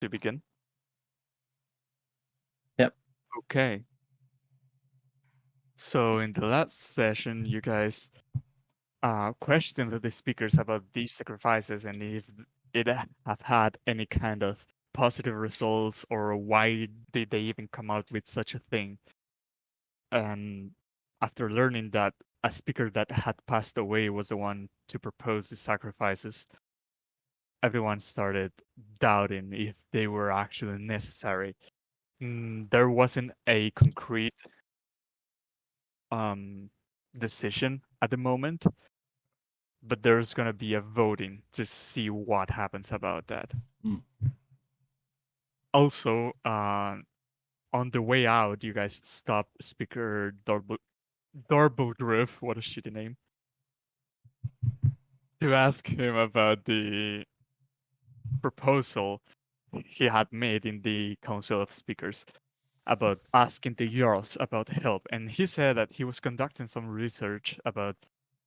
to begin? Yep. Okay. So in the last session, you guys questioned the speakers about these sacrifices and if it have had any kind of positive results or why did they even come out with such a thing. And after learning that a speaker that had passed away was the one to propose the sacrifices, everyone started doubting if they were actually necessary. There wasn't a concrete um, decision at the moment, but there's gonna be a voting to see what happens about that. Mm. Also, on the way out, you guys stop Speaker Dorblegriff, what a shitty name, to ask him about the proposal he had made in the Council of Speakers about asking the Jarls about help. And he said that he was conducting some research about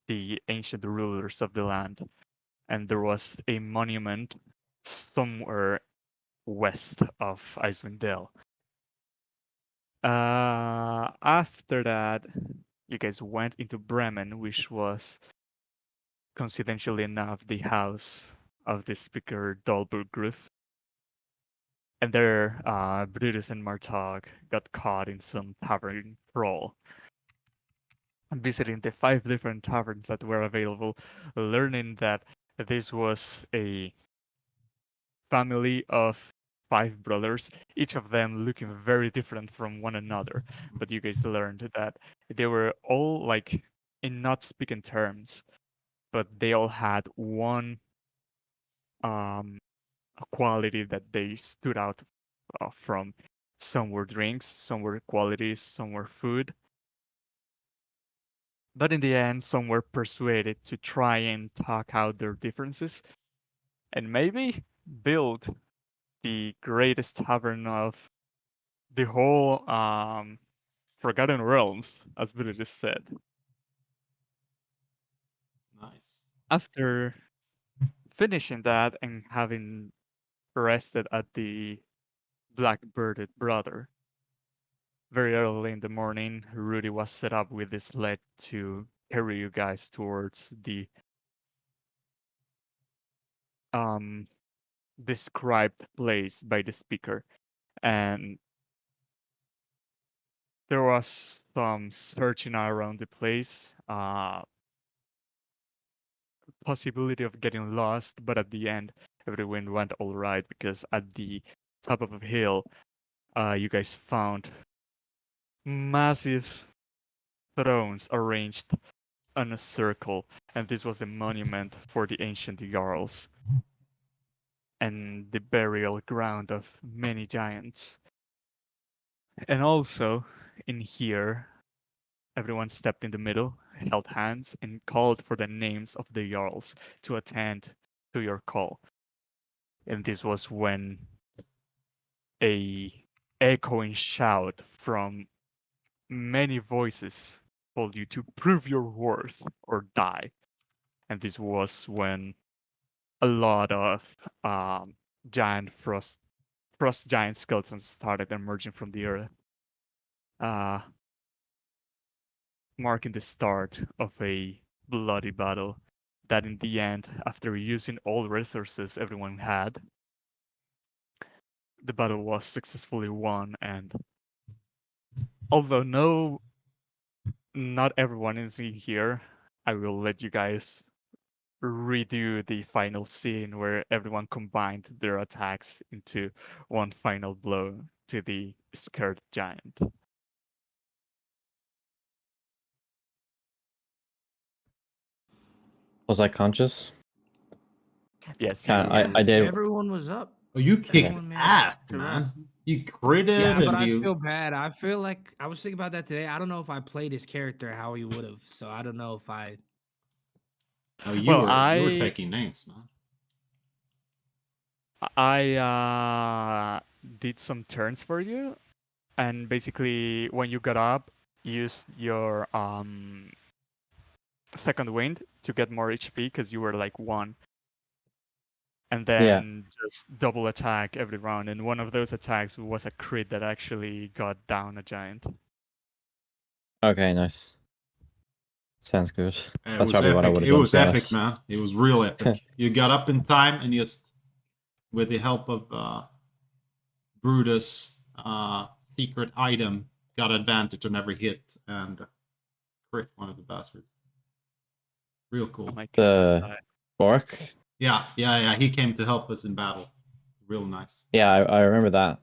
the ancient rulers of the land. And there was a monument somewhere west of Icewind Dale. After that, you guys went into Bremen, which was, coincidentally enough, the house of the speaker Dolbergriff. And there, Brutus and Martog got caught in some tavern brawl, visiting the 5 different taverns that were available, learning that this was a family of 5 brothers, each of them looking very different from one another. But you guys learned that they were all like in not speaking terms, but they all had one um quality that they stood out from. Some were drinks, some were qualities, some were food. But in the end, some were persuaded to try and talk out their differences and maybe build the greatest tavern of the whole Forgotten Realms, as Billy just said. Nice. After finishing that and having rested at the Black-Birded Brother, very early in the morning, Rudy was set up with this sled to carry you guys towards the um, described place by the speaker. And there was some searching around the place, possibility of getting lost, but at the end, everything went all right because at the top of a hill, you guys found massive thrones arranged in a circle, and this was a monument for the ancient Jarls and the burial ground of many giants. And also, in here, everyone stepped in the middle, held hands, and called for the names of the Jarls to attend to your call. And this was when a echoing shout from many voices told you to prove your worth or die. And this was when a lot of giant frost giant skeletons started emerging from the earth, uh, marking the start of a bloody battle that in the end, after using all resources everyone had, the battle was successfully won. And although not everyone is in here, I will let you guys redo the final scene where everyone combined their attacks into one final blow to the scared giant. Was I conscious? Yes, Yeah, you. I did. Everyone was up. Oh, you kicked Everyone managed ass, to man. run. You critted Yeah, but and I you. feel bad. I feel like I was thinking about that today. I don't know if I played his character how he would have. So I don't know if I. Oh, Well, you were taking names, man. I did some turns for you, and basically when you got up, used your second wind to get more HP because you were like 1. and then just double attack every round. And one of those attacks was a crit that actually got down a giant. Okay, nice. Sounds good. It That's was probably what I epic. would have It done. was to be epic, honest. man. It was real epic. You got up in time and just, with the help of Brutus' secret item, got advantage on every hit and crit one of the bastards. Real cool. Oh my The god. orc. Yeah. He came to help us in battle. Real nice. Yeah, I remember that.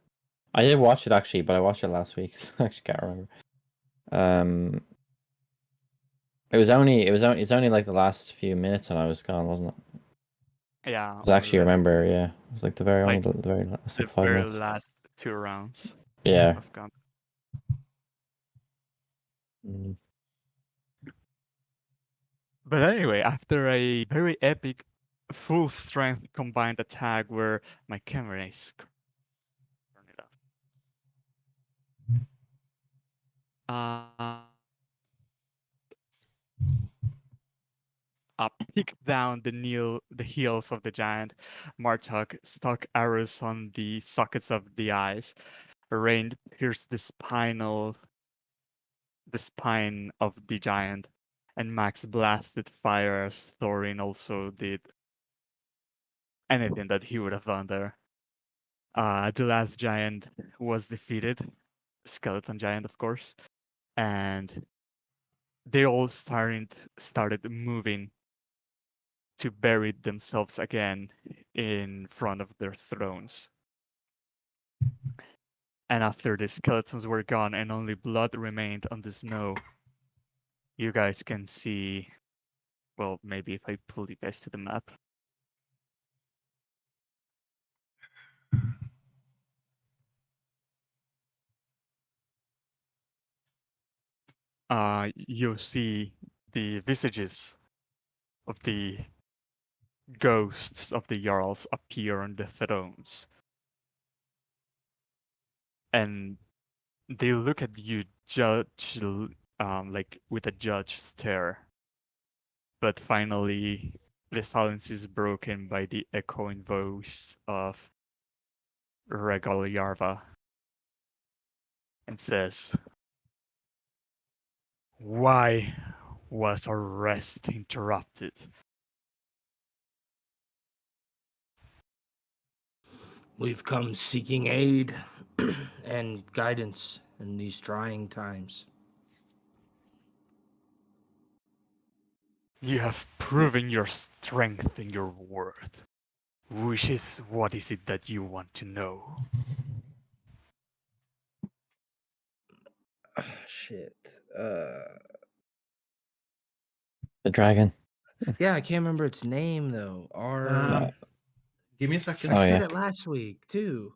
I did watch it actually, but I watched it last week, so I actually can't remember. It's only like the last few minutes and I was gone, wasn't it? Yeah. Because I actually remember, yeah. It was like the very Like, only the very last the like 5 very minutes. last 2 rounds Yeah. of combat. Mm. But anyway, after a very epic full strength combined attack where my camera is turn it off. Picked down the heels of the giant. Martok stuck arrows on the sockets of the eyes. Rain pierced the spine of the giant, and Max blasted fire as Thorin also did. Anything that he would have done there. The last giant was defeated, skeleton giant, of course, and they all started moving to bury themselves again in front of their thrones. And after the skeletons were gone and only blood remained on the snow, you guys can see. Well, maybe if I pull you guys to the map. You'll see the visages of the ghosts of the Jarls appear on the thrones. And they look at you, judge, like with a judge stare. But finally, the silence is broken by the echoing voice of Regal Yarva and says, "Why was our rest interrupted?" We've come seeking aid and guidance in these trying times. You have proven your strength and your worth. What is it that you want to know? Shit. The dragon. Yeah, I can't remember its name though. Give me a second. I Oh, said yeah. it last week too.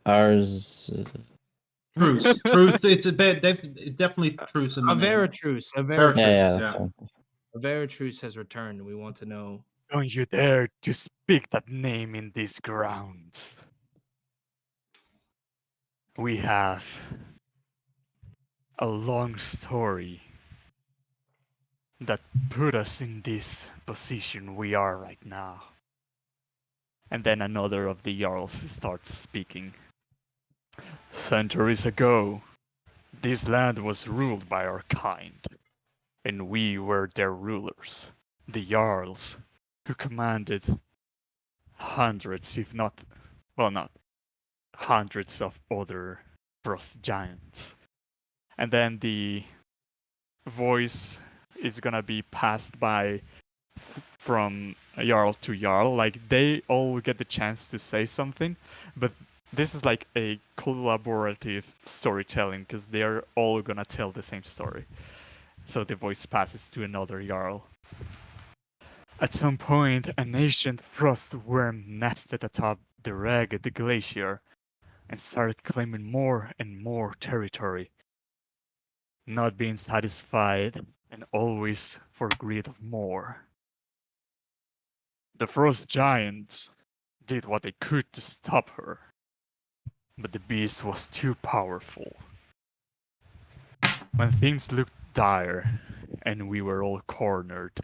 Ours. Truce. It's a bit. Definitely truce in the A name. Veritruce. A Veritruce. Yeah, Veritruce. yeah, that's Yeah. one. A Veritruce has returned. We want to know. Don't you dare to speak that name in these grounds. We have a long story that put us in this position we are right now. And then another of the Jarls starts speaking. Centuries ago, this land was ruled by our kind, and we were their rulers, the Jarls, who commanded hundreds, if not, well, not hundreds of other frost giants. And then the voice is gonna be passed by from Jarl to Jarl. Like, they all get the chance to say something, but this is like a collaborative storytelling because they're all gonna tell the same story. So the voice passes to another Jarl. At some point, an ancient frost worm nested atop the ragged glacier and started claiming more and more territory, not being satisfied and always for greed of more. The frost giants did what they could to stop her, but the beast was too powerful. When things looked dire and we were all cornered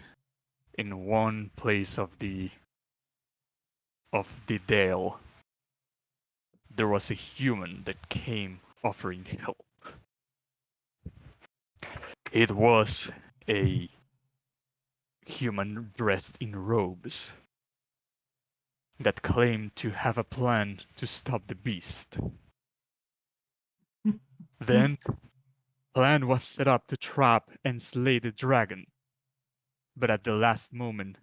in one place of the of the dale, there was a human that came offering help. It was a human dressed in robes that claimed to have a plan to stop the beast. Then, plan was set up to trap and slay the dragon. But at the last moment,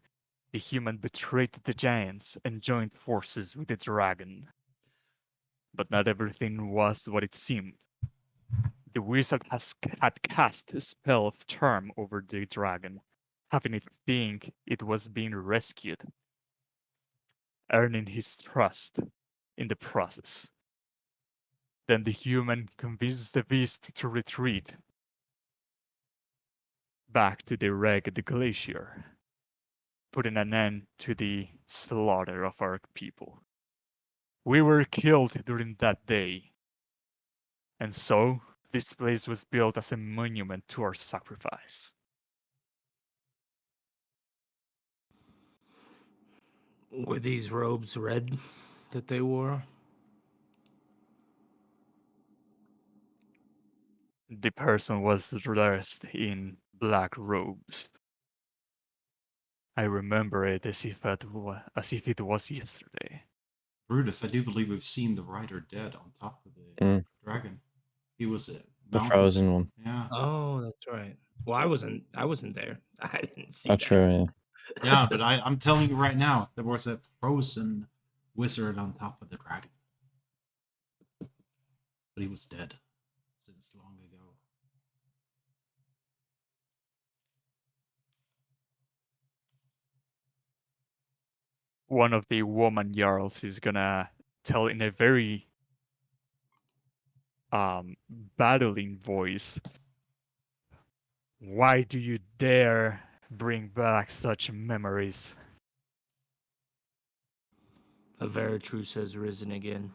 the human betrayed the giants and joined forces with the dragon. But not everything was what it seemed. The wizard had cast a spell of charm over the dragon, having it think it was being rescued, earning his trust in the process. Then the human convinced the beast to retreat back to the ragged glacier, putting an end to the slaughter of our people. We were killed during that day, and so this place was built as a monument to our sacrifice. Were these robes red that they wore? The person was dressed in black robes. I remember it as if it was yesterday. Brutus, I do believe we've seen the rider dead on top of the Mm. dragon. He was The mounted. frozen one. Yeah. Oh, that's right. Well, I wasn't there. I didn't see Oh, that. true, yeah. Yeah, but I'm telling you right now, there was a frozen wizard on top of the dragon. But he was dead since long ago. One of the woman jarls is gonna tell in a very battling voice, "Why do you dare bring back such memories?" A Veritrus has risen again.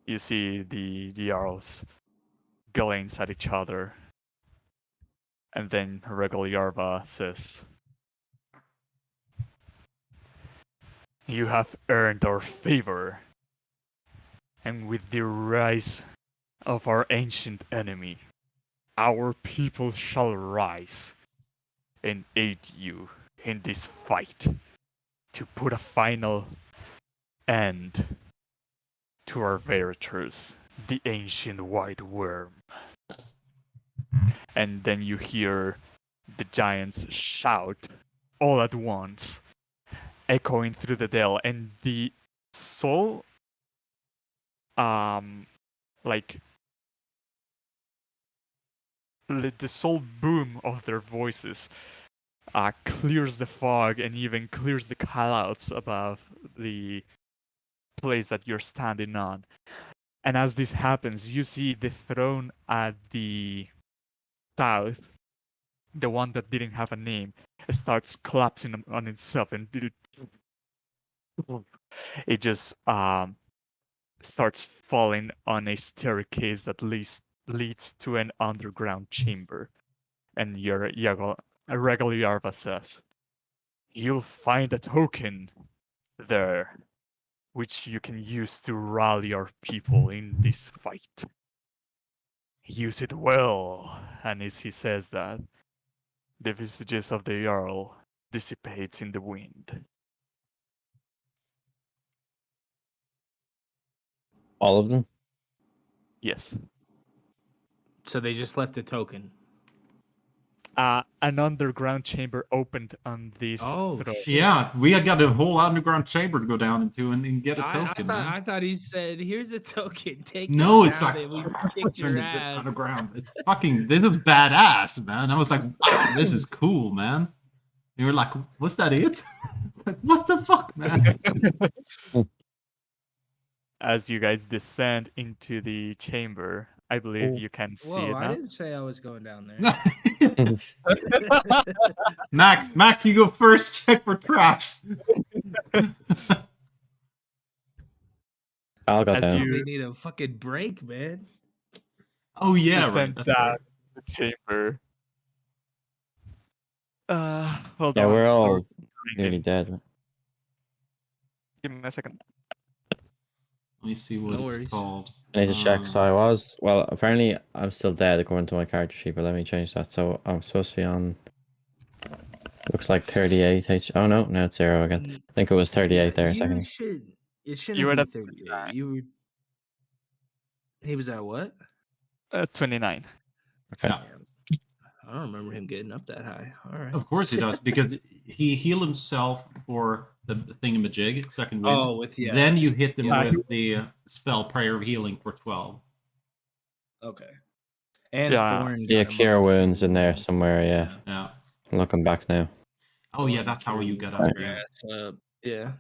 You see the jarls glance at each other, and then Regal Yarva says, "You have earned our favor, and with the rise of our ancient enemy, our people shall rise and aid you in this fight to put a final end to our Veriters, the ancient white worm." And then you hear the giants shout all at once, echoing through the dell, and the soul, like the soul boom of their voices clears the fog and even clears the clouds above the place that you're standing on. And as this happens, you see the throne at the south, the one that didn't have a name, starts collapsing on itself, and it just starts falling on a staircase that leads to an underground chamber. And your Regal Yarva says, "You'll find a token there, which you can use to rally our people in this fight. Use it well." And as he says that, the visages of the Jarl dissipates in the wind. All of them? Yes. So they just left a token. An underground chamber opened on this Oh, throne. shit. Yeah, we got a whole underground chamber to go down into and get a I token. thought he said, "Here's a token. Take it." No, it's now like that we kicked your turned it ass. underground. It's fucking. This is badass, man. I was like, wow, this is cool, man. You were like, was that it? It's like, what the fuck, man? As you guys descend into the chamber, I believe Oh. you can see Whoa, it I now. didn't say I was going down there. Max, you go first. Check for traps. I'll go As down. you- Probably need a fucking break, man. Oh yeah, right. Descend That's down right. the chamber. Hold Yeah, on. we're all nearly dead. Give me a second. Let me see what No it's worries. called. I need to check. So I was. Well, apparently I'm still dead according to my character sheet, but let me change that. So I'm supposed to be on. Looks like 38 Oh no, now it's 0 again. Mm, I think it was 38 yeah, there a you second. should. It You shouldn't were be at 38. You were. He was at what? 29. Okay. Yeah. Damn. I don't remember him getting up that high. All right. Of course he does, because he healed himself for the thingamajig, second wind. Oh, with yeah. Then you hit him Yeah. with the spell Prayer of Healing for 12. Okay. And Yeah. Thorn. See a got him cure up to wounds in there 31. somewhere. Yeah. Yeah. Looking back now. Oh yeah, Thorn that's how you cured got up your here. ass up. Yeah.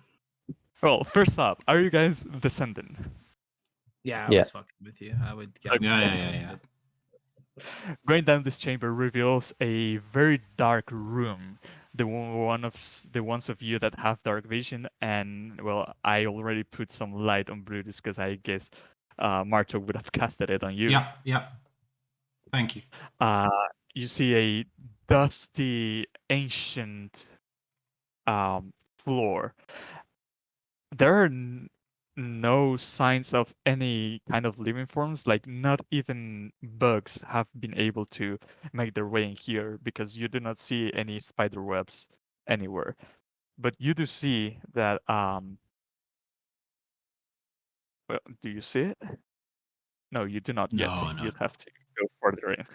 Well, first up, are you guys descendant? Yeah, I Yeah. was fucking with you. I would. Yeah. Going down this chamber reveals a very dark room. The ones of you that have dark vision, and well, I already put some light on Brutus because I guess Marto would have casted it on you. Yeah. Thank you. You see a dusty, ancient floor. There are no signs of any kind of living forms, like not even bugs have been able to make their way in here because you do not see any spider webs anywhere. But you do see that well, do you see it? No, you do not yet. No. You'd have to go further in.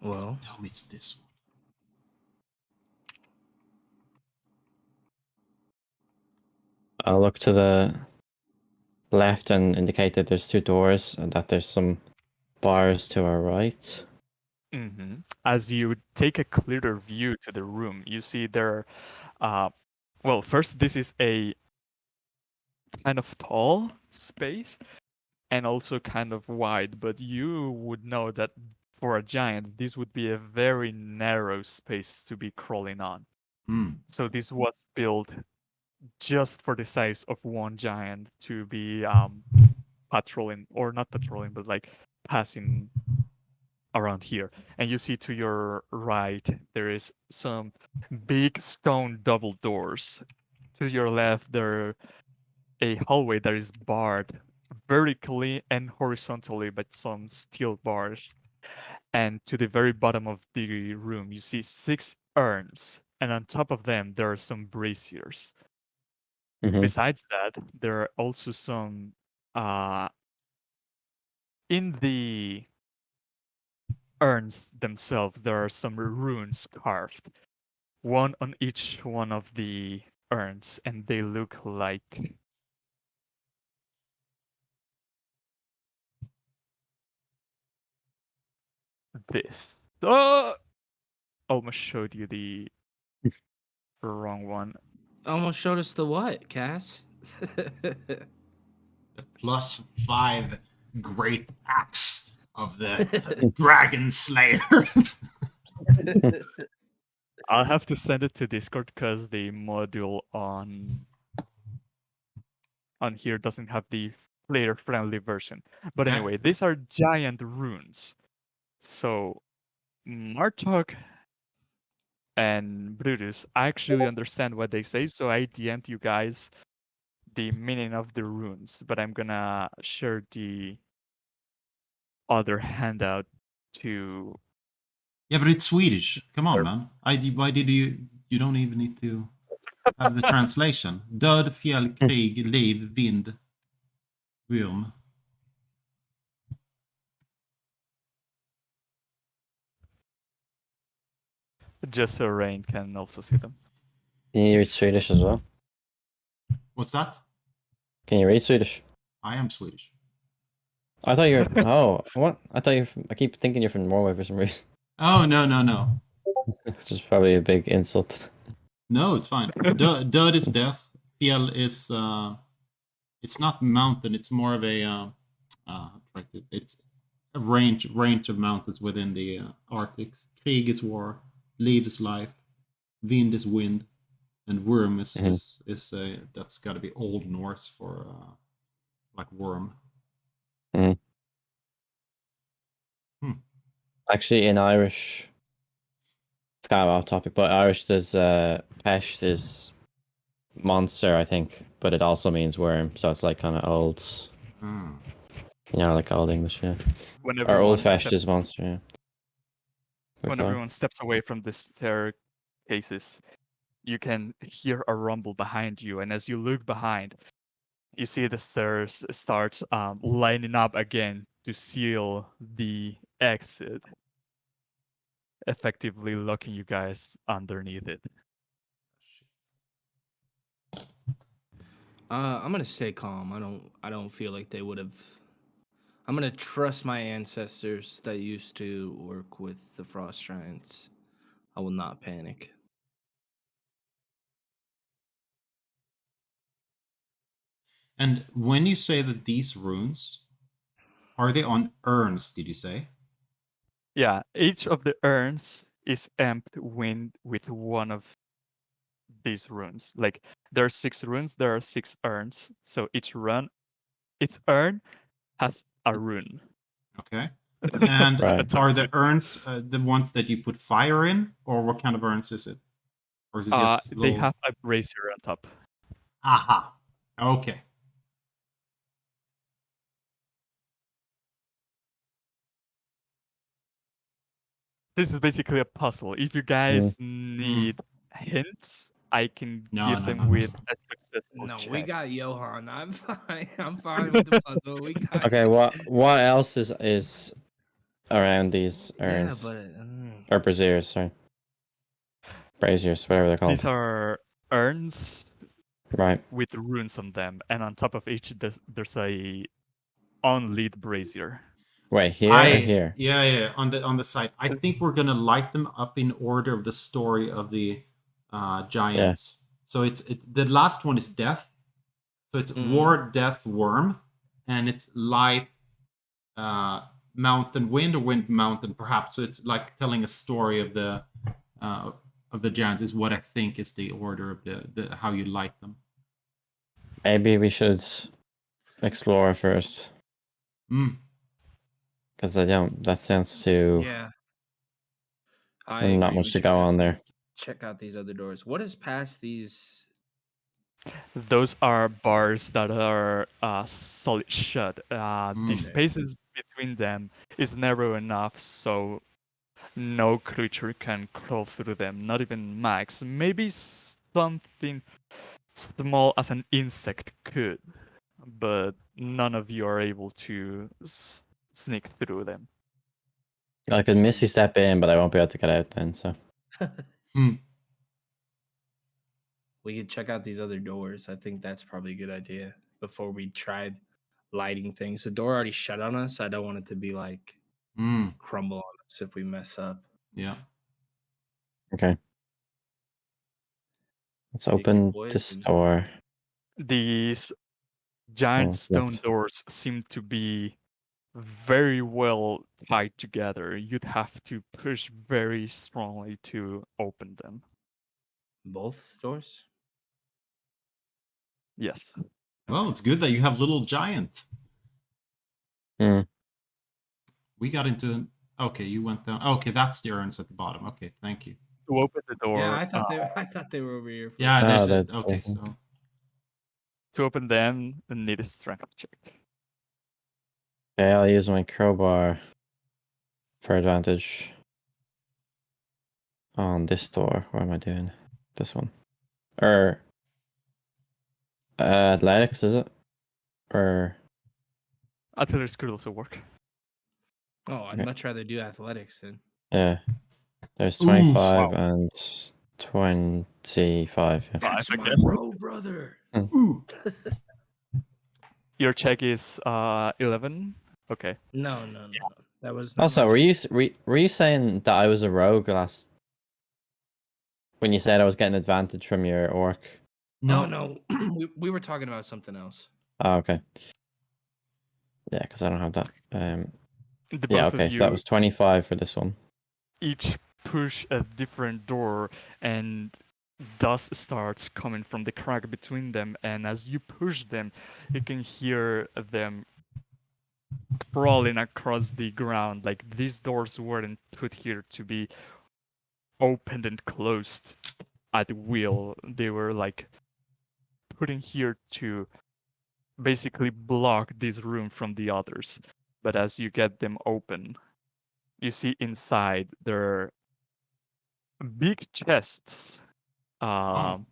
Well, Tell me it's this one. I'll look to the left and indicate that there's 2 doors and that there's some bars to our right. Mm-hmm. As you take a clearer view to the room, you see there well, first, this is a kind of tall space and also kind of wide, but you would know that for a giant, this would be a very narrow space to be crawling on. So this was built just for the size of one giant to be patrolling, or not patrolling, but like passing around here. And you see to your right, there is some big stone double doors. To your left, there are a hallway that is barred vertically and horizontally by some steel bars. And to the very bottom of the room, you see 6 urns, and on top of them, there are some braziers. Besides that, there are also some in the urns themselves, there are some runes carved, one on each one of the urns, and they look like this. Oh! Almost showed you the wrong one. almost showed us the what, Cass? The +5 great axe of the Dragon Slayer. I'll have to send it to Discord because the module on here doesn't have the player-friendly version. But Okay. anyway, these are giant runes. So Martok and Brutus actually understand what they say, so I DM'd you guys the meaning of the runes, but I'm gonna share the other handout to. Yeah, but it's Swedish. Come on, man. Why did you don't even need to have the translation. Död, fjäll, krig, liv, vind, worm. Just so Rain can also see them. Can you read Swedish as well? What's that? Can you read Swedish? I am Swedish. I thought you're. Oh, what? I thought you're. I keep thinking you're from Norway for some reason. Oh, no. Which is probably a big insult. No, it's fine. Död is death. Fjäll is it's not mountain. It's more of a it's a range of mountains within the Arctic. Krig is war. Liv is life. Vind is wind, and worm is that's got to be Old Norse for like worm. Actually, in Irish, it's kind of off topic, but Irish there's pesh is monster, I think, but it also means worm, so it's like kind of old, Hmm. like old English, yeah. When Or everyone old fashioned steps, is monster, yeah. when Okay. everyone steps away from the staircases, you can hear a rumble behind you, and as you look behind, you see the stairs start lining up again to seal the exit, effectively locking you guys underneath it. I'm gonna stay calm. I don't feel like they would have. I'm gonna trust my ancestors that used to work with the frost giants. I will not panic. And when you say that these runes, are they on urns, did you say? Yeah, each of the urns is amped with one of these runes. Like there are 6 runes, there are 6 urns. So each urn has a rune. Okay. And Right. are the urns the ones that you put fire in, or what kind of urns is it? Or is it just They little... have a brazier on top. Aha. Okay. This is basically a puzzle. If you guys need hints, I can No, give no, them no, no, with no. a successful No, check. we got Johan. I'm fine. I'm fine with the puzzle. We got. Okay, what else is around these Yeah, urns? but Or braziers, sorry. Braziers, whatever they're called. These are urns Right. with runes on them, and on top of each there's a on-lead brazier. Wait, here or here? Yeah, on the side. I think we're gonna light them up in order of the story of the giants. So it's the last one is death. So it's war, death, worm, and it's life, mountain, wind, or wind, mountain, perhaps. So it's like telling a story of the giants is what I think is the order of the how you light them. Maybe we should explore first. Because that sounds too... yeah. I not agree. much We to should go on there. check out these other doors. What is past these? Those are bars that are solid shut. The spaces between them is narrow enough so no creature can crawl through them, not even Max. Maybe something small as an insect could, but none of you are able to sneak through them. I could missy step in, but I won't be able to get out then, so... We could check out these other doors. I think that's probably a good idea before we tried lighting things. The door already shut on us. I don't want it to be like crumble on us if we mess up. Yeah. Okay. Let's open this door. These giant stone doors seem to be very well tied together. You'd have to push very strongly to open them. Both doors? Yes. Well, it's good that you have little giant. We got into... Okay, you went down. Okay, that's the urns at the bottom. Okay, thank you. To open the door. Yeah, I thought they were over here. First. Yeah, there's it. Okay, so... To open them, you need a strength check. Okay, I'll use my crowbar for advantage on this door. What am I doing? This one. Athletics, is it? Or... Athletics could also work. Oh, I'd much rather do athletics then. Yeah. There's 25 wow. and 25. Yeah. That's my bro, brother. Your check is 11. Okay. No. That was Also, were you saying that I was a rogue last when you said I was getting advantage from your orc? No. we were talking about something else. Oh, okay. Yeah, because I don't have that. Yeah, okay, so that was 25 for this one. Each push a different door and dust starts coming from the crack between them, and as you push them, you can hear them crawling across the ground. Like these doors weren't put here to be opened and closed at will. They were like put in here to basically block this room from the others. But as you get them open, you see inside there are big chests Oh.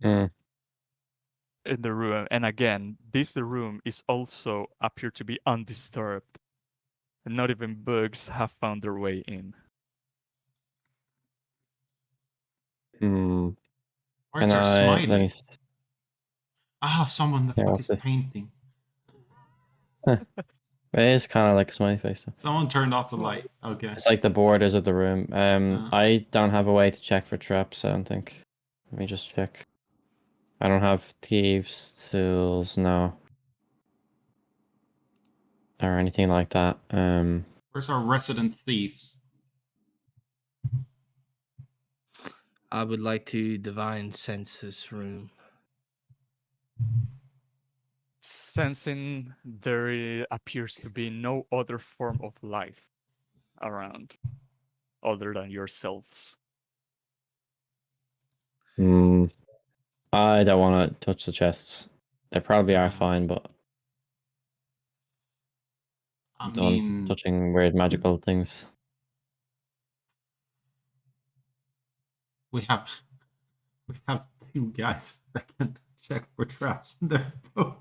Mm. in the room. And again, this room is also appear to be undisturbed. And not even bugs have found their way in. Mm. Why is Can there a I let smiley? me? Ah, someone the Yeah, fuck what's is this? painting. It is kind of like a smiley face. Though. Someone turned off the Smiley. light. Okay. It's like the borders of the room. Uh. I don't have a way to check for traps. I don't think. Let me just check. I don't have thieves' tools, no, or anything like that. Where's our resident thieves? I would like to divine sense this room. Sensing there appears to be no other form of life around other than yourselves. I don't want to touch the chests. They probably are fine, but I don't mean, touching weird magical things. we have two guys that can check for traps, and they're both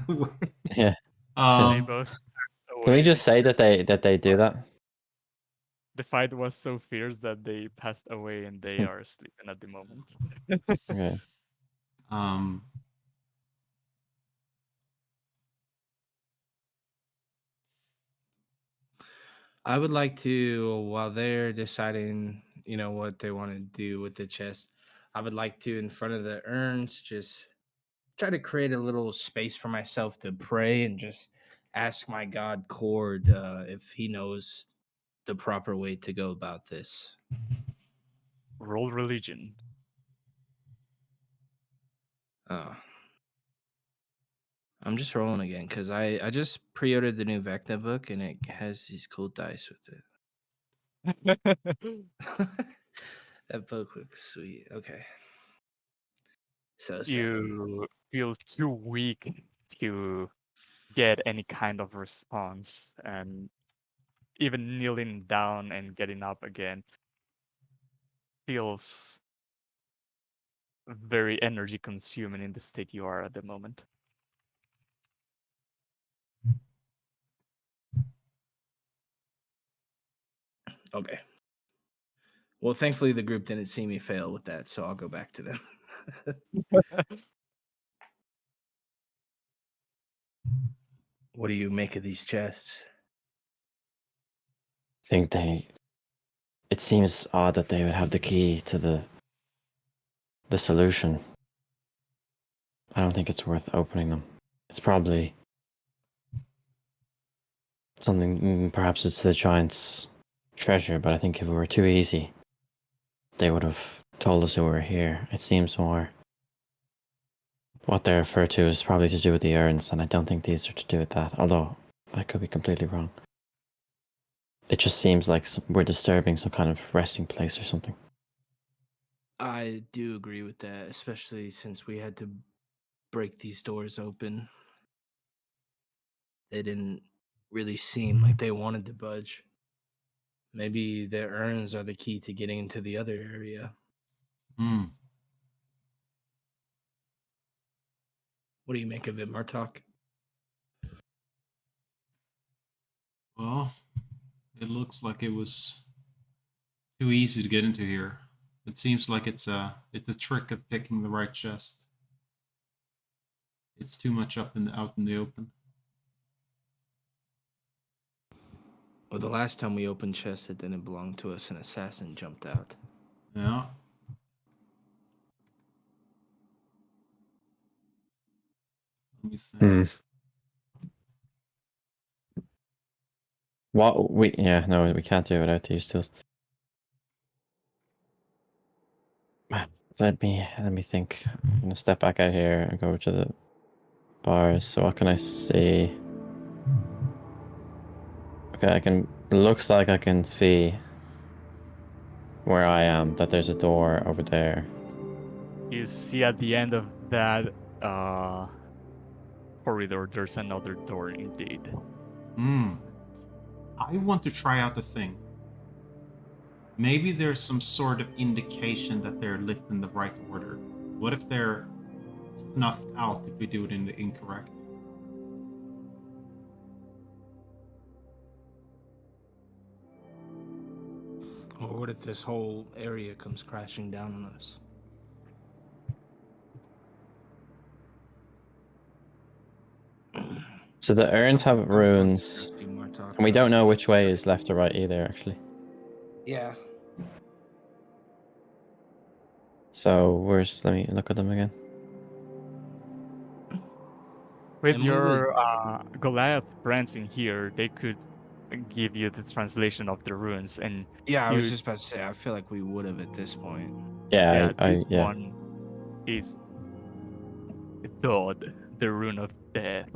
away. Yeah. They Um, both Can we away. just say that they do that? The fight was so fierce that they passed away and they are sleeping at the moment. Okay. um, I would like to, while they're deciding, what they want to do with the chest, I would like to, in front of the urns, just try to create a little space for myself to pray and just ask my God Cord if he knows the proper way to go about this. Roll religion. I'm just rolling again because I just pre-ordered the new Vecna book and it has these cool dice with it. That book looks sweet. Okay. So 7. You feel too weak to get any kind of response, and even kneeling down and getting up again feels very energy consuming in the state you are at the moment. Okay. Well, thankfully the group didn't see me fail with that, so I'll go back to them. What do you make of these chests? I think it seems odd that they would have the key to the solution. I don't think it's worth opening them. It's probably something, perhaps it's the giant's treasure, but I think if it were too easy, they would have told us we were here. It seems more what they refer to is probably to do with the urns, and I don't think these are to do with that, although I could be completely wrong. It just seems like we're disturbing some kind of resting place or something. I do agree with that, especially since we had to break these doors open. They didn't really seem like they wanted to budge. Maybe their urns are the key to getting into the other area. What do you make of it, Martok? Well, it looks like it was too easy to get into here. It seems like it's a trick of picking the right chest. It's too much out in the open. Well, the last time we opened chests that didn't belong to us, an assassin jumped out. Yeah. Let me think. What we we can't do it without these tools. Let me think. I'm gonna step back out here and go to the bars. So what can I say? Okay, I can. It looks like I can see where I am. That there's a door over there. You see at the end of that corridor, there's another door indeed. I want to try out a thing. Maybe there's some sort of indication that they're lit in the right order. What if they're snuffed out if we do it in the incorrect? Or what if this whole area comes crashing down on us? So the urns have runes, and we don't know which way is left or right either, actually. Yeah. So where's? Let me look at them again. With And we your Goliath friends in here, they could give you the translation of the runes, and Yeah, I you, was just about to say, I feel like we would have at this point. Yeah, this yeah. one is Dod, the rune of death.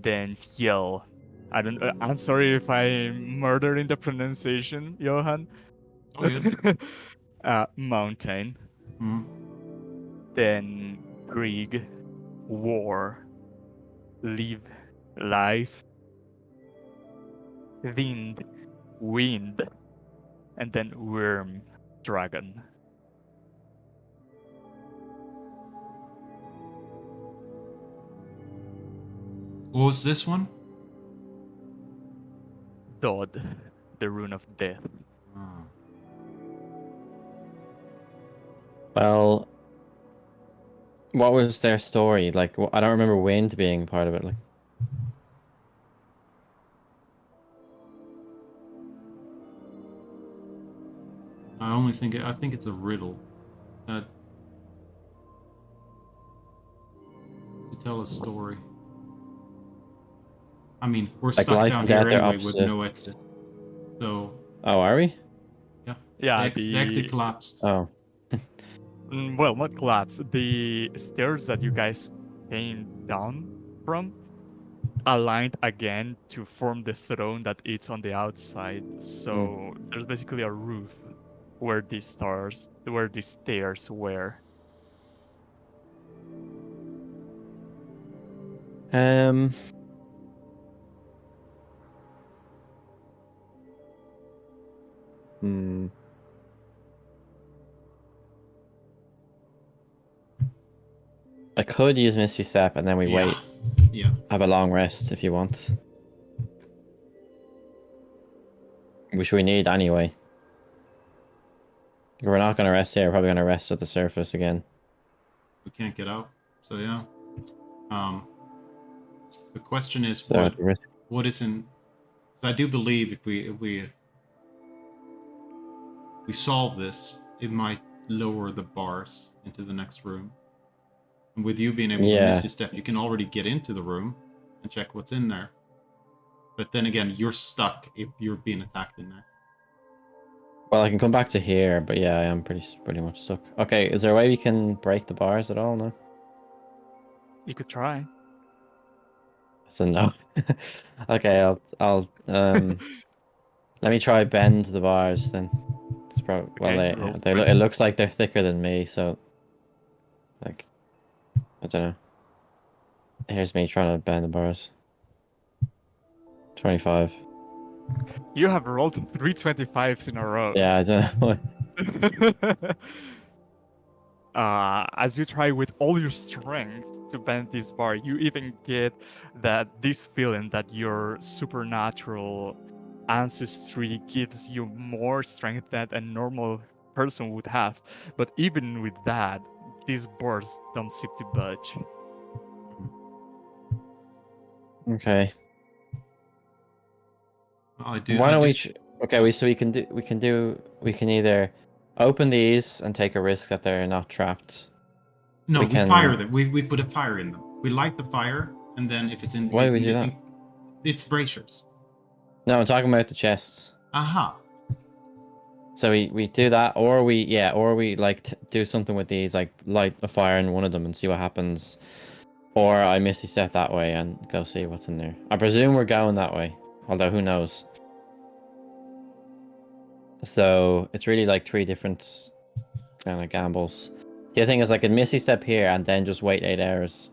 Then Fjell. I don't. I'm sorry if I'm murdering the pronunciation, Johan. Oh, good. Mountain. Hmm. Then Krieg, war, live, life, wind, and then worm, dragon. What was this one? Dod, the rune of death. Oh. Well, what was their story? Like, I don't remember wind being part of it. Like, I think it's a riddle. To tell a story. I mean, we're Like stuck life down and here death are anyway with no opposites. exit. So oh, are we? Yeah, the exit collapsed. Oh, well, not collapse. The stairs that you guys came down from aligned again to form the throne that it's on the outside. So there's basically a roof where these stairs were. Hmm. I could use Misty Step and then we wait. Yeah. Have a long rest if you want. Which we need anyway. We're not going to rest here. We're probably going to rest at the surface again. We can't get out. So yeah. The question is So what is in? Because I do believe if we solve this, it might lower the bars into the next room. And with you being able to Misty Step, you can already get into the room and check what's in there. But then again, you're stuck if you're being attacked in there. Well, I can come back to here, but yeah, I am pretty much stuck. Okay, is there a way we can break the bars at all? No. You could try. So no. Okay, I'll let me try bend the bars then. It's probably well it looks like they're thicker than me, so like I don't know. Here's me trying to bend the bars. 25. You have rolled 3 25s in a row. Yeah, I don't know. As you try with all your strength to bend this bar, you even get this feeling that your supernatural ancestry gives you more strength than a normal person would have. But even with that, these bars don't seem to budge. Okay. I do. Why don't we? Okay, we can either open these and take a risk that they're not trapped. No, we fire them. We put a fire in them. We light the fire, and then if it's in, why do we do that? It's braziers. No, I'm talking about the chests. Aha. So we do that, or we like do something with these, like light a fire in one of them and see what happens, or I Misty Step that way and go see what's in there. I presume we're going that way. Although who knows? So it's really like 3 different kind of gambles. The other thing is I could Misty Step here and then just wait 8 hours.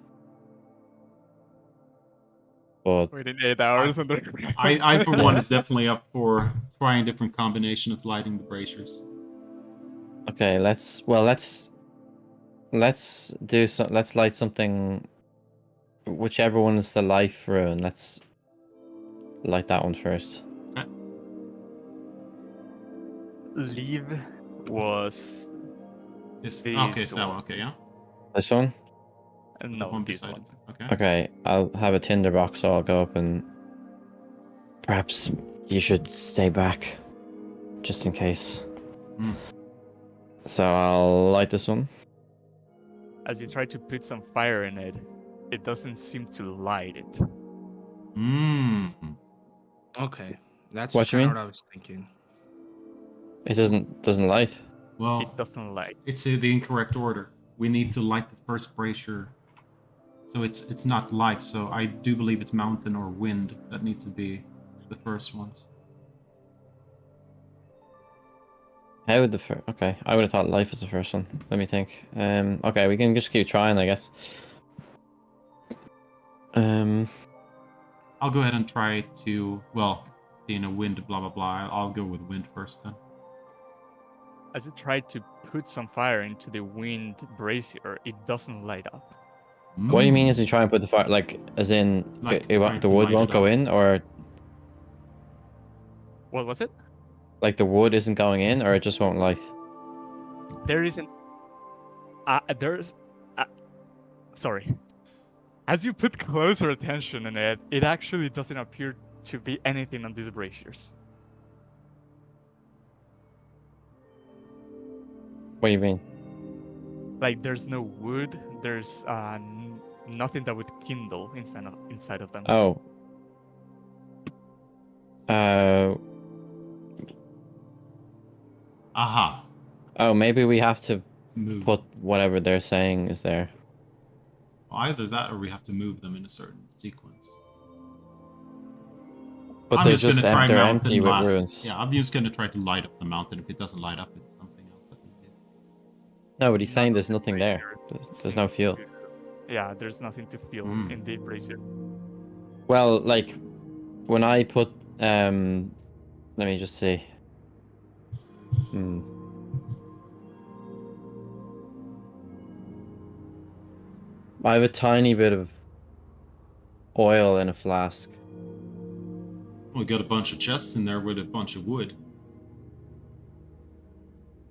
But Waiting 8 hours and then I for one is definitely up for trying different combination of lighting the braziers. okay, let's do so. Let's light something. Whichever one is the life rune, let's light that one first. Leave was This These okay, so one. okay, yeah. This one. The no one this beside one. it. Okay. Okay, I'll have a tinderbox, so I'll go up and perhaps you should stay back, just in case. Hmm. So I'll light this one. As you try to put some fire in it, it doesn't seem to light it. Okay, that's What you kind of mean? what I was thinking. It doesn't light. Well, It doesn't light. it's the incorrect order. We need to light the first brazier. So it's not life, so I do believe it's mountain or wind that needs to be the first ones. How would the first? Okay, I would have thought life was the first one. Let me think. Okay, we can just keep trying, I guess. I'll go ahead and try to, well, being a wind, blah blah blah. I'll go with wind first then. As you try to put some fire into the wind brazier, it doesn't light up. What do you mean? As you try and put the fire, like, as in Like it trying the to wood light won't it go up. in, or What was it? like the wood isn't going in, or it just won't light? There isn't. There's. Sorry. As you put closer attention in it, it actually doesn't appear to be anything on these braziers. What do you mean? Like there's no wood. There's nothing that would kindle inside of them. Oh. Aha. Oh, maybe we have to Move. put whatever they're saying is there. Either that or we have to move them in a certain sequence. But I'm they're just gonna try they're mountain empty with last. runes. Yeah, I'm just gonna try to light up the mountain. If it doesn't light up, it's something else that we did. No, but he's saying None there's of the nothing there. braziers There's no seems fuel. Yeah, there's nothing to feel in the brazier. Well, like when I put let me just see. I have a tiny bit of oil in a flask. We got a bunch of chests in there with a bunch of wood.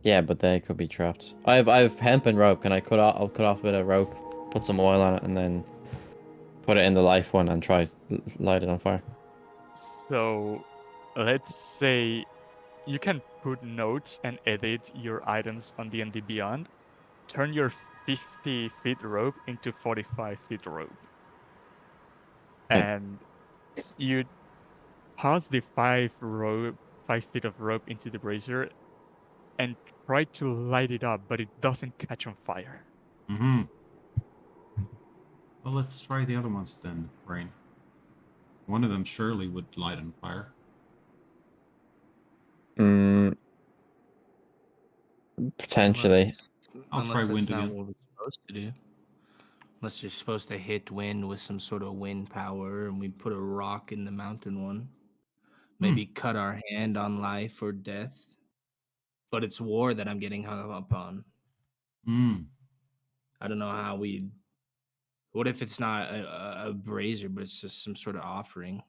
Yeah, but they could be trapped. I have hemp and rope. Can I I'll cut off a bit of rope, put some oil on it, and then put it in the life one and try light it on fire. So, let's say you can put notes and edit your items on D&D Beyond. Turn your 50 feet rope into 45 feet rope. And you pass the 5 feet of rope into the brazier and try to light it up, but it doesn't catch on fire. Mm-hmm. Well, let's try the other ones then, Rain. One of them surely would light on fire. Potentially. I'll try wind that's not again. what we're supposed to do. Unless you're supposed to hit wind with some sort of wind power, and we put a rock in the mountain one. Maybe cut our hand on life or death. But it's war that I'm getting hung up on. I don't know how we. What if it's not a brazier, but it's just some sort of offering?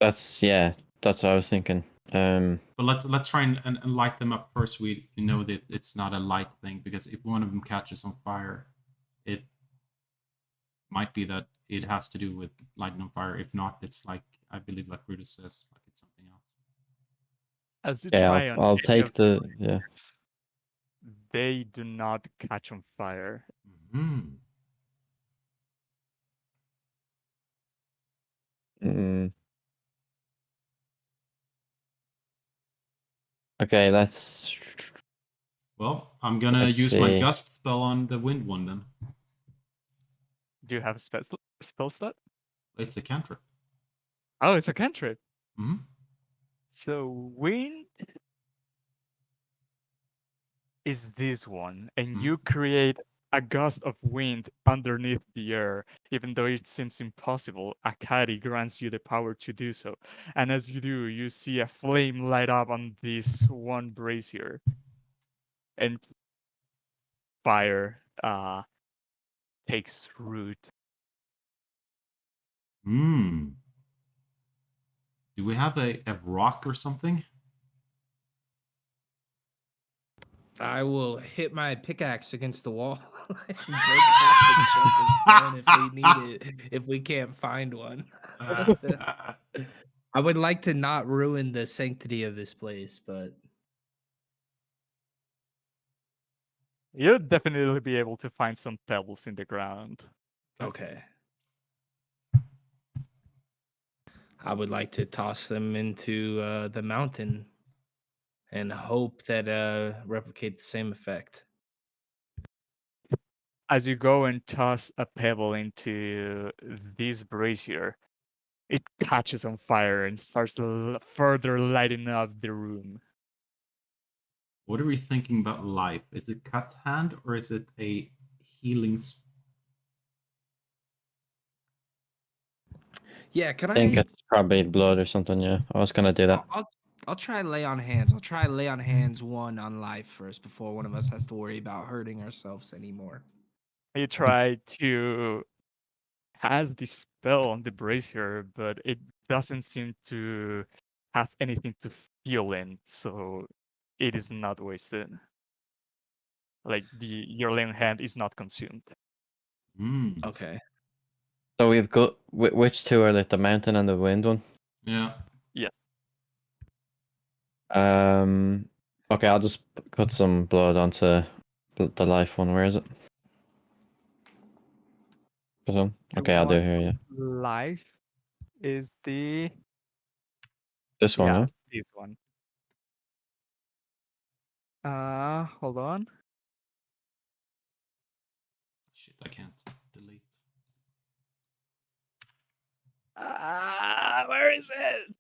That's what I was thinking. But let's try and light them up first. We know that it's not a light thing, because if one of them catches on fire, it might be that it has to do with lighting on fire. If not, it's like, I believe like Brutus says, like it's something else. As you Yeah, try on I'll any take of the braziers, they do not catch on fire. Okay, let's. Well, I'm gonna use my gust spell on the wind one then. Do you have a spell slot? It's a cantrip. Oh, it's a cantrip. Hmm. So wind is this one, and Mhm. you create a gust of wind underneath the air, even though it seems impossible. Akari grants you the power to do so, and as you do, you see a flame light up on this one brazier, and fire takes root. Hmm. Do we have a rock or something? I will hit my pickaxe against the wall and break off a chunk of stone if we need it, if we can't find one. I would like to not ruin the sanctity of this place, but You'd definitely be able to find some pebbles in the ground. okay. I would like to toss them into the mountain and hope that replicate the same effect. As you go and toss a pebble into this brazier, it catches on fire and starts further lighting up the room. What are we thinking about life? Is it cut hand or is it a healing? Yeah, can I think I? it's probably blood or something. Yeah, I was gonna do that. I'll try lay on hands. I'll try lay on hands one on life first before one of us has to worry about hurting ourselves anymore. You try to cast the spell on the brazier, but it doesn't seem to have anything to feel in, so it is not wasted. Like your laying hand is not consumed. Mm. Okay. So we've got which two are lit? The mountain and the wind one. Yeah. Yes. Okay, I'll just put some blood onto the life one. Where is it? This one? The Okay, I'll do one it here. Yeah, life is the this one. Yeah. this one. Hold on. Shit, I can't delete. Where is it?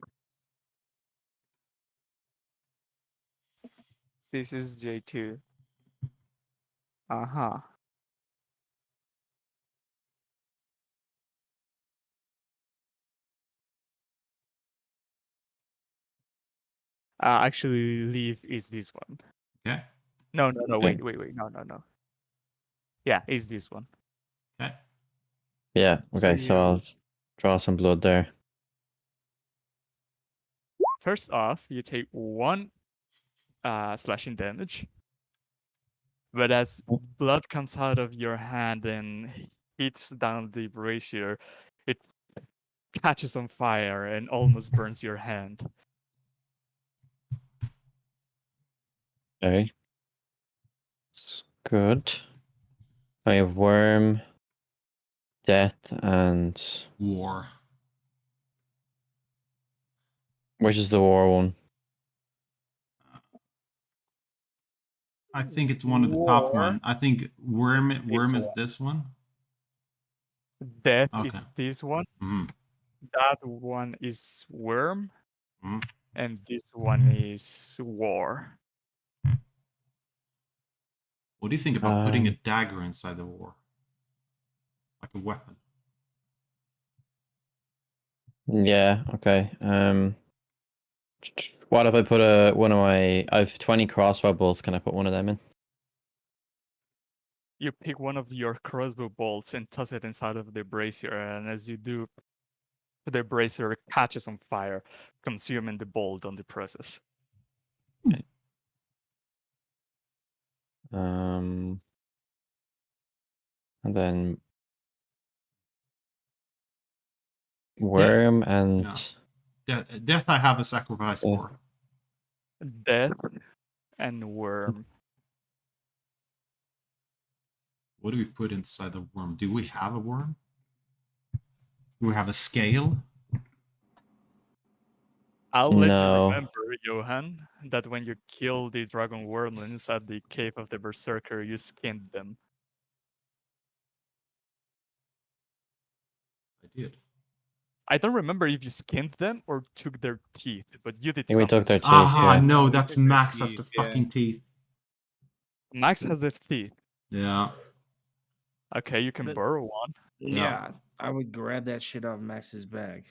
This is J2. Uh-huh. Actually, leaf is this one. Okay. No, Okay. wait. No. Yeah, is this one. Okay. Yeah. Okay. So I'll draw some blood there. First off, you take 1 slashing damage. But as blood comes out of your hand and hits down the brazier, it catches on fire and almost burns your hand. Okay. It's good. I have worm, death, and War. which is the war one? I think it's one of the top War one. I think worm is one. this one. Death Okay. is this one. Mhm. That one is worm. Mhm. And this one is war. What do you think about putting a dagger inside the war? Like a weapon. Yeah. Okay. What if I put one of my? I've 20 crossbow bolts. Can I put one of them in? You pick one of your crossbow bolts and toss it inside of the brazier, and as you do, the brazier catches on fire, consuming the bolt on the process. Okay. And then worm and Death I have a sacrifice Death. for. Death and worm. What do we put inside the worm? Do we have a worm? Do we have a scale? I'll let you No. remember, Johan, that when you killed the dragon wormlings at the cave of the berserker, you skinned them. did. I don't remember if you skinned them or took their teeth, but you did I think we took something. their teeth. Aha, Yeah. no, We that's took their Max has teeth, the yeah. fucking teeth. Max has the teeth. Yeah. Okay, you can The- borrow one. Yeah, I would grab that shit off Max's bag.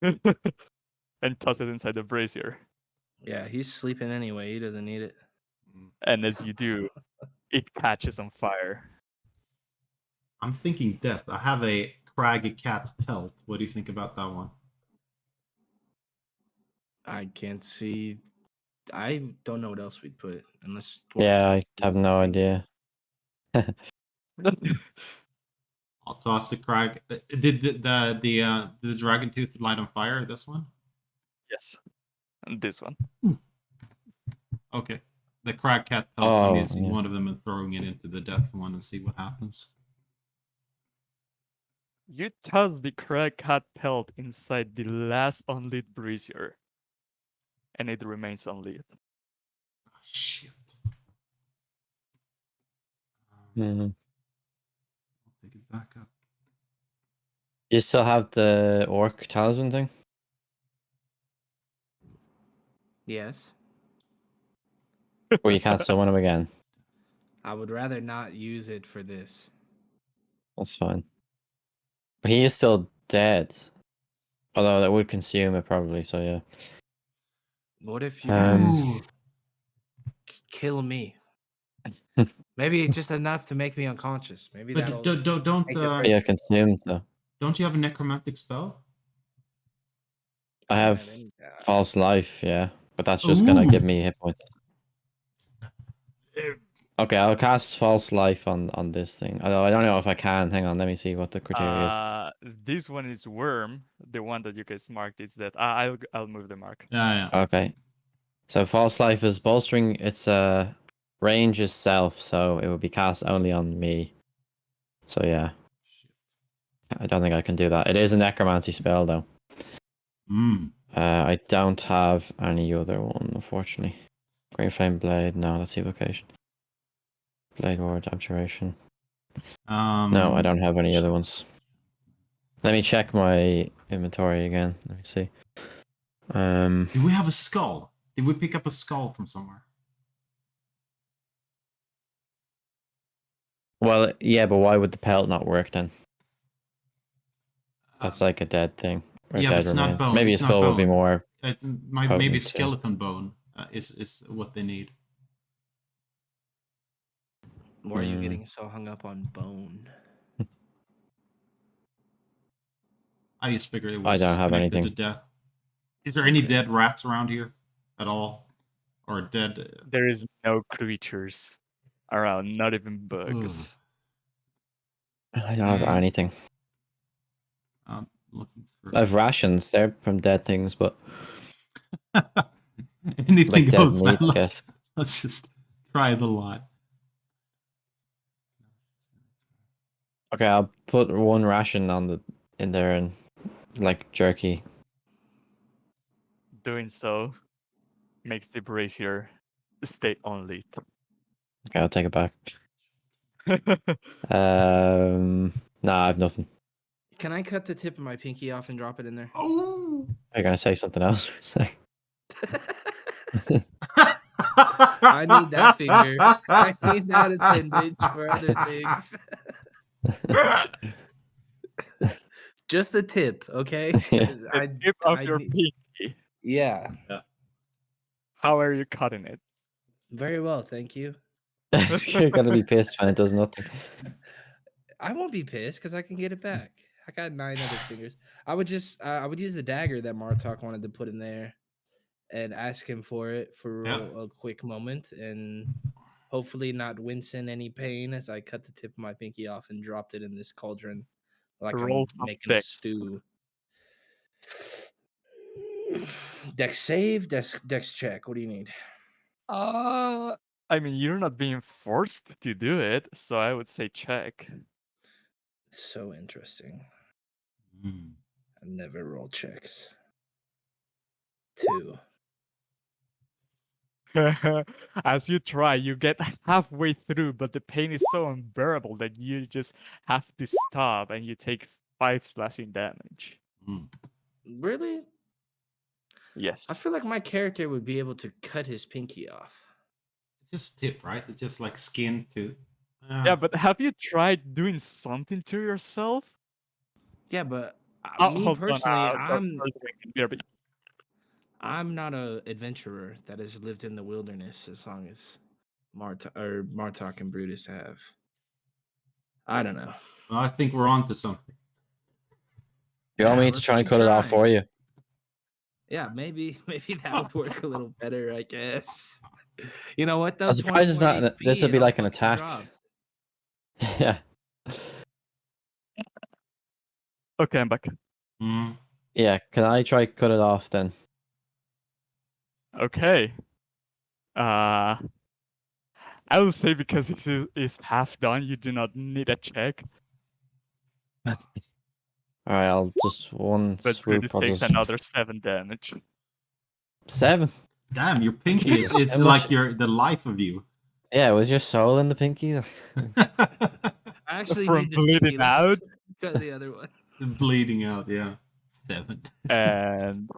And toss it inside the brazier. Yeah, he's sleeping anyway. He doesn't need it. And as you do, it catches on fire. I'm thinking death. I have a craggy cat pelt. What do you think about that one? I can't see. I don't know what else we'd put unless. Yeah, I have no idea. I'll toss the crag. Did the dragon tooth light on fire? This one? Yes. And this one. Okay. The crag cat pelt. I'm Oh, using yeah. one of them and throwing it into the death one and see what happens. You toss the crag cat pelt inside the last unlit brazier. And it remains unlit. Oh, shit. Mhm. I'll pick it back up. You still have the orc talisman thing? Yes. Or you can't summon him again? I would rather not use it for this. That's fine. But he is still dead. Although that would consume it probably, so yeah. What if you Ooh. kill me? Maybe just enough to make me unconscious. Maybe that'll. But don't make the break. Yeah, consumed though. don't you have a necromantic spell? I Yeah, have then, false life, yeah. But that's just gonna Ooh. give me hit points. Okay, I'll cast false life on this thing. Although I don't know if I can. Hang on, let me see what the criteria is. This one is worm. The one that you guys marked is that. I'll move the mark. Yeah. Okay. So false life is bolstering its range itself, so it would be cast only on me. So yeah. Shit. I don't think I can do that. It is a necromancy spell though. Mm. I don't have any other one, unfortunately. Green Flame Blade, no, that's evocation. Blade Ward, Abjuration. No, I don't have any other ones. Let me check my inventory again. Let me see. Do we have a skull? Did we pick up a skull from somewhere? Well, yeah, but why would the pelt not work then? That's like a dead thing. Or yeah, but dead it's not remains. bone. Maybe It's a not skull would be bone. more. Maybe potent, a skeleton bone is what they need. Why are you getting so hung up on bone? I just figured it I was don't have connected to anything. death. Is there any Okay. dead rats around here at all? Or dead? There is no creatures around, not even bugs. I don't have anything. I'm looking for I have rations. They're from dead things, but anything like dead goes, meat, man. I guess. Let's just try the lot. Okay, I'll put one ration in there and like jerky. Doing so makes the brazier stay unlit. Okay, I'll take it back. Nah, I have nothing. Can I cut the tip of my pinky off and drop it in there? Oh! Are you gonna say something else? I need that finger. I need that appendage for other things. Just the tip, okay? Yeah. The tip of your need- pinky. Yeah. How are you cutting it? Very well, thank you. You're gonna be pissed when it does nothing. I won't be pissed because I can get it back. I got 9 other fingers. I would just I would use the dagger that Martok wanted to put in there and ask him for it for a quick moment and hopefully not wince in any pain as I cut the tip of my pinky off and dropped it in this cauldron like Roll I'm some making a dex. stew. Dex save, dex check. What do you need? I mean, you're not being forced to do it, so I would say check. So interesting. Mm. I never roll checks. 2. As you try, you get halfway through, but the pain is so unbearable that you just have to stop and you take 5 slashing damage. Mm. Really? Yes. I feel like my character would be able to cut his pinky off. It's just tip, right? It's just like skin to. Yeah, but have you tried doing something to yourself? Yeah, but Oh, me hold on. personally, sorry for drinking beer, but I'm not a adventurer that has lived in the wilderness as long as Martok and Brutus have. I don't know. Well, I think we're on to something. You want me to let's try and keep cut it off trying. for you? Yeah, maybe that would work a little better, I guess. You know what though? I'm surprised it's not. 20.8 This would be it'll like an fucking attack. drop. Yeah. okay, I'm back. Mm. Yeah. Can I try cut it off then? Okay. I will say because this is half done, you do not need a check. All right. I'll just one But swoop. Brutus I'll takes just another 7 damage. 7. Damn, your pinky is Jesus, it's how like much- the life of you. Yeah. Was your soul in the pinky? I actually From need this bleeding pinky. Let's out? just cut the other one. Bleeding out, yeah. 7. And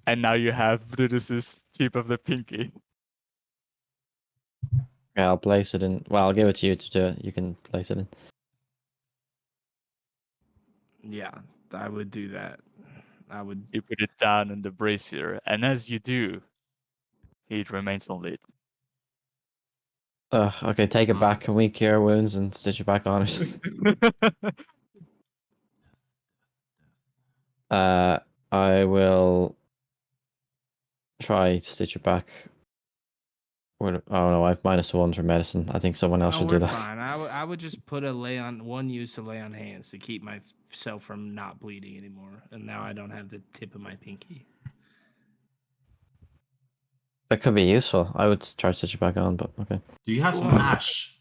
and now you have Brutus's tip of the pinky. Yeah. I'll place it in. Well, I'll give it to you to do it. You can place it in. Yeah, I would do that. I would. You put it down in the brazier, and as you do, it remains on lid. Okay. Take it back. Can we cure wounds and stitch it back on it? I will try to stitch it back. Oh no, I have -1 for medicine. I think someone else Oh, should we're do that. fine. I would just put a one use of lay on hands to keep myself from not bleeding anymore. And now I don't have the tip of my pinky. That could be useful. I would try to stitch it back on, but okay. Do you have some Well, ash?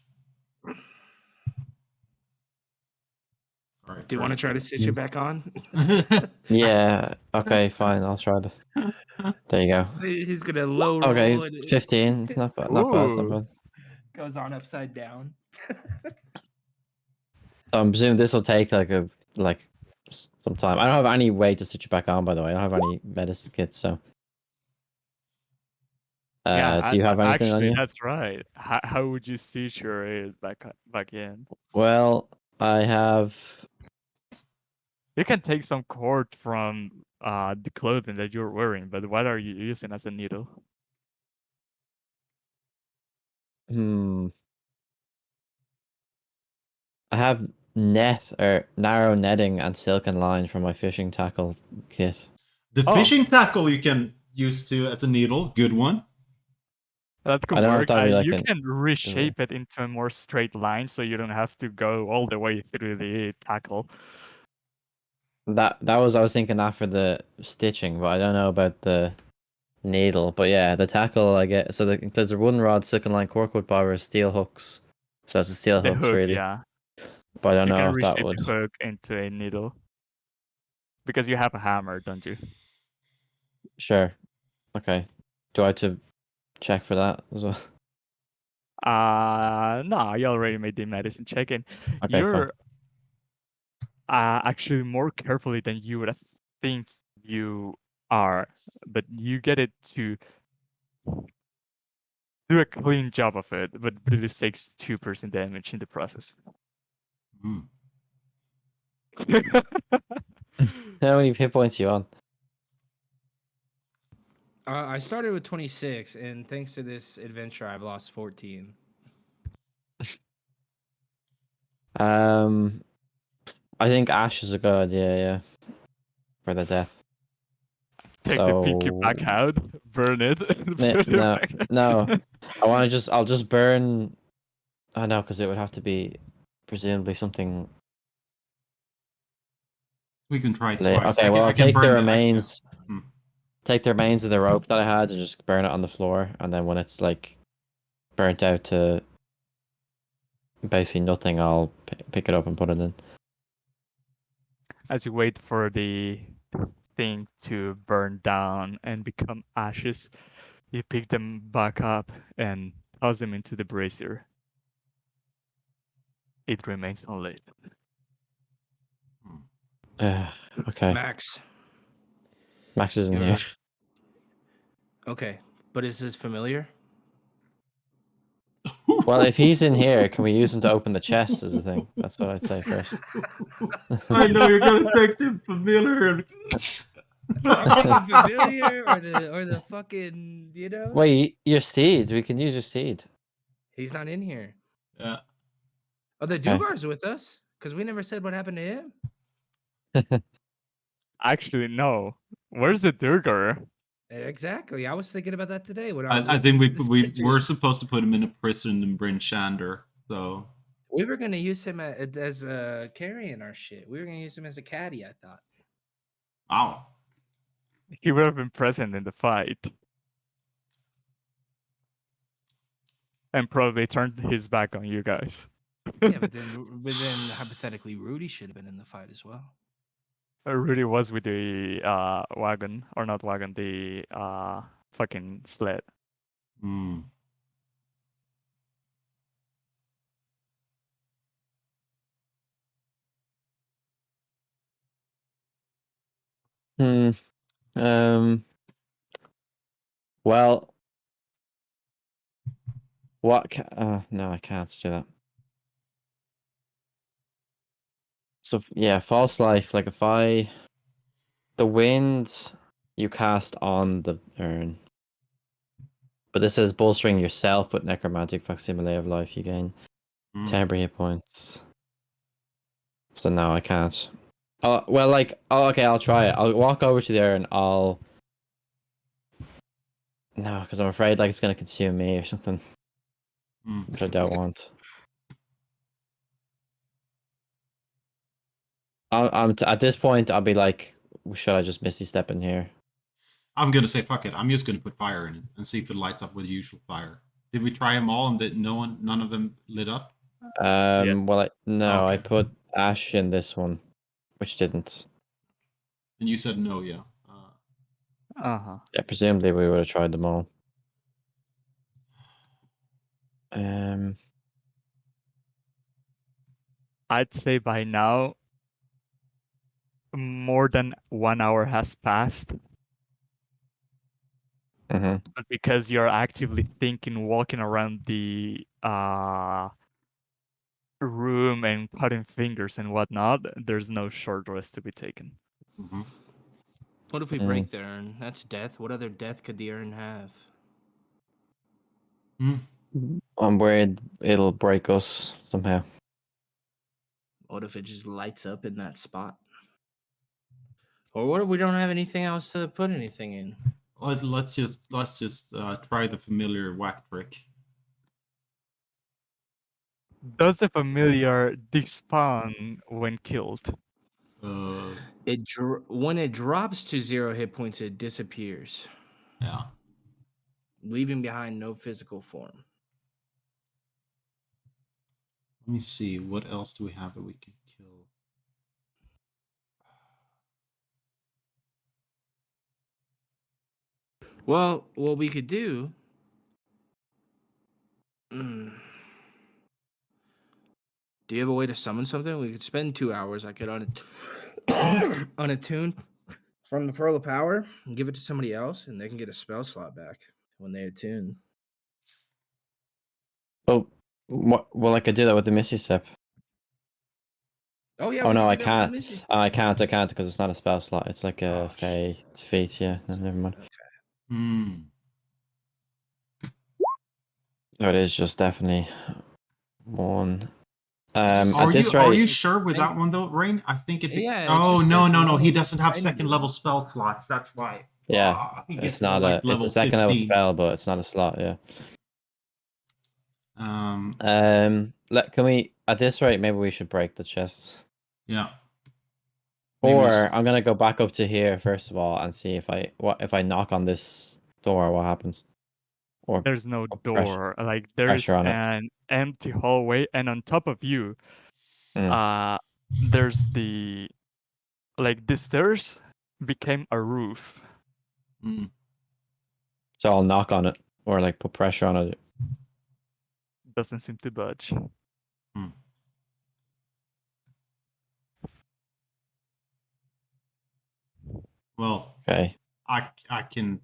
Sorry. Do you want to try to stitch it back on? Yeah. Okay. Fine. I'll try that. There you go. He's gonna low roll. Okay. And it 15. It's not bad. Not bad. Not Ooh. bad. goes on upside down. So I'm presuming this will take like some time. I don't have any way to stitch it back on. By the way, I don't have any medicine kits. So. Do you have anything on actually, you? that's right. How would you stitch your back in? Well, I have. You can take some cord from the clothing that you're wearing, but what are you using as a needle? I have net or narrow netting and silken line from my fishing tackle kit. The Oh. fishing tackle you can use as a needle. Good one. That could I don't know if work. that'd be like You an- can reshape it into a more straight line, so you don't have to go all the way through the tackle. That was I was thinking that for the stitching, but I don't know about the needle. But yeah, the tackle I get so there's a wooden rod, silken line, corkwood bobber, steel hooks. So it's a steel The hooks hook, really. yeah. But I don't You know can if that reshape would. the hook into a needle. Because you have a hammer, don't you? Sure. Okay. Do I have to check for that as well? No, you already made the medicine check in. Okay, You're actually more carefully than you would think you are, but you get it to do a clean job of it, but it takes 2% damage in the process. Mm. How many hit points you on? I started with 26, and thanks to this adventure, I've lost 14. I think Ash is a good idea, yeah. For the death. Take the pinky back out, burn it. Put it No, back. no. I'll just burn. I know, because it would have to be presumably something. We can try it Late. twice. Okay, well, I'll I can take burn the the- remains. Hmm. Take the remains of the rope that I had and just burn it on the floor, and then when it's like burnt out to basically nothing, I'll pick it up and put it in. As you wait for the thing to burn down and become ashes, you pick them back up and toss them into the brazier. It remains unlit. Okay. Max. Max isn't You're- here. Okay, but is this familiar? Well, if he's in here, can we use him to open the chest as a thing? That's what I'd say first. I know you're gonna take the familiar and I'm thinking familiar or the fucking Wait, your steed. We can use your steed. He's not in here. yeah. Oh, the Okay. Dugar's with us because we never said what happened to him. Actually, no. Where's the Durgar? Exactly. I was thinking about that today when I was. I think listening to we this were stream. supposed to put him in a prison in Bryn Shander. So We were gonna use him as carrying our shit. We were gonna use him as a caddy. I thought. wow. He would have been present in the fight. And probably turned his back on you guys. Yeah, but then hypothetically, Rudy should have been in the fight as well. Rudy was with the wagon, or not wagon, the fucking sled. Hmm. Hmm. Well, what? No, I can't do that. So yeah, false life. Like if the wind you cast on the urn, but this says bolstering yourself with necromantic facsimile of life. You gain Hmm. temporary hit points. So no, I can't. Well, like, okay, I'll try it. I'll walk over to there and I'll. No, because I'm afraid like it's gonna consume me or something, Hmm. which I don't want. At this point, I'll be like, should I just misty step in here? I'm gonna say fuck it. I'm just gonna put fire in it and see if it lights up with the usual fire. Did we try them all and that none of them lit up? Well, no, I Okay. put ash in this one, which didn't. And you said no, yeah. Uh-huh. Yeah, presumably we would have tried them all. I'd say by now, more than 1 hour has passed. Mhm. But because you're actively thinking, walking around the room and cutting fingers and whatnot, there's no short rest to be taken. Mm-hmm. What if we break the urn? That's death. What other death could the urn have? I'm worried it'll break us somehow. What if it just lights up in that spot? Or what if we don't have anything else to put anything in? Let's just try the familiar whack trick. Does the familiar despawn when killed? When it drops to 0 hit points, it disappears, Yeah. leaving behind no physical form. Let me see. What else do we have that we can kill? Well, what we could do. Do you have a way to summon something? We could spend 2 hours. I could unattune from the Pearl of Power and give it to somebody else, and they can get a spell slot back when they attune. Oh, well, I could do that with the Misty Step. Oh yeah. Oh we no, can I do that with can't. the Misty. I can't because it's not a spell slot. It's like a feat. Yeah, no, never mind. Okay. No, it is just definitely one. Are you sure with I- that one though, Rain? I think it. Yeah, it Oh just no says no! He roll doesn't have Tiny second Dude. level spell slots. That's why. Yeah, He it's gets not like it's a second 15. level spell, but it's not a slot. Yeah. Can we at this rate? Maybe we should break the chests. Yeah. Maybe Or I'm gonna go back up to here first of all and see if I knock on this door, what happens? Or There's no pressure- door. Like there's pressure on it. an empty hallway, and on top of you, Mm. there's the stairs became a roof. So I'll knock on it or like put pressure on it. Doesn't seem to budge. Well, Okay. I can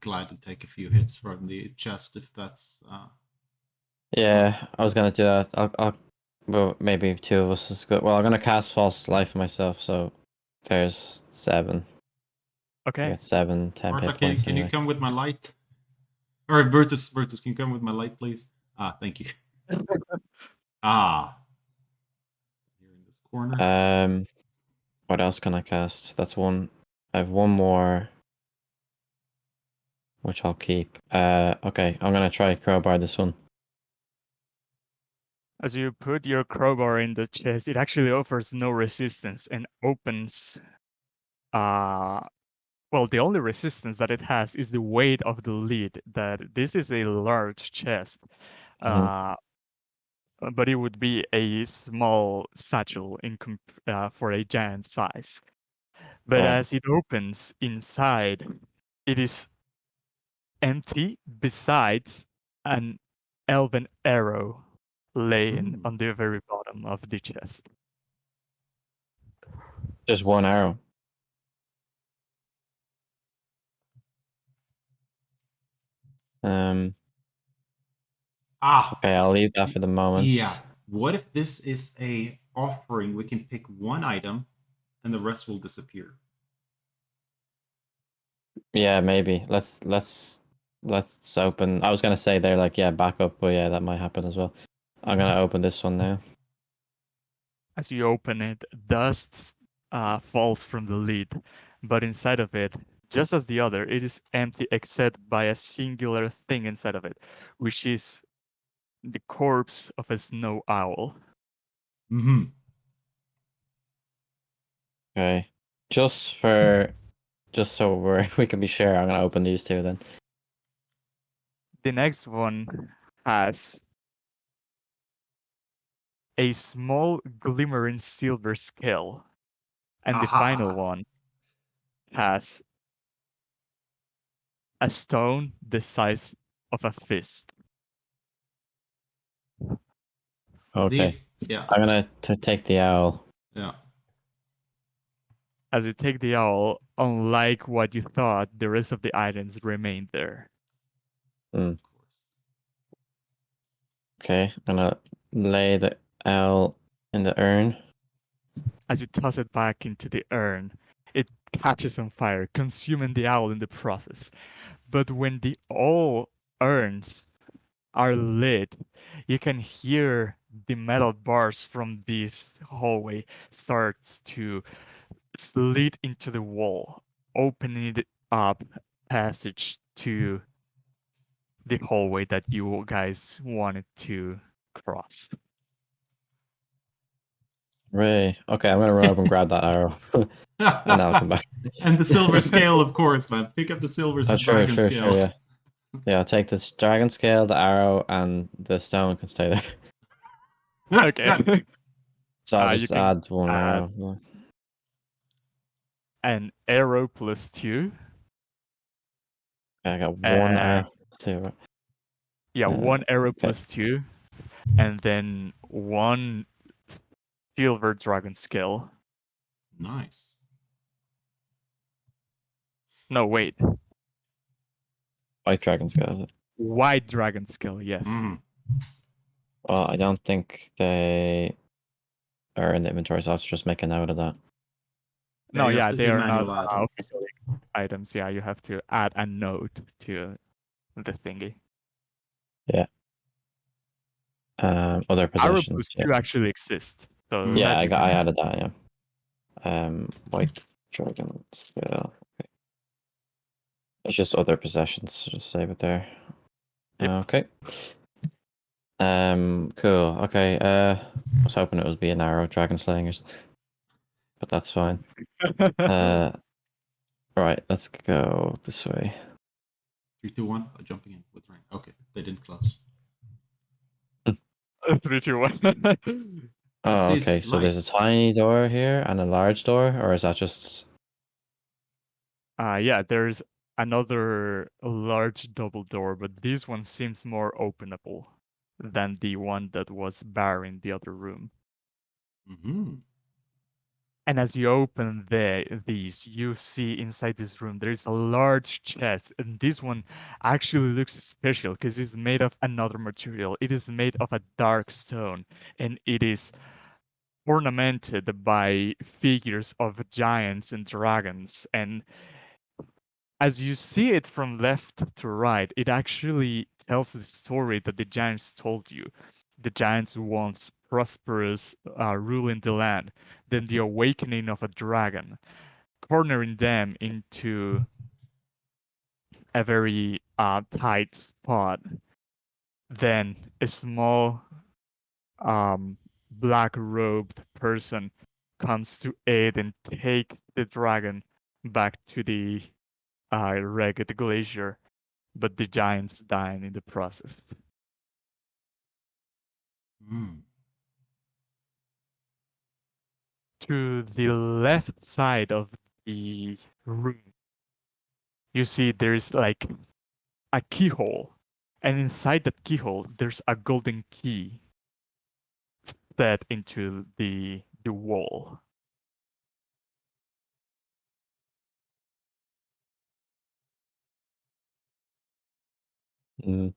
gladly take a few hits from the chest if that's. Yeah, I was gonna do that. Well, maybe two of us is good. Well, I'm gonna cast False Life myself, so there's 7. I Okay. got 7, 10 Martha, hit points can you anyway. come with my light? Or Bertus, can you come with my light, please? Thank you. Here in this corner. What else can I cast? That's one. I have one more, which I'll keep. Okay, I'm gonna try crowbar this one. As you put your crowbar in the chest, it actually offers no resistance and opens. Well, the only resistance that it has is the weight of the lid. That this is a large chest, Mhm. but it would be a small satchel for a giant size. But Right. as it opens inside, it is empty besides an elven arrow laying Hmm. on the very bottom of the chest. Just one arrow. Okay, I'll leave that for the moment. Yeah. What if this is a offering? We can pick one item, and the rest will disappear. Yeah, maybe. Let's open. I was gonna say they're like, yeah, back up, but yeah, that might happen as well. I'm gonna open this one now. As you open it, dust falls from the lid, but inside of it, just as the other, it is empty except by a singular thing inside of it, which is the corpse of a snow owl. Mm-hmm. Okay. Just so we can be sure, I'm gonna open these two then. The next one has a small glimmering silver scale, and the final one has a stone the size of a fist. Okay. Yeah. I'm gonna take the owl. Yeah. As you take the owl, unlike what you thought, the rest of the items remain there. Hmm. Okay, I'm gonna lay the owl in the urn. As you toss it back into the urn, it catches on fire, consuming the owl in the process. But when the all urns are lit, you can hear the metal bars from this hallway starts to slid into the wall, opening it up passage to the hallway that you guys wanted to cross. Ray. Okay, I'm gonna run up and grab that arrow. And I'll come back. And the silver scale, of course, man. Pick up the silver dragon scale. Yeah. Yeah, I'll take this dragon scale, the arrow, and the stone can stay there. Okay. So I'll You just can add one add arrow. Yeah. an arrow plus 2. Okay, I got one arrow. Two. Yeah, one arrow okay. plus 2, and then one silver dragon scale. Nice. No, wait. White dragon scale, is it? White dragon scale, yes. Mm. Well, I don't think they are in the inventory, so I'll just make a note of that. No, you have yeah, to they do are not manual add. officially items. Yeah, you have to add a note to the thingy. Yeah. Other Arrow possessions. plus 2 actually exists. So Yeah, that you can I add. added that. Yeah. White dragon scale. Okay. It's just other possessions. So just save it there. Yep. Okay. Cool. Okay. I was hoping it would be an arrow dragon slaying or something, but that's fine. Right. Let's go this way. 3, 2, 1. Jumping in with rain. Okay, they didn't close. 3, 2, 1. Oh, This is okay. So there's a light. tiny door here and a large door, or is that just? Yeah, there's another large double door, but this one seems more openable than the one that was barring the other room. Mm-hmm. And as you open these, you see inside this room there is a large chest, and this one actually looks special because it's made of another material. It is made of a dark stone, and it is ornamented by figures of giants and dragons. And as you see it from left to right, it actually tells the story that the giants told you. The giants once prosperous, ruling the land, then the awakening of a dragon, cornering them into a very tight spot. Then a small black robed person comes to aid and take the dragon back to the ragged glacier, but the giants dying in the process. Mm. To the left side of the room, you see there's like a keyhole, and inside that keyhole, there's a golden key set into the wall. Mm.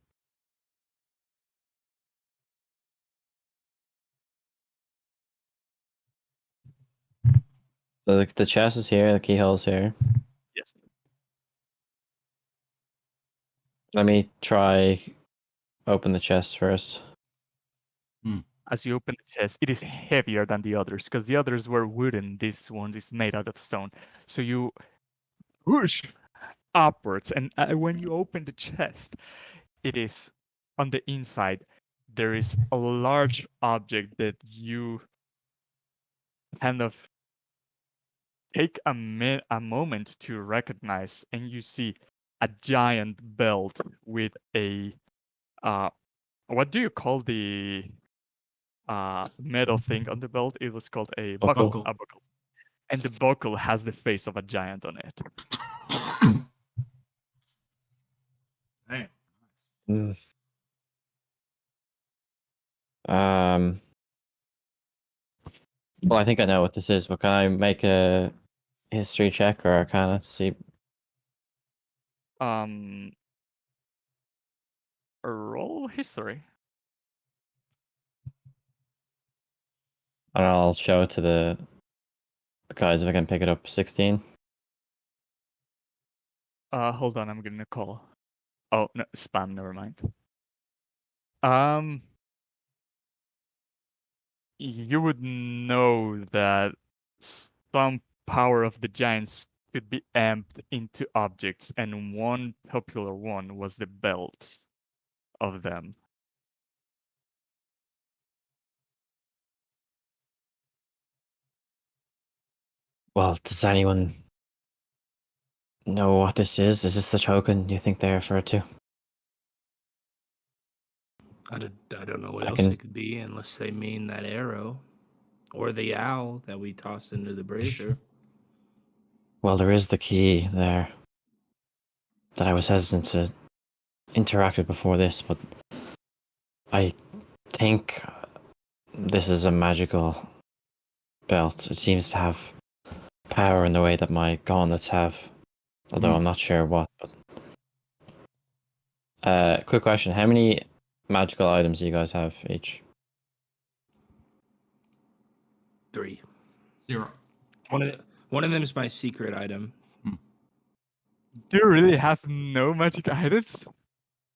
So the chest is here, the keyhole's here. Yes. Let me try open the chest first. As you open the chest, it is heavier than the others because the others were wooden. This one is made out of stone. So you push upwards, and when you open the chest, it is on the inside. There is a large object that you kind of take a moment to recognize, and you see a giant belt with a what do you call the metal thing on the belt? It was called a buckle. Buckle. A buckle. And the buckle has the face of a giant on it. Hey. Mm. Well, I think I know what this is, but can I make a history check or kind of see? Roll history. And I'll show it to the guys if I can pick it up. 16. Hold on, I'm getting a call. Oh no, spam. Never mind. You would know that some power of the giants could be amped into objects, and one popular one was the belts of them. Well, does anyone know what this is? Is this the token you think they refer to? I don't know what I else can- it could be unless they mean that arrow or the owl that we tossed into the brazier. Well, there is the key there that I was hesitant to interact with before this, but I think this is a magical belt. It seems to have power in the way that my gauntlets have, although I'm not sure what. But quick question: how many magical items do you guys have each? 3. 0. One of them is my secret item. Do you really have no magic items?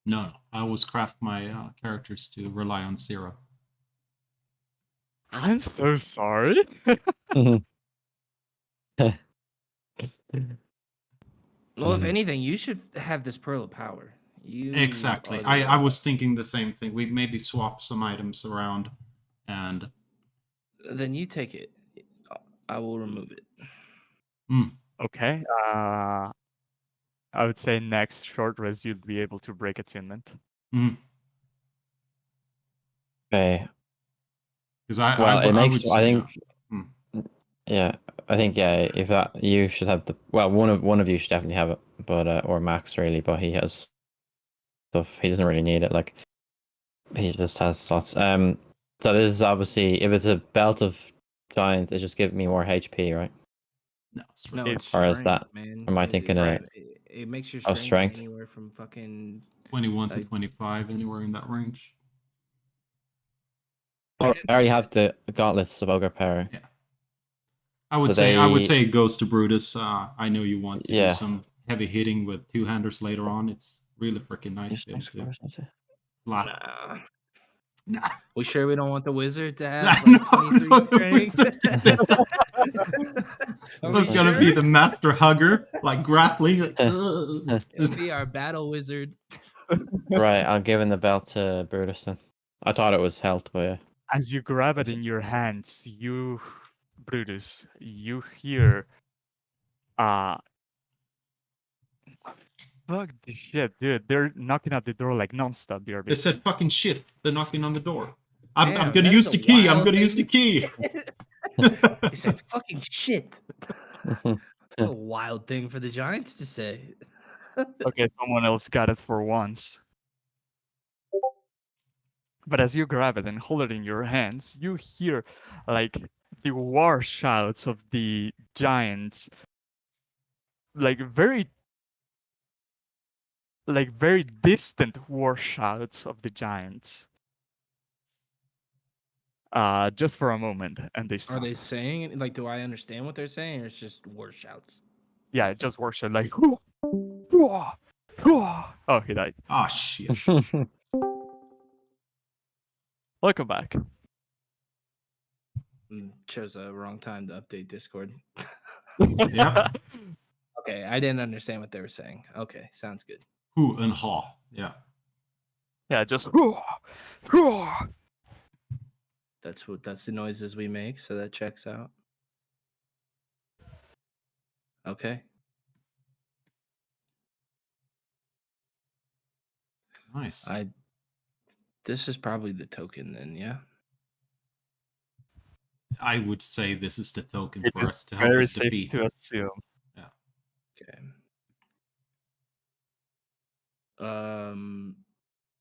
No, I always craft my characters to rely on 0. I'm so sorry. Well, if anything, you should have this pearl of power. You Exactly. are the I was thinking the same thing. We maybe swap some items around, and Then you take it. I will remove it. Okay. I would say next short rest you'll be able to break attunement. Okay. Because Well, it makes. would I say, think. Yeah, I think if that you should have the. Well, one of you should definitely have it, but or Max really, but he has stuff. He doesn't really need it. Like he just has slots. So this is obviously if it's a belt of giant is just giving me more HP, right? No, it's No, right. it's Or is strength, that- man. am I thinking of- It makes your Oh, strength, strength? anywhere from fucking 21 to like- 25, anywhere in that range. Oh, I already have the gauntlets of ogre power. Yeah. I So would say it goes to Brutus. I know you want to do Yeah. some heavy hitting with two-handers later on. It's really freaking nice to be able to slap. nah. Nah. We sure we don't want the wizard to No, have like no, 23 the strength? wizard. Are Who's we gonna sure? be the master hugger, like grappling? Like, It'll be our battle wizard. Right, I'm giving the belt to Brutus then. I thought it was health, but yeah. As you grab it in your hands, Brutus, you hear fuck this shit, dude. They're knocking at the door like nonstop, BRB. They said fucking shit. They're knocking on the door. I'm Damn, gonna that use is the a key. I'm wild gonna use thing the to key. He said fucking shit. A wild thing for the Giants to say. Okay, someone else got it for once. But as you grab it and hold it in your hands, you hear like the war shouts of the giants, like very distant war shouts of the giants. Just for a moment, and they stop. Are they saying like? Do I understand what they're saying, or it's just war shouts? Yeah, it just works like. "Hoo, hoo, hoo." Oh, he died. Oh shit. Welcome back. Chose the wrong time to update Discord. Yep. Okay, I didn't understand what they were saying. Okay, sounds good. Who and ha. Yeah. Yeah, just. "Hoo, hoo." That's the noises we make, so that checks out. Okay. Nice. This is probably the token then, yeah. I would say this is the token It for is us to help very us safe defeat. to assume. Okay.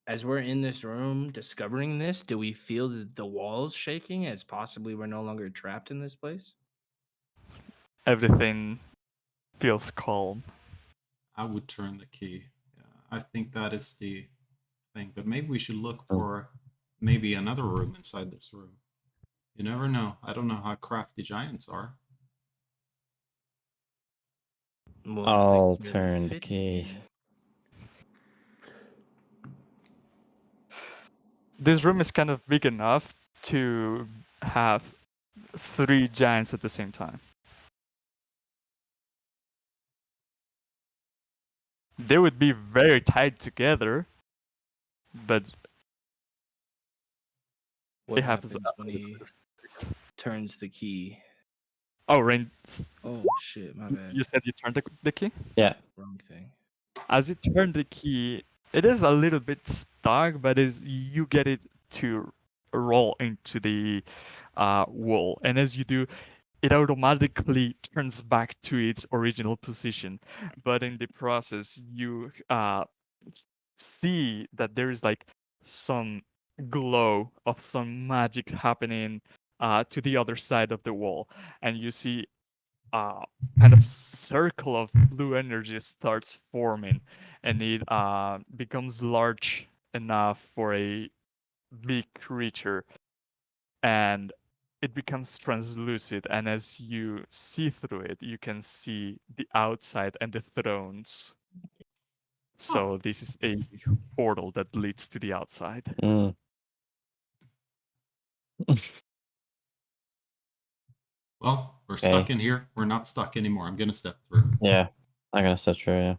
As we're in this room discovering this, do we feel that the walls shaking as possibly we're no longer trapped in this place? Everything feels calm. I would turn the key. Yeah, I think that is the thing. But maybe we should look for maybe another room inside this room. You never know. I don't know how crafty giants are. Well, I'll they turn the fit key. in. This room is kind of big enough to have 3 giants at the same time. They would be very tied together, but What they have happens when he turns the key? Oh, Rain, Oh shit, my bad. you said you turned the key? Yeah. Wrong thing. As you turn the key, it is a little bit stuck, but you get it to roll into the wall, and as you do, it automatically turns back to its original position. But in the process, you see that there is like some glow of some magic happening to the other side of the wall, and you see kind of circle of blue energy starts forming, and it becomes large enough for a big creature, and it becomes translucent, and as you see through it, you can see the outside and the thrones. So this is a portal that leads to the outside. Mm. Well, we're Okay. stuck in here. We're not stuck anymore. I'm gonna step through. Yeah. I'm gonna step through, yeah.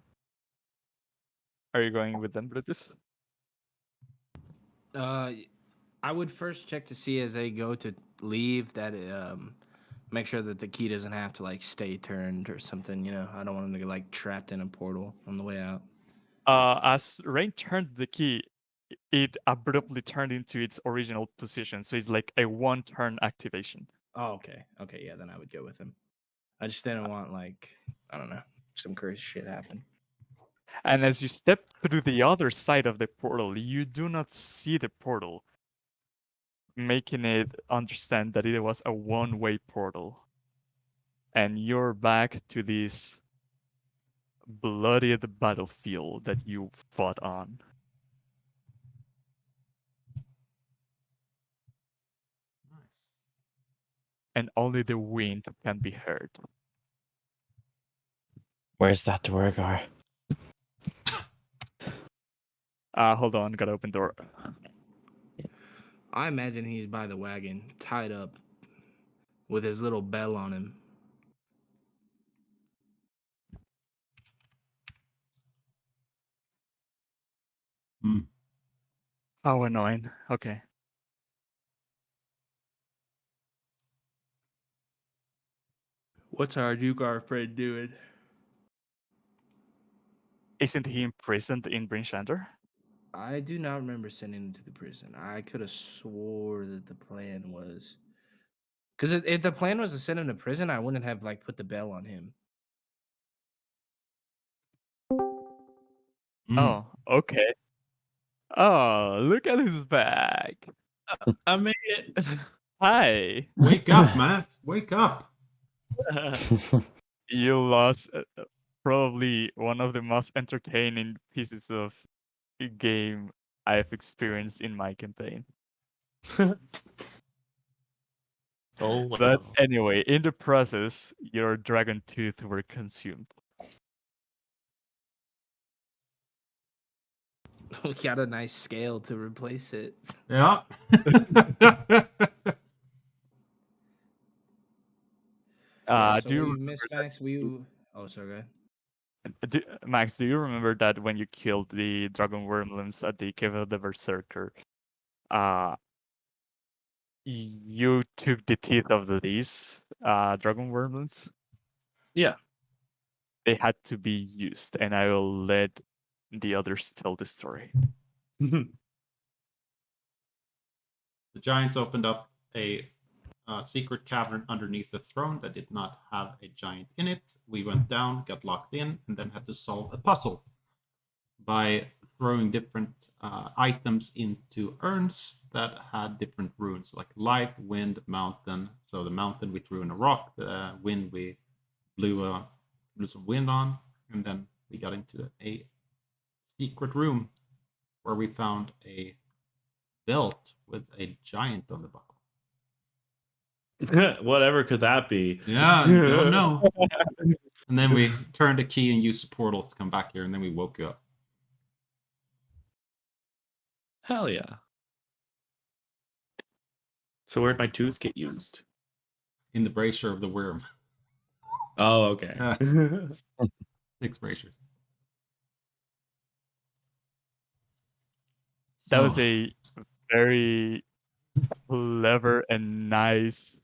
Are you going with them, Brutus? I would first check to see as they go to leave that make sure that the key doesn't have to like stay turned or something. You know, I don't want them to get like trapped in a portal on the way out. As Rain turned the key, it abruptly turned into its original position. So it's like a 1-turn activation. Oh, okay. Okay, yeah, then I would go with him. I just didn't want like, I don't know, some crazy shit happen. And as you step through the other side of the portal, you do not see the portal. making it understand that it was a one-way portal. And you're back to this bloodied battlefield that you fought on. Nice. And only the wind can be heard. Where's that Dwargar? Hold on, gotta open door. I imagine he's by the wagon, tied up, with his little bell on him. How annoying. Okay. What's our Dugar friend doing? Isn't he imprisoned in Bryn Shander? I do not remember sending him to the prison. I could have swore that the plan was, because if the plan was to send him to prison, I wouldn't have like put the bell on him. Oh, okay. Oh, look at his bag. I made it. Hi. Wake up, Matt. Wake up. You lost probably one of the most entertaining pieces of game I've experienced in my campaign. Oh, But wow. anyway, in the process, your dragon tooth were consumed. We got a nice scale to replace it. Yeah. So Do you we missed Max. Oh, sorry. Go ahead. Max, do you remember that when you killed the dragon wormlings at the Cave of the Berserker, you took the teeth of these dragon wormlings? Yeah. They had to be used, and I will let the others tell the story. The giants opened up a secret cavern underneath the throne that did not have a giant in it. We went down, got locked in, and then had to solve a puzzle by throwing different items into urns that had different runes, like life, wind, mountain. So the mountain we threw in a rock, the wind we blew some wind on, and then we got into a secret room where we found a belt with a giant on the buckle. Whatever could that be? Yeah, you don't know. And then we turned a key and used the portal to come back here, and then we woke you up. Hell yeah. So where'd my tooth get used? In the brazier of the worm. Oh, okay. 6 braziers. That was So, a very clever and nice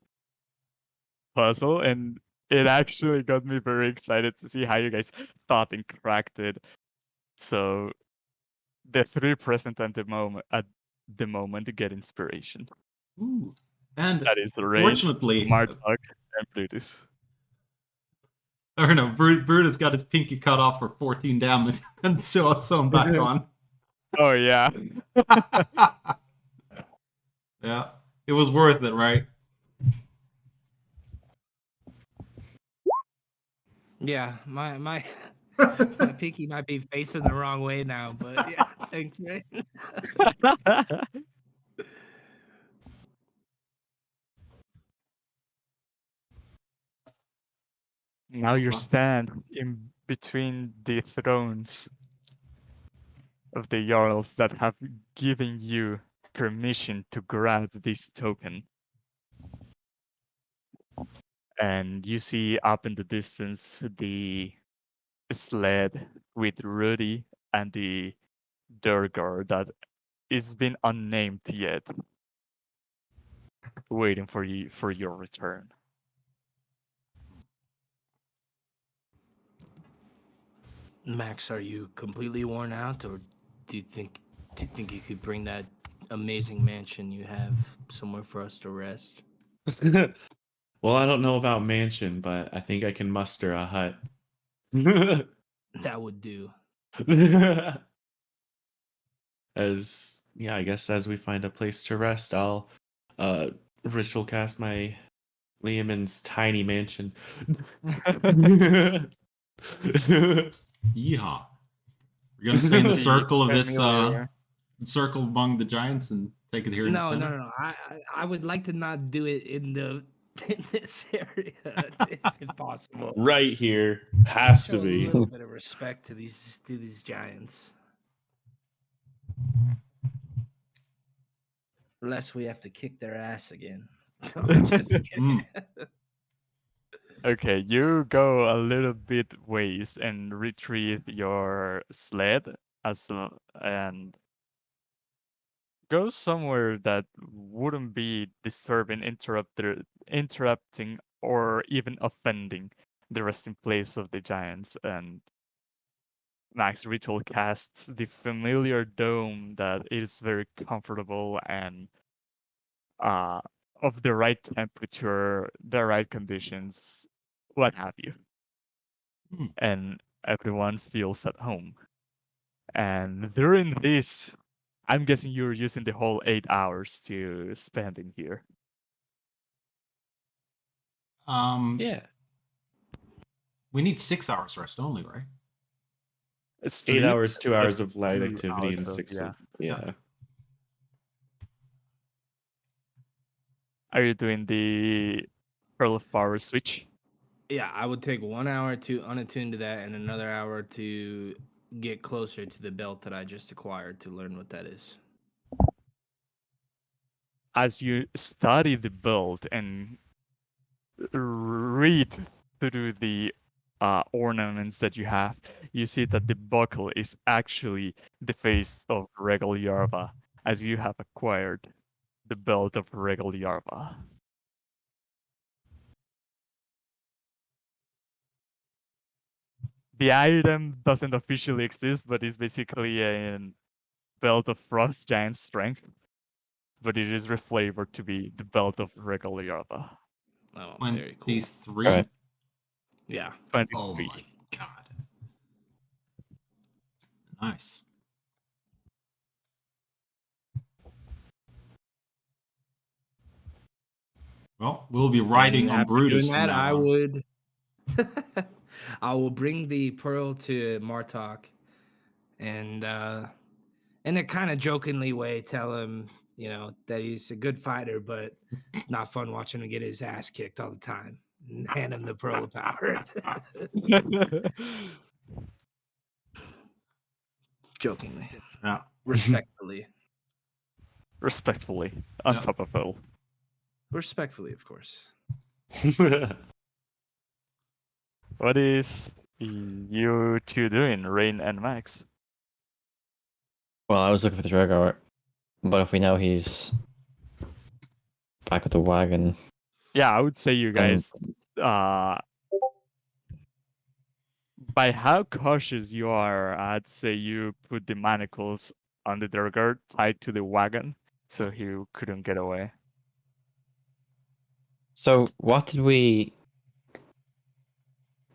puzzle, and it actually got me very excited to see how you guys thought and cracked it. So the 3 present at the moment to get inspiration. ooh. And That is the Rain, fortunately, Martok, and Plutus. I don't know, Brutus got his pinky cut off for 14 damage and sewn back on. Oh yeah. Yeah, it was worth it, right? Yeah, my my pinky might be facing the wrong way now, but yeah, thanks, man. Now you Wow. stand in between the thrones of the Jarls that have given you permission to grab this token. And you see up in the distance the sled with Rudy and the Durgar that is been unnamed yet, waiting for you for your return. Max, are you completely worn out, or do you think you could bring that amazing mansion you have somewhere for us to rest? Well, I don't know about mansion, but I think I can muster a hut. That would do. I guess as we find a place to rest, I'll ritual cast my Liamon's tiny mansion. Yeehaw. We're gonna stay in the circle of this Familiar. circle among the giants and take it here in the No, center. no, no, no. I would like to not do it in the in this area if possible. Right here has Show to a be. little bit of respect to these giants. Unless we have to kick their ass again. No, I'm just kidding. Okay, you go a little bit ways and retrieve your sled and go somewhere that wouldn't be disturbing, interrupting, or even offending the resting place of the giants. And Max Ritual casts the familiar dome that is very comfortable and uh, of the right temperature, the right conditions, what have you. Hmm. And everyone feels at home. And during this, I'm guessing you're using the whole 8 hours to spend in here. Yeah. We need 6 hours rest only, right? It's 8 sleep, hours, 2 but hours of light 2 activity, hours and of, 6 yeah. of yeah. Are you doing the Pearl of Power switch? Yeah, I would take 1 hour to unattune to that and another hour to get closer to the belt that I just acquired to learn what that is. As you study the build and read through the ornaments that you have, you see that the buckle is actually the face of Regal Yarva, as you have acquired the belt of Regal Yarva. The item doesn't officially exist, but is basically a belt of Frost Giant strength, but it is reflavored to be the belt of Regal Yarva. Oh, very cool. 23? Alright. Yeah. 23. Oh my god. Nice. Well, we'll be riding And on after Brutus doing from that, now I on. would I will bring the pearl to Martok and in a kind of jokingly way tell him, you know, that he's a good fighter, but not fun watching him get his ass kicked all the time. And hand him the pearl of power. Jokingly. Yeah. Respectfully. Respectfully, on Yeah. top of all. Respectfully, of course. What is you two doing, Rain and Max? Well, I was looking for the Drago, but if we know he's back with the wagon, Yeah, I would say you guys, by how cautious you are, I'd say you put the manacles on the Durgar tied to the wagon so he couldn't get away. So, what did we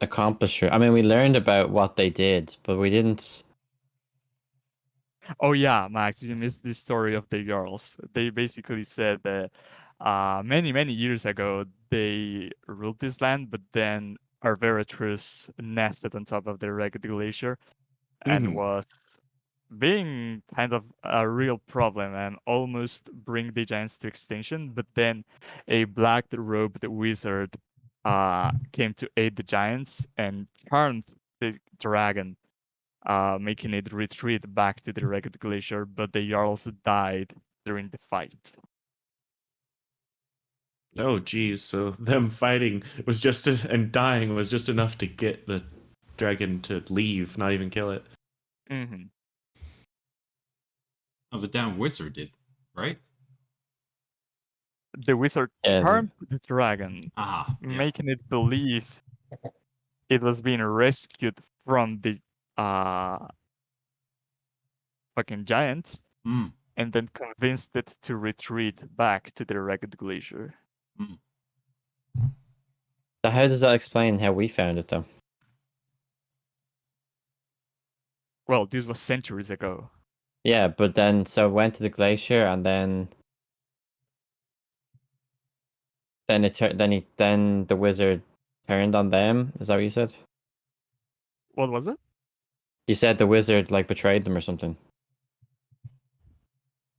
accomplish here? I mean, we learned about what they did, but we didn't. Oh yeah, Max, you missed the story of the Jarls. They basically said that many years ago they ruled this land, but then Arveratrus nested on top of the Ragged Glacier and was being kind of a real problem and almost bring the giants to extinction. But then a black-robed wizard came to aid the giants and charmed the dragon, making it retreat back to the Ragged Glacier, but the Jarls died during the fight. Oh, geez. So them fighting was just and dying was just enough to get the dragon to leave, not even kill it. Mm-hmm. Oh, the damn wizard did, right? The wizard charmed the dragon, Ah, yeah. making it believe it was being rescued from the fucking giants, Mm. and then convinced it to retreat back to the Ragged Glacier. Mm. So how does that explain how we found it, though? Well, this was centuries ago. Yeah, but then so went to the glacier and then then then the wizard turned on them. Is that what you said? What was it? You said the wizard like betrayed them or something.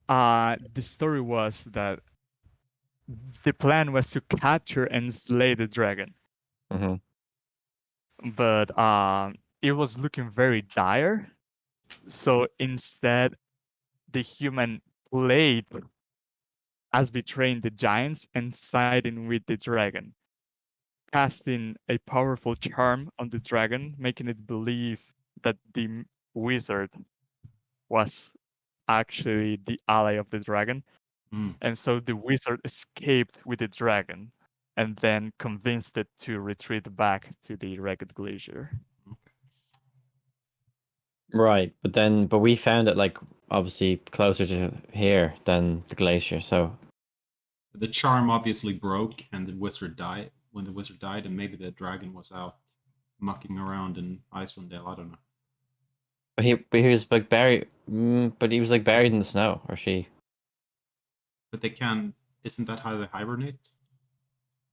The story was that the plan was to capture and slay the dragon, but it was looking very dire. So instead, the human played as betraying the giants and siding with the dragon, casting a powerful charm on the dragon, making it believe that the wizard was actually the ally of the dragon. And so the wizard escaped with the dragon and then convinced it to retreat back to the Ragged Glacier. Right, but we found it like obviously closer to here than the glacier, so the charm obviously broke and the wizard died. When the wizard died, and maybe the dragon was out mucking around in Icewind Dale. I don't know. But he was like buried. But he was like buried in the snow, or she. But they can. Isn't that how they hibernate?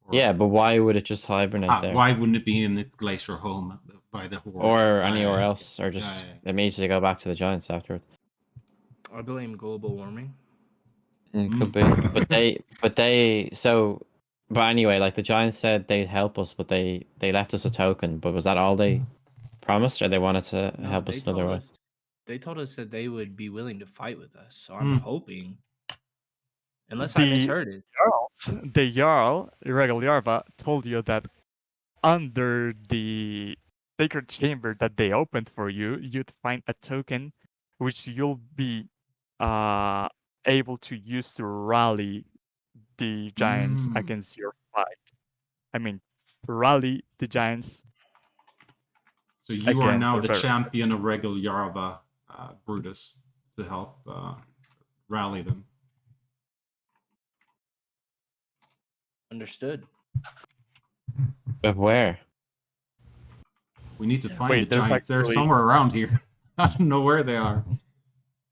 Or, yeah, but why would it just hibernate there? Why wouldn't it be in its glacier home by the horde? Or anywhere else, or just immediately go back to the giants afterward? I blame global warming. Could be, but anyway, like the giants said they'd help us, but they left us a token. But was that all they promised, or they wanted to help us another way? They told us that they would be willing to fight with us. So I'm hoping, unless I misheard it. The Jarl, Regal Yarva, told you that under the sacred chamber that they opened for you, you'd find a token which you'll be able to use to rally the giants against your fight. I mean, rally the giants. So you are now the champion of Regal Yarva, Brutus, to help rally them. Understood. But where? We need to find the giants. They're somewhere around here. I don't know where they are.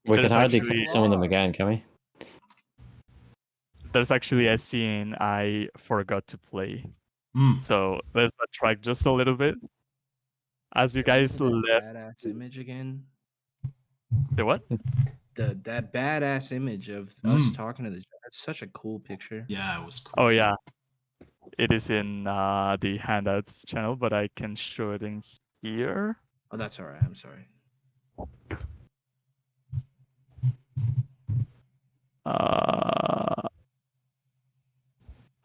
We can hardly kill some of them again, can we? There's actually a scene I forgot to play. So let's backtrack just a little bit. As you guys left. Badass image again. The what? That badass image of us talking to the giants. That's such a cool picture. Yeah, it was cool. Oh yeah. It is in the handouts channel, but I can show it in here. Oh, that's all right. I'm sorry.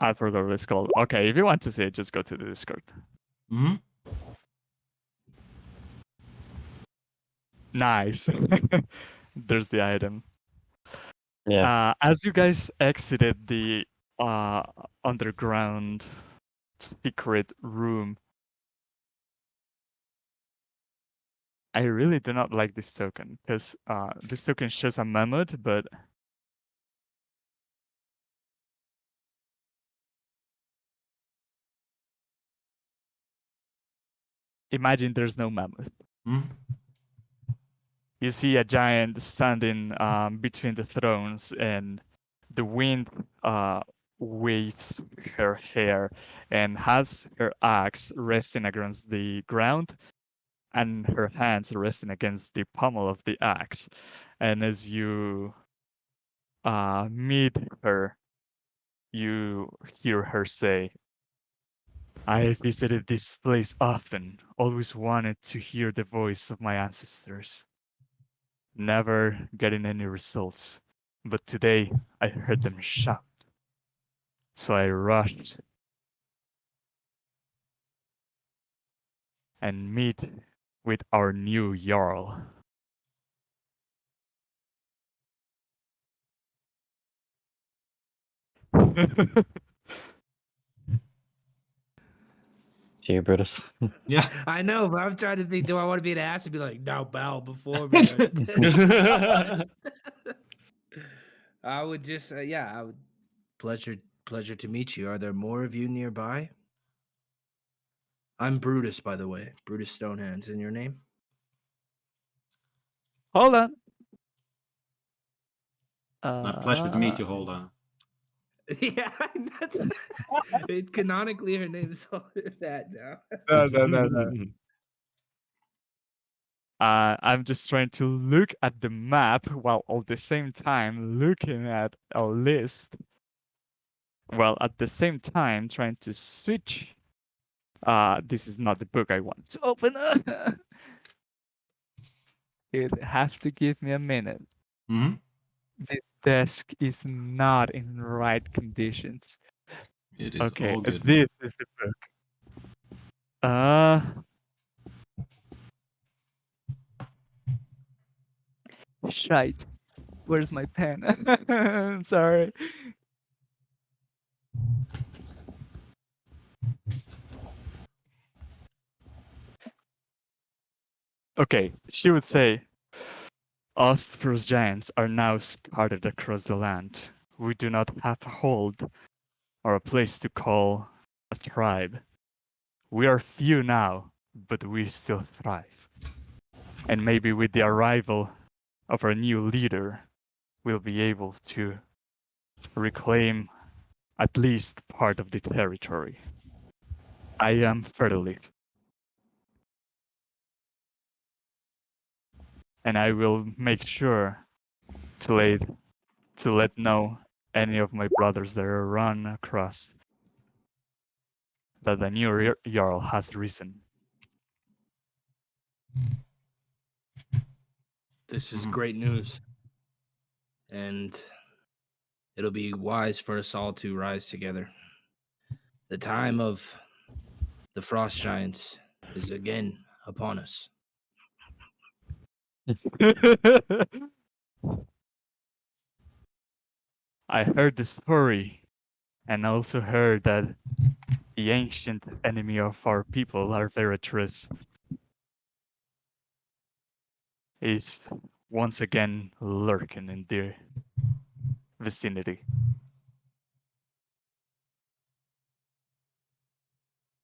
I forgot what it's called. Okay, if you want to see it, just go to the Discord. Nice. There's the item. Yeah. As you guys exited the underground secret room, I really do not like this token because this token shows a mammoth, but imagine there's no mammoth. You see a giant standing between the thrones, and the wind waves her hair and has her axe resting against the ground and her hands resting against the pommel of the axe. And as you meet her, you hear her say, "I visited this place often, always wanted to hear the voice of my ancestors. Never getting any results, but today I heard them shout. So I rushed and meet with our new Jarl." See you, Brutus. Yeah. I know, but I'm trying to think, do I want to be an ass and be like, no, bow before me? I would just, I would. Pleasure to meet you. Are there more of you nearby? I'm Brutus, by the way. Brutus Stonehands. In your name? Hold on. My pleasure to meet you. Hold on. Yeah, that's it. Canonically, her name is that now. No. I'm just trying to look at the map while at the same time looking at a list. While at the same time trying to switch. This is not the book I want to open. It has to give me a minute. Hmm. This desk is not in right conditions. It is Okay, all good. this is the book. Shite. Where's my pen? I'm sorry. Okay, she would say, us first giants are now scattered across the land. We do not have a hold or a place to call a tribe. We are few now, but we still thrive. And maybe with the arrival of our new leader, we'll be able to reclaim at least part of the territory. I am Fertilith. And I will make sure to let know any of my brothers that are run across that the new Jarl has risen. This is great news, and it'll be wise for us all to rise together. The time of the frost giants is again upon us. I heard the story, and also heard that the ancient enemy of our people, Arveratrus, is once again lurking in their vicinity.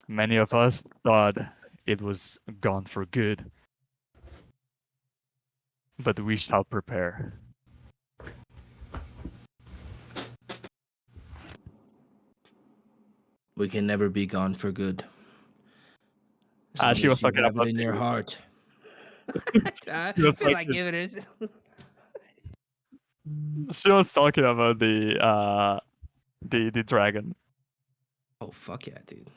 Many of us thought it was gone for good, but we shall prepare. We can never be gone for good. As long She as was you talking have about it in your the- heart. I She was feel like talking- giving it. She was talking about the dragon. Oh fuck yeah, dude!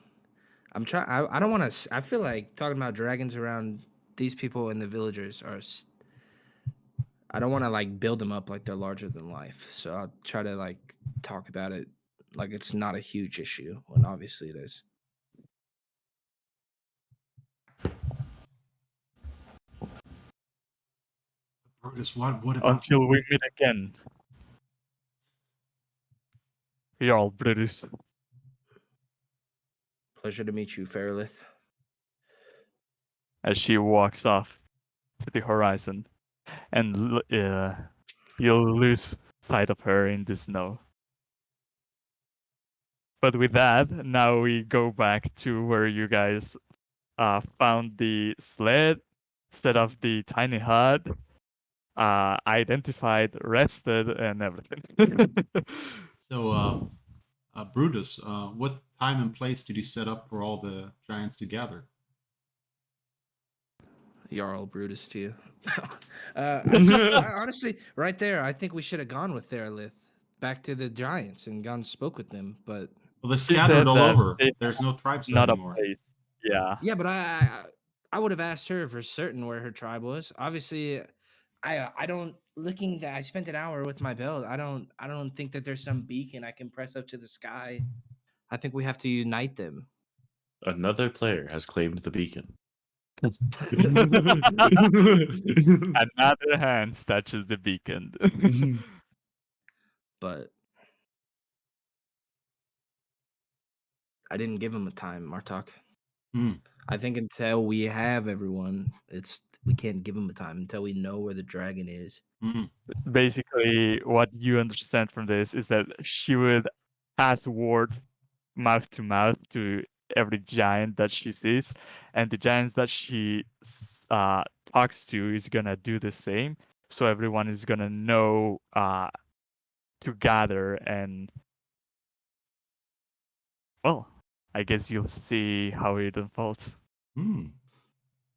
I'm trying. I don't want to. I feel like talking about dragons around these people and the villagers are. I don't want to like build them up like they're larger than life. So I'll try to like talk about it like it's not a huge issue when obviously it is. Brutus, what about Until we meet again. Jarl Brutus. Pleasure to meet you, Fairlith. As she walks off to the horizon, and you'll lose sight of her in the snow. But with that, now we go back to where you guys found the sled, set up the tiny hut, identified, rested, and everything. so? Brutus, what time and place did you set up for all the giants to gather? Jarl Brutus to you. Honestly, right there, I think we should have gone with Fairlith back to the giants and gone and spoke with them. But Well, they're She scattered said all that over. they- There's no tribes Not a anymore. place. Yeah. yeah, but I would have asked her for certain where her tribe was. Obviously, I don't looking that I spent an hour with my belt. I don't think that there's some beacon I can press up to the sky. I think we have to unite them. Another player has claimed the beacon. Another hand touches the beacon. But I didn't give him a time, Martok. Hmm. I think until we have everyone, we can't give him a time until we know where the dragon is. Basically, what you understand from this is that she would pass word mouth to mouth to every giant that she sees, and the giants that she talks to is gonna do the same. So everyone is gonna know to gather and Well, I guess you'll see how it unfolds. Hmm.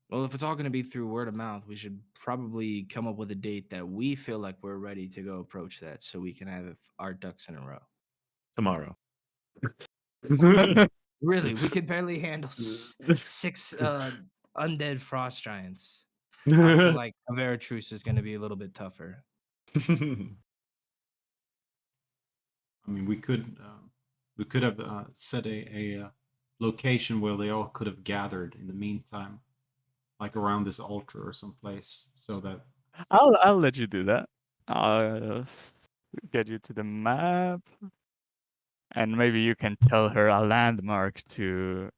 Well, if it's all going to be through word of mouth, we should probably come up with a date that we feel like we're ready to go approach that, so we can have our ducks in a row. Tomorrow. Really, we could barely handle 6 undead frost giants. I feel like a Veritruce is going to be a little bit tougher. I mean, we could have set a location where they all could have gathered in the meantime, like around this altar or someplace, so that. I'll let you do that. I'll get you to the map, and maybe you can tell her a landmark to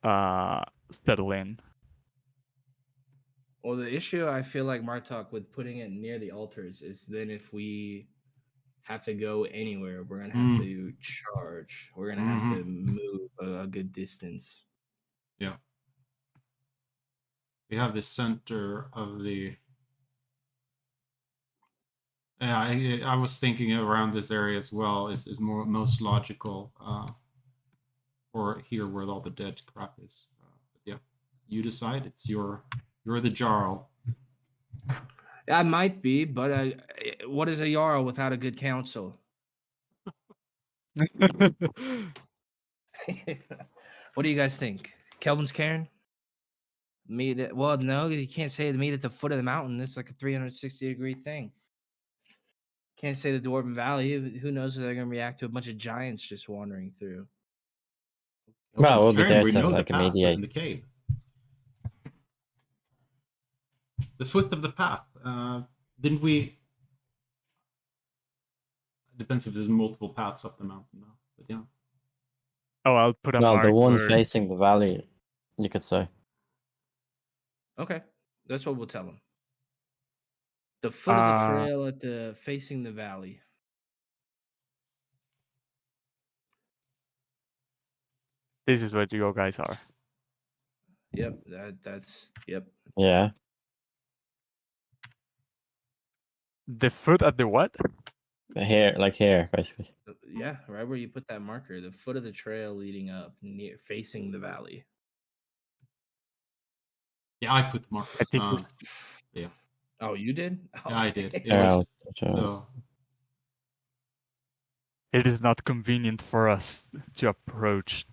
settle in. Well, the issue I feel like Martok with putting it near the altars is then if we have to go anywhere, we're gonna have to charge. We're gonna have to move a good distance. Yeah. We have the center of the. Yeah, I was thinking around this area as well is most logical, or here where all the dead crap is. But yeah, you decide. It's you're the Jarl. I might be, but what is a Jarl without a good counsel? What do you guys think? Kelvin's Cairn? Well, no, you can't say the meet at the foot of the mountain. It's like a 360-degree thing. Can't say the Dwarven Valley. Who knows if they're going to react to a bunch of giants just wandering through. Well, we'll be there we to know like the path mediate. in the cave. The foot of the path. Didn't we? It depends if there's multiple paths up the mountain, though. But yeah. Oh, I'll put a Well, mark the one where... facing the valley, you could say. Okay, that's what we'll tell them. The foot of the trail at the facing the valley. This is where you guys are. Yep, that's yep. Yeah. The foot at the what? Here, like here, basically. Yeah, right where you put that marker, the foot of the trail leading up, near facing the valley. Yeah, I put the markers. I think yeah. Oh, you did? Oh, Yeah, I did. It Yeah, was so. it is not convenient for us to approach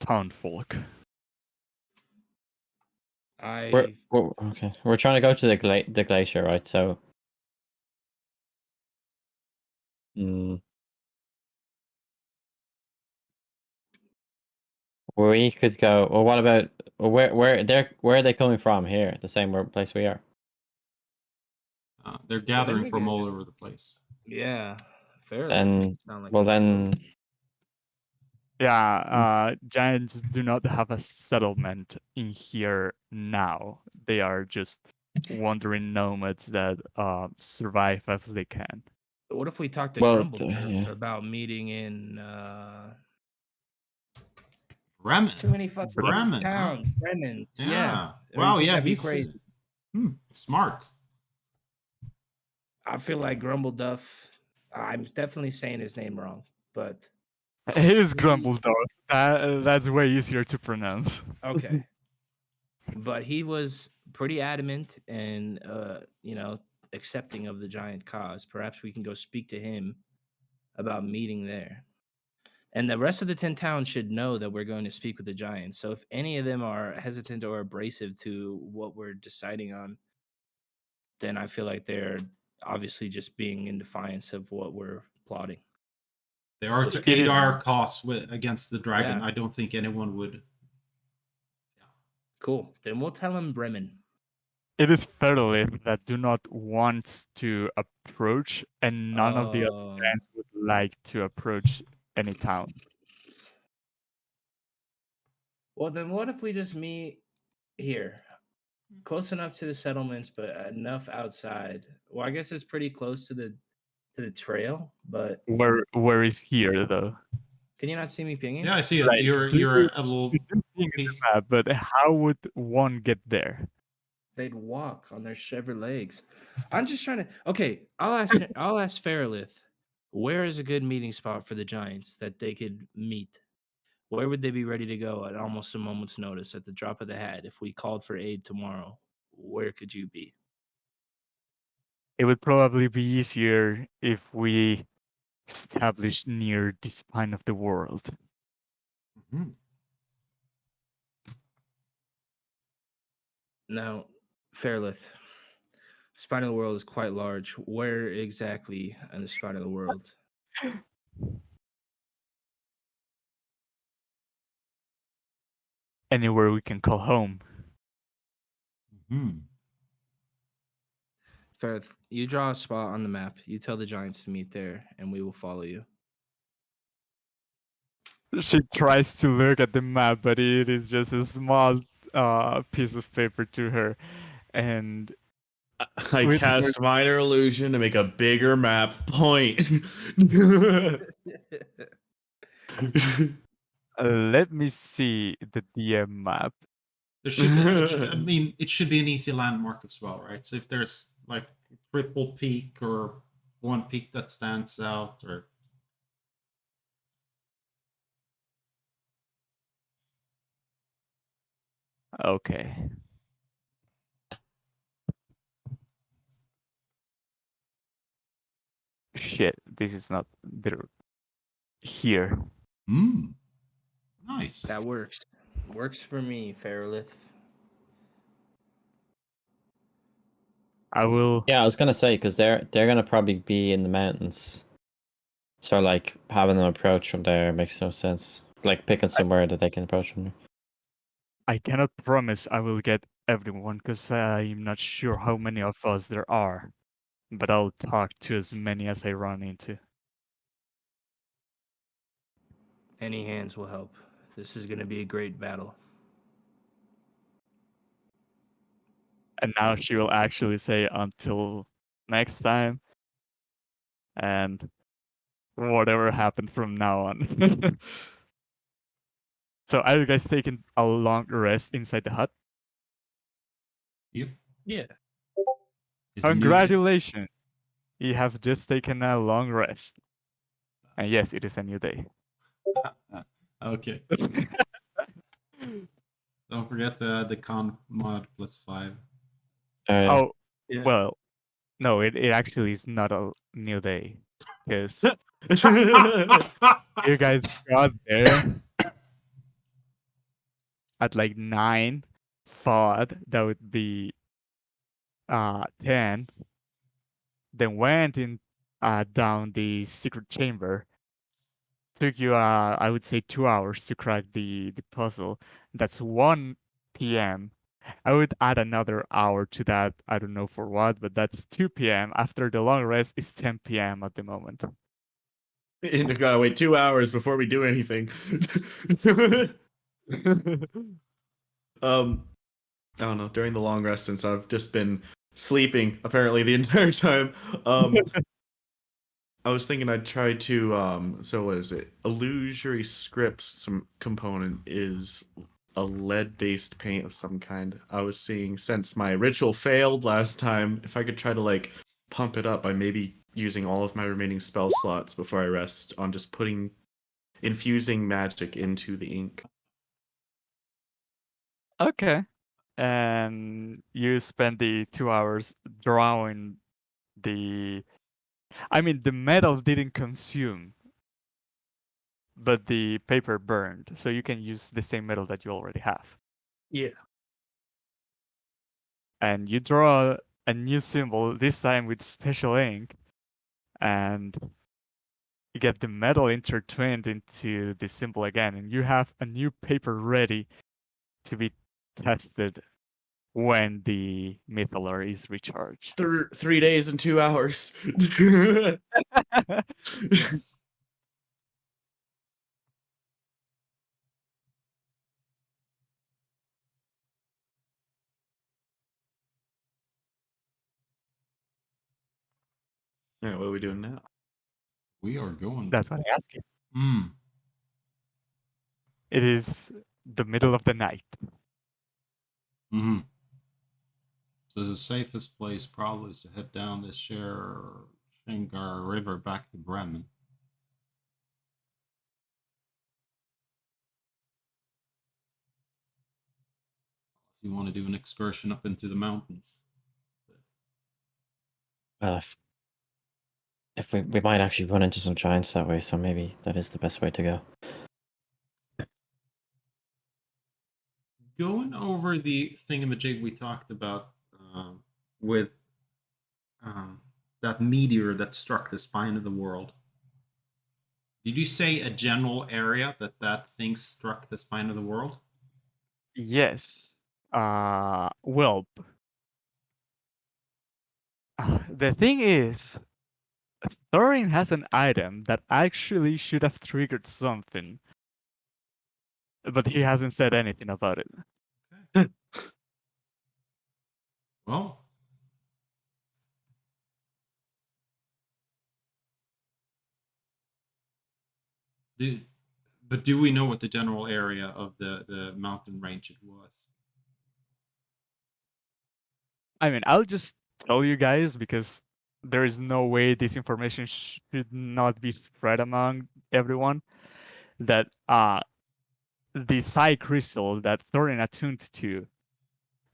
townfolk. Okay. We're trying to go to the glacier, right? So. We could go. Well, what about where are they coming from here? The same place we are. They're gathering from all over the place. Yeah, fair. And like well, then. Yeah, giants do not have a settlement in here now. They are just wandering nomads that survive as they can. What if we talk to Grumbledorf about meeting in Bremen? Too many fucking Bremen, towns. Bremen. Yeah. Wow. Yeah, he's crazy. Smart. I feel like Grumbleduff. I'm definitely saying his name wrong, but it is Grumbledorf. That's way easier to pronounce. Okay. But he was pretty adamant and accepting of the giant cause. Perhaps we can go speak to him about meeting there. And the rest of the 10 towns should know that we're going to speak with the giants. So if any of them are hesitant or abrasive to what we're deciding on, then I feel like they're obviously just being in defiance of what we're plotting. There are to aid our cause against the dragon. Yeah. I don't think anyone would. Yeah. Cool. Then we'll tell him Bremen. It is Fairlith that do not want to approach, and none of the other giants would like to approach any town. Well, then what if we just meet here? Close enough to the settlements, but enough outside. Well, I guess it's pretty close to the trail, but where is here though? Can you not see me pinging? Yeah, I see it. Right. You're a little piece. Map, but how would one get there? They'd walk on their shiver legs. I'm just trying to. Okay, I'll ask Fairlith. Where is a good meeting spot for the Giants that they could meet? Where would they be ready to go at almost a moment's notice, at the drop of the hat? If we called for aid tomorrow, where could you be? It would probably be easier if we established near the spine of the world. Mhm. Now, Fairlith, spine of the world is quite large. Where exactly on the spine of the world? Anywhere we can call home. Mhm. Fairlith, you draw a spot on the map. You tell the Giants to meet there, and we will follow you. She tries to look at the map, but it is just a small piece of paper to her. And I with her- cast minor illusion to make a bigger map point. let me see the DM map. There should be, I mean, it should be an easy landmark as well, right? So if there's like triple peak or one peak that stands out, or Okay. Shit, this is not there. Here. Nice. That works. Works for me, Fairlith. I will. Yeah, I was gonna say because they're gonna probably be in the mountains, so like having them approach from there makes no sense. Like picking somewhere that they can approach from there. I cannot promise I will get everyone because I'm not sure how many of us there are. But I'll talk to as many as I run into. Any hands will help. This is going to be a great battle. And now she will actually say until next time. And whatever happened from now on. So are you guys taking a long rest inside the hut? Yep. Yeah. It's a new day. Congratulations! You have just taken a long rest. And yes, it is a new day. Okay. Don't forget the con mod +5. Oh, Yeah. well, no, it actually is not a new day. Because you guys got there at like 9, thought that would be 10, then went in down the secret chamber. Took you I would say 2 hours to crack the puzzle. That's 1 p.m. I would add another hour to that. I don't know for what, but that's 2 p.m. After the long rest is 10 p.m. at the moment. And we gotta wait 2 hours before we do anything. I don't know. During the long rest, since I've just been sleeping apparently the entire time, I was thinking I'd try to so what is it? Illusory scripts some component is a lead-based paint of some kind. I was seeing, since my ritual failed last time, if I could try to like pump it up by maybe using all of my remaining spell slots before I rest on just infusing magic into the ink. Okay. And you spend the 2 hours drawing the. I mean, the metal didn't consume, but the paper burned. So you can use the same metal that you already have. Yeah. And you draw a new symbol, this time with special ink, and you get the metal intertwined into the symbol again, and you have a new paper ready to be tested when the mythalar is recharged. 3 days and 2 hours. Yes. Yeah, what are we doing now? We are going. That's what I ask you. Mm. It is the middle of the night. Mm-hmm. So the safest place probably is to head down this Shingar River back to Bremen. You want to do an excursion up into the mountains. Well, if we might actually run into some giants that way, so maybe that is the best way to go. Going over the thingamajig we talked about with that meteor that struck the spine of the world. Did you say a general area that thing struck the spine of the world? Yes. Well, the thing is, Thorin has an item that actually should have triggered something, but he hasn't said anything about it. Okay. Well, do we know what the general area of the mountain range it was? I mean, I'll just tell you guys because there is no way this information should not be spread among everyone. That the Psi crystal that Thorin attuned to,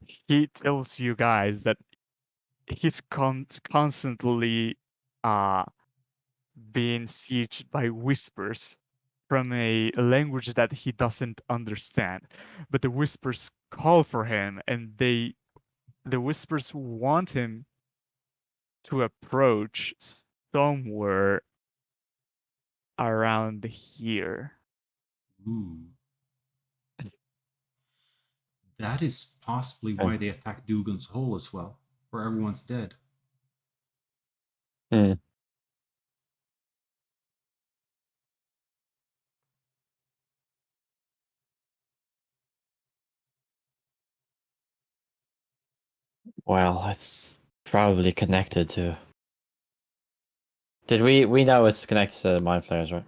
he tells you guys that he's constantly being sieged by whispers from a language that he doesn't understand. But the whispers call for him, and the whispers want him to approach somewhere around here. Ooh. That is possibly why they attacked Dugan's Hole as well, where everyone's dead. Hmm. Well, it's probably connected to. Did we know it's connected to mind flayers, right?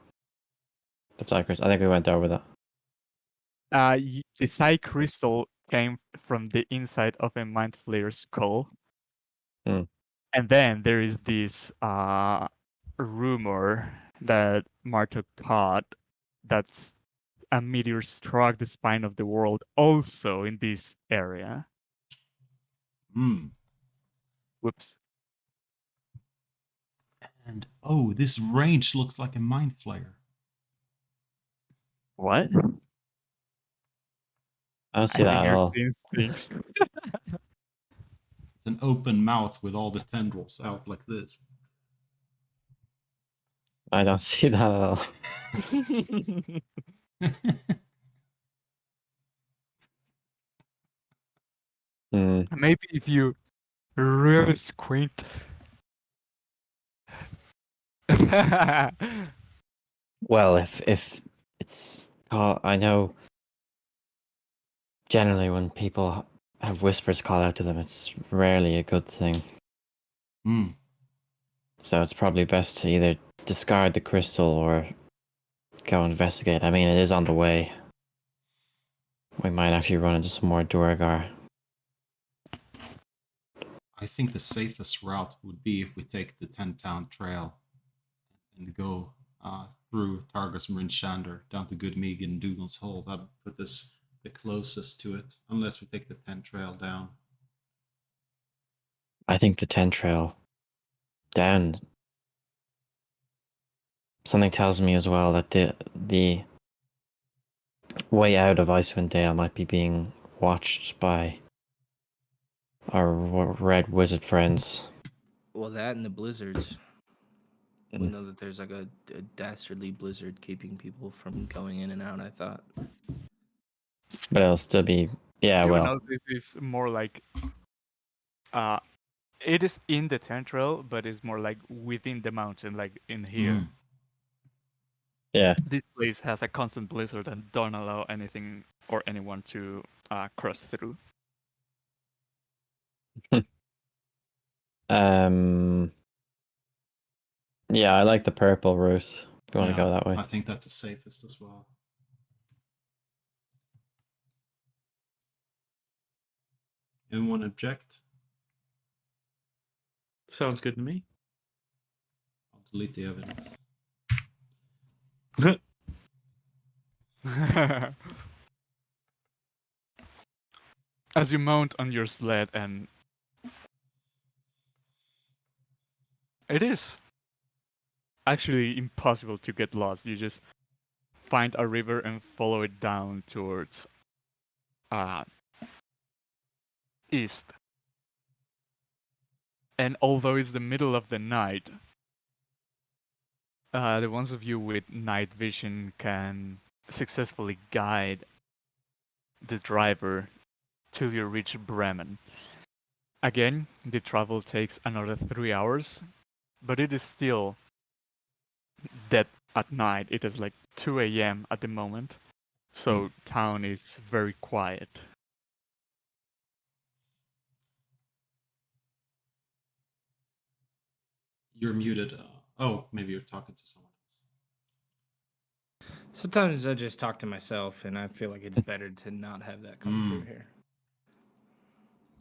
The Cycris. I think we went over that. The Psi crystal came from the inside of a mind flayer's skull. Hmm. And then there is this rumor that Marta caught that's a meteor struck the spine of the world also in this area. Hmm. Whoops. And oh, this range looks like a mind flayer. What? I don't see I that think at you're all. seeing things. It's an open mouth with all the tendrils out like this. I don't see that at all. Hmm. Maybe if you really squint. Well, if it's I know generally when people have whispers call out to them, it's rarely a good thing. Hmm. So it's probably best to either discard the crystal or go investigate. I mean, it is on the way. We might actually run into some more Duragar. I think the safest route would be if we take the 10-town trail and go through Targus Marin Shander down to Goodmead and Dougal's Hole. That would put us the closest to it, unless we take the 10 trail down. I think the 10 trail down. Something tells me as well that the way out of Icewind Dale might be being watched by our red wizard friends. Well, that and the blizzards. We Mm. know that there's like a dastardly blizzard keeping people from going in and out, I thought. But it'll still be, yeah, Even well, though this is more like it is in the Tentrel, but it's more like within the mountain, like in here. Mm. yeah. This place has a constant blizzard and don't allow anything or anyone to cross through. Yeah, I like the purple route. If you want to go that way. I think that's the safest as well. Anyone object? Sounds good to me. Delete the evidence. As you mount on your sled, and it is actually impossible to get lost. You just find a river and follow it down towards east. And although it's the middle of the night, the ones of you with night vision can successfully guide the driver till you reach Bremen. Again, the travel takes another 3 hours, but it is still dead at night. It is like 2 a.m. at the moment, so town is very quiet. You're muted. Oh, maybe you're talking to someone else. Sometimes I just talk to myself, and I feel like it's better to not have that come through here.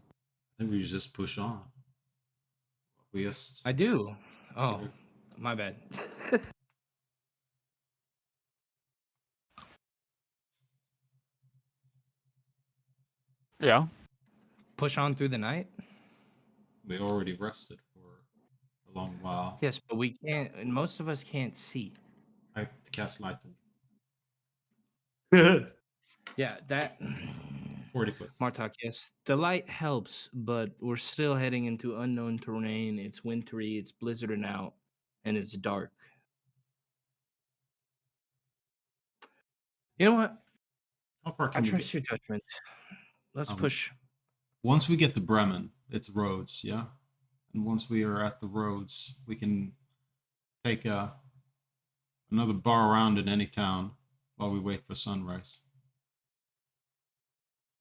I think we just push on. We just. I do. Oh, my bad. Yeah. Push on through the night? We already rested for a long while. Yes, but we can't, and most of us can't see. I cast light on. Yeah, that 40 foot. Martok, yes. The light helps, but we're still heading into unknown terrain. It's wintry, it's blizzarding out, and it's dark. You know what? How far I can we trust get? your judgment. Let's push. Once we get to Bremen, it's roads, yeah? And once we are at the roads, we can take another bar around in any town while we wait for sunrise.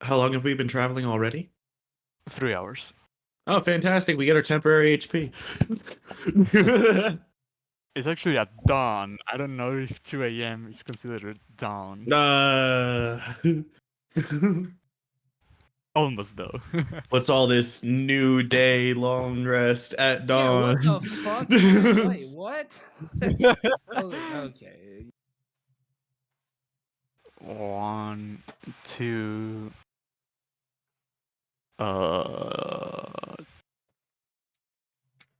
How long have we been traveling already? 3 hours. Oh, fantastic. We get our temporary HP. It's actually at dawn. I don't know if 2 a.m. is considered dawn. Almost though. What's all this new day long rest at dawn? Yeah, what the fuck? Wait, what? Okay. 1, 2,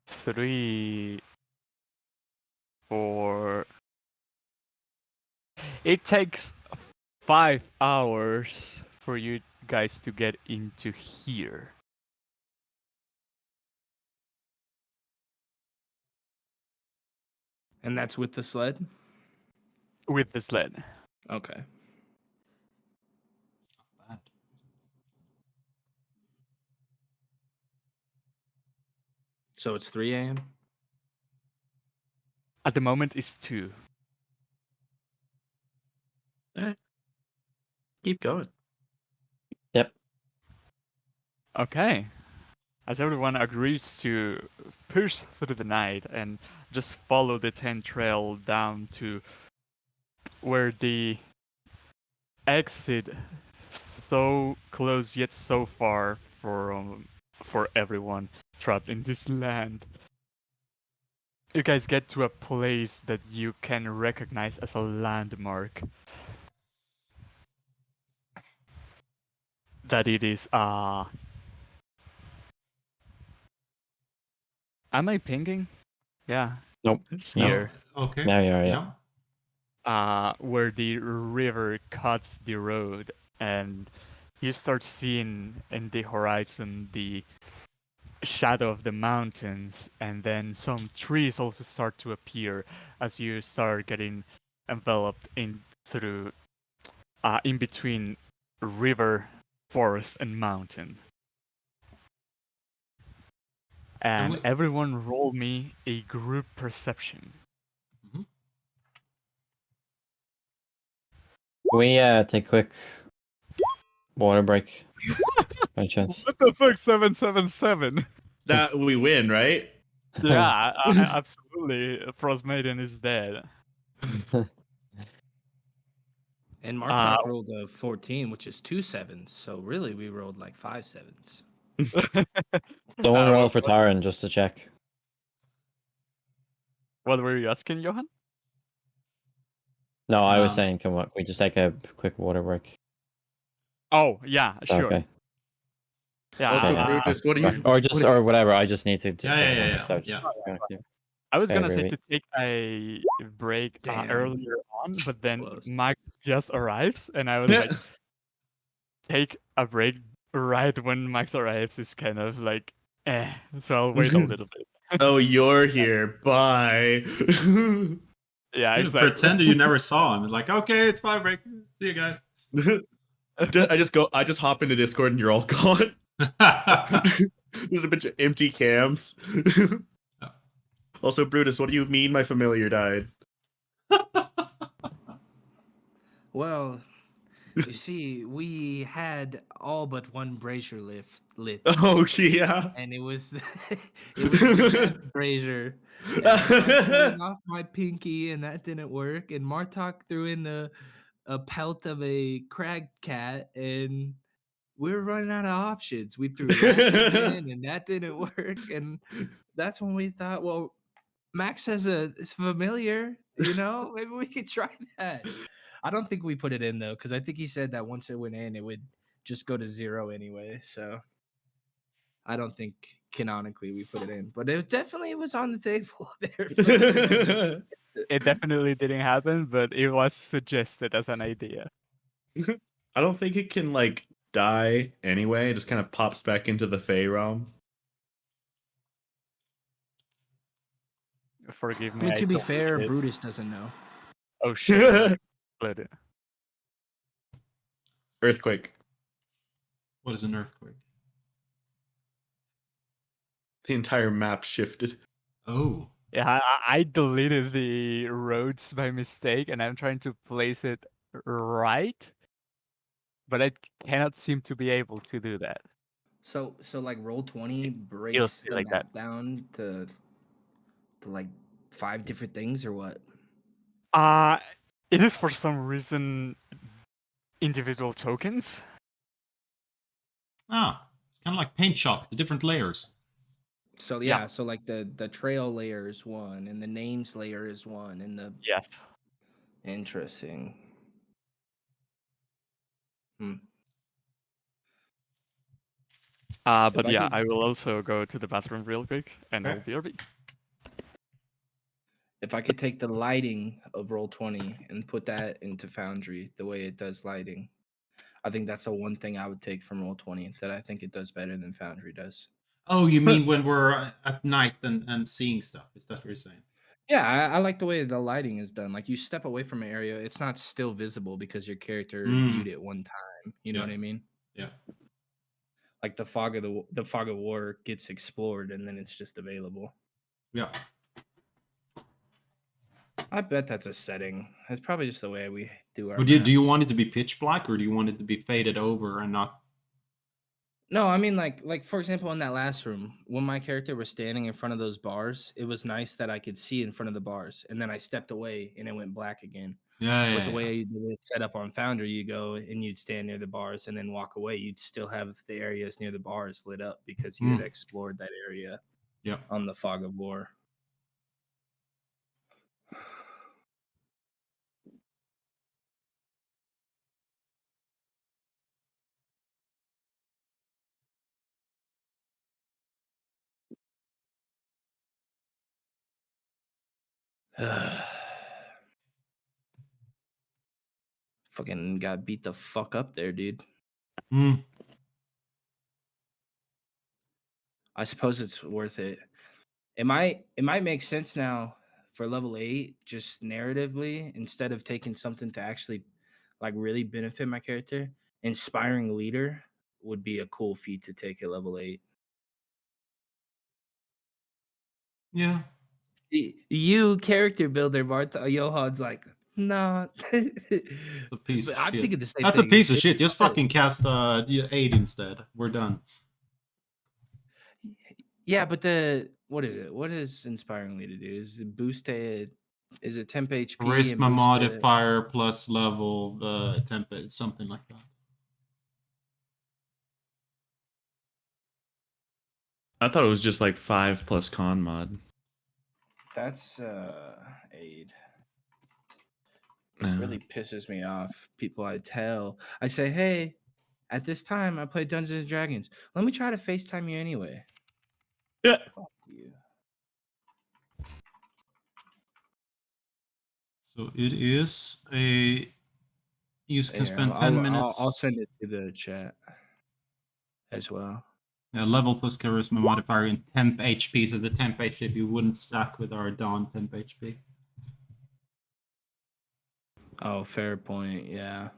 3, 4. It takes 5 hours for you guys to get into here. And that's with the sled? With the sled. Okay. Bad. So it's 3 a.m.? At the moment it's 2. Keep going. Yep. Okay. As everyone agrees to push through the night and just follow the 10 trail down to where the exit so close yet so far for everyone trapped in this land. You guys get to a place that you can recognize as a landmark. That it is am I pinging? Yeah. Nope. Here. Okay. Now you are, yeah. Where the river cuts the road, and you start seeing in the horizon the shadow of the mountains, and then some trees also start to appear as you start getting enveloped in through in between river, forest, and mountain. And everyone roll me a group perception. Can we take a quick water break? By chance. What the fuck, 777? That we win, right? Yeah, absolutely. Frost Maiden is dead. And Martok rolled a 14, which is 2 sevens. So really, we rolled like 5 sevens. Someone roll for Taran just to check. What were you asking, Johan? No, I was Um, saying, can we just take a quick water break? Oh, yeah, Is that sure. okay. Yeah, Also, Yeah, Brutus, what do you? Or just or whatever. I just need to Yeah, take a yeah, moment. yeah, So yeah. I was Okay, gonna say Ruby. to take a break Damn. earlier on, but then Close. Max just arrives, and I was like, take a break right when Max arrives is kind of like, so I'll wait a little bit. Oh, you're here. Bye. Yeah, You exactly. pretended you never saw him. It's like, okay, it's 5 break. See you guys. I just hop into Discord and you're all gone. There's a bunch of empty cams. Also, Brutus, what do you mean my familiar died? Well, you see, we had all but one brazier lit, Oh, yeah. and it was it was the death brazier. And I tried cutting off my pinky, and that didn't work. And Martok threw in a pelt of a crag cat, and we were running out of options. We threw rations in, and that didn't work. And that's when we thought, well, Max has it's familiar, maybe we could try that. I don't think we put it in though, because I think he said that once it went in, it would just go to 0 anyway. So I don't think canonically we put it in, but it definitely was on the table there. For a minute. It definitely didn't happen, but it was suggested as an idea. I don't think it can, like, die anyway. It just kind of pops back into the Fey realm. Forgive I me. mean, to be totally fair, did. Brutus doesn't know. Oh shit! Split it. Earthquake. What is an earthquake? The entire map shifted. Oh. Yeah, I deleted the roads by mistake, and I'm trying to place it right, but I cannot seem to be able to do that. So like Roll20 feels breaks the like map down to like 5 different things, or what? It is for some reason individual tokens. Ah, it's kind of like paint shop, the different layers. So Yeah. so like the trail layer is one, and the names layer is one, and the Yes. interesting. But I yeah, could- I will also go to the bathroom real quick, and I'll BRB. If I could take the lighting of Roll20 and put that into Foundry the way it does lighting, I think that's the one thing I would take from Roll20 that I think it does better than Foundry does. Oh, you mean when we're at night and seeing stuff? Is that what you're saying? Yeah, I like the way the lighting is done. Like you step away from an area, it's not still visible because your character viewed it one time. You know what I mean? Yeah. Like the fog of war gets explored and then it's just available. Yeah. I bet that's a setting. That's probably just the way we do our. But do you maps. want it to be pitch black, or do you want it to be faded over and not? No, I mean like for example, in that last room, when my character was standing in front of those bars, it was nice that I could see in front of the bars, and then I stepped away and it went black again. Yeah. With the way it's set up on Foundry, you go and you'd stand near the bars and then walk away. You'd still have the areas near the bars lit up because you had explored that area. Yeah. On the fog of war. Fucking got beat the fuck up there, dude. I suppose it's worth it. It might make sense now for level 8, just narratively, instead of taking something to actually like really benefit my character. Inspiring leader would be a cool feat to take at level 8. Yeah. You character builder, Bart. Johan's like, nah. It's a piece of I'm shit. thinking the same That's thing. a piece of shit. Just fucking cast 8 instead. We're done. Yeah, but what is it? What is inspiring leader do? Is it boost it? Is it temp HP? Charisma modifier plus level temp, something like that. I thought it was just like 5 plus con mod. That's aid. It really pisses me off. People I tell, I say, hey, at this time I play Dungeons and Dragons. Let me try to FaceTime you anyway. Yeah. Fuck you. So it is a. You can Here, spend 10 minutes. I'll send it to the chat as well. A level plus charisma modifier in temp HP. So the temp HP wouldn't stack with our Dawn temp HP. Oh, fair point. Yeah.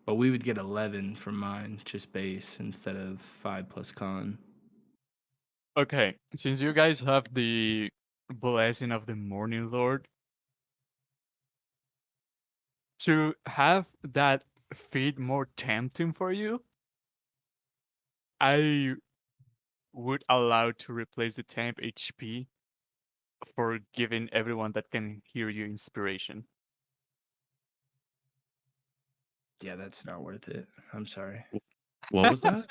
But we would get 11 from mine, just base, instead of 5 plus con. Okay, since you guys have the blessing of the Morning Lord, to have that feat more tempting for you, I would allow to replace the temp HP for giving everyone that can hear you inspiration. Yeah, that's not worth it. I'm sorry. What was that?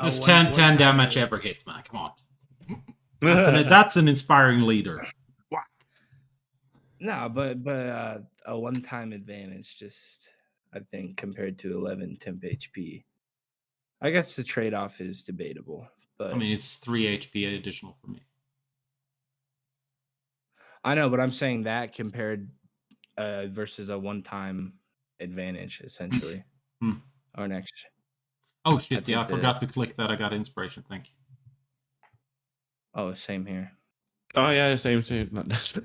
Just one 10 time damage it- every hit, man. Come on. That's an inspiring leader. No, but a one-time advantage, just I think compared to 11 temp HP. I guess the trade-off is debatable, but I mean, it's 3 HP additional for me. I know, but I'm saying that compared versus a one-time advantage, essentially. Or next. Oh shit! That's Yeah, I like the- forgot to click that. I got inspiration. Thank you. Oh, same here. Oh yeah, same. Not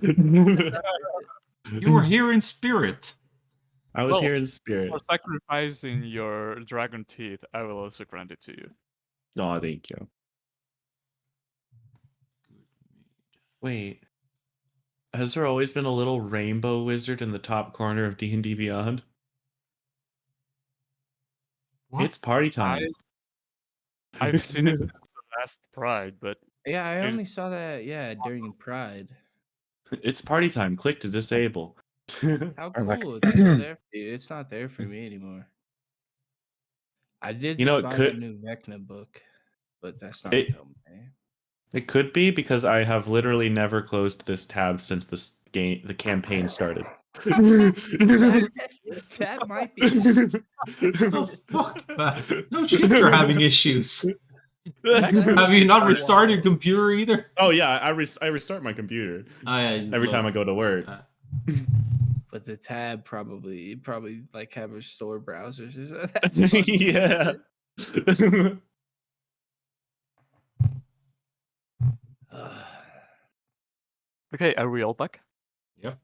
You were here in spirit. I was Well, here in spirit. For sacrificing your dragon teeth, I will also grant it to you. Oh, thank you. Wait, has there always been a little rainbow wizard in the top corner of D&D Beyond? What? It's party time. I've seen it since the last Pride, but Yeah, I It's- only saw that. Yeah, during Pride. It's party time. Click to disable. How I'm like- cool! It's still there for you. It's not there for me anymore. I did You know, just it buy could- that new Vecna book, but that's not It- until May. It could be because I have literally never closed this tab since this game, the campaign started. That might be. Oh fuck, man. No shit, you're having issues. That Have you not is restarted your wild. computer either? Oh yeah, I restart my computer Oh yeah, every time I go to work. But the tab probably like have restore browsers. That's funny. Yeah. okay, are we all back? Yep.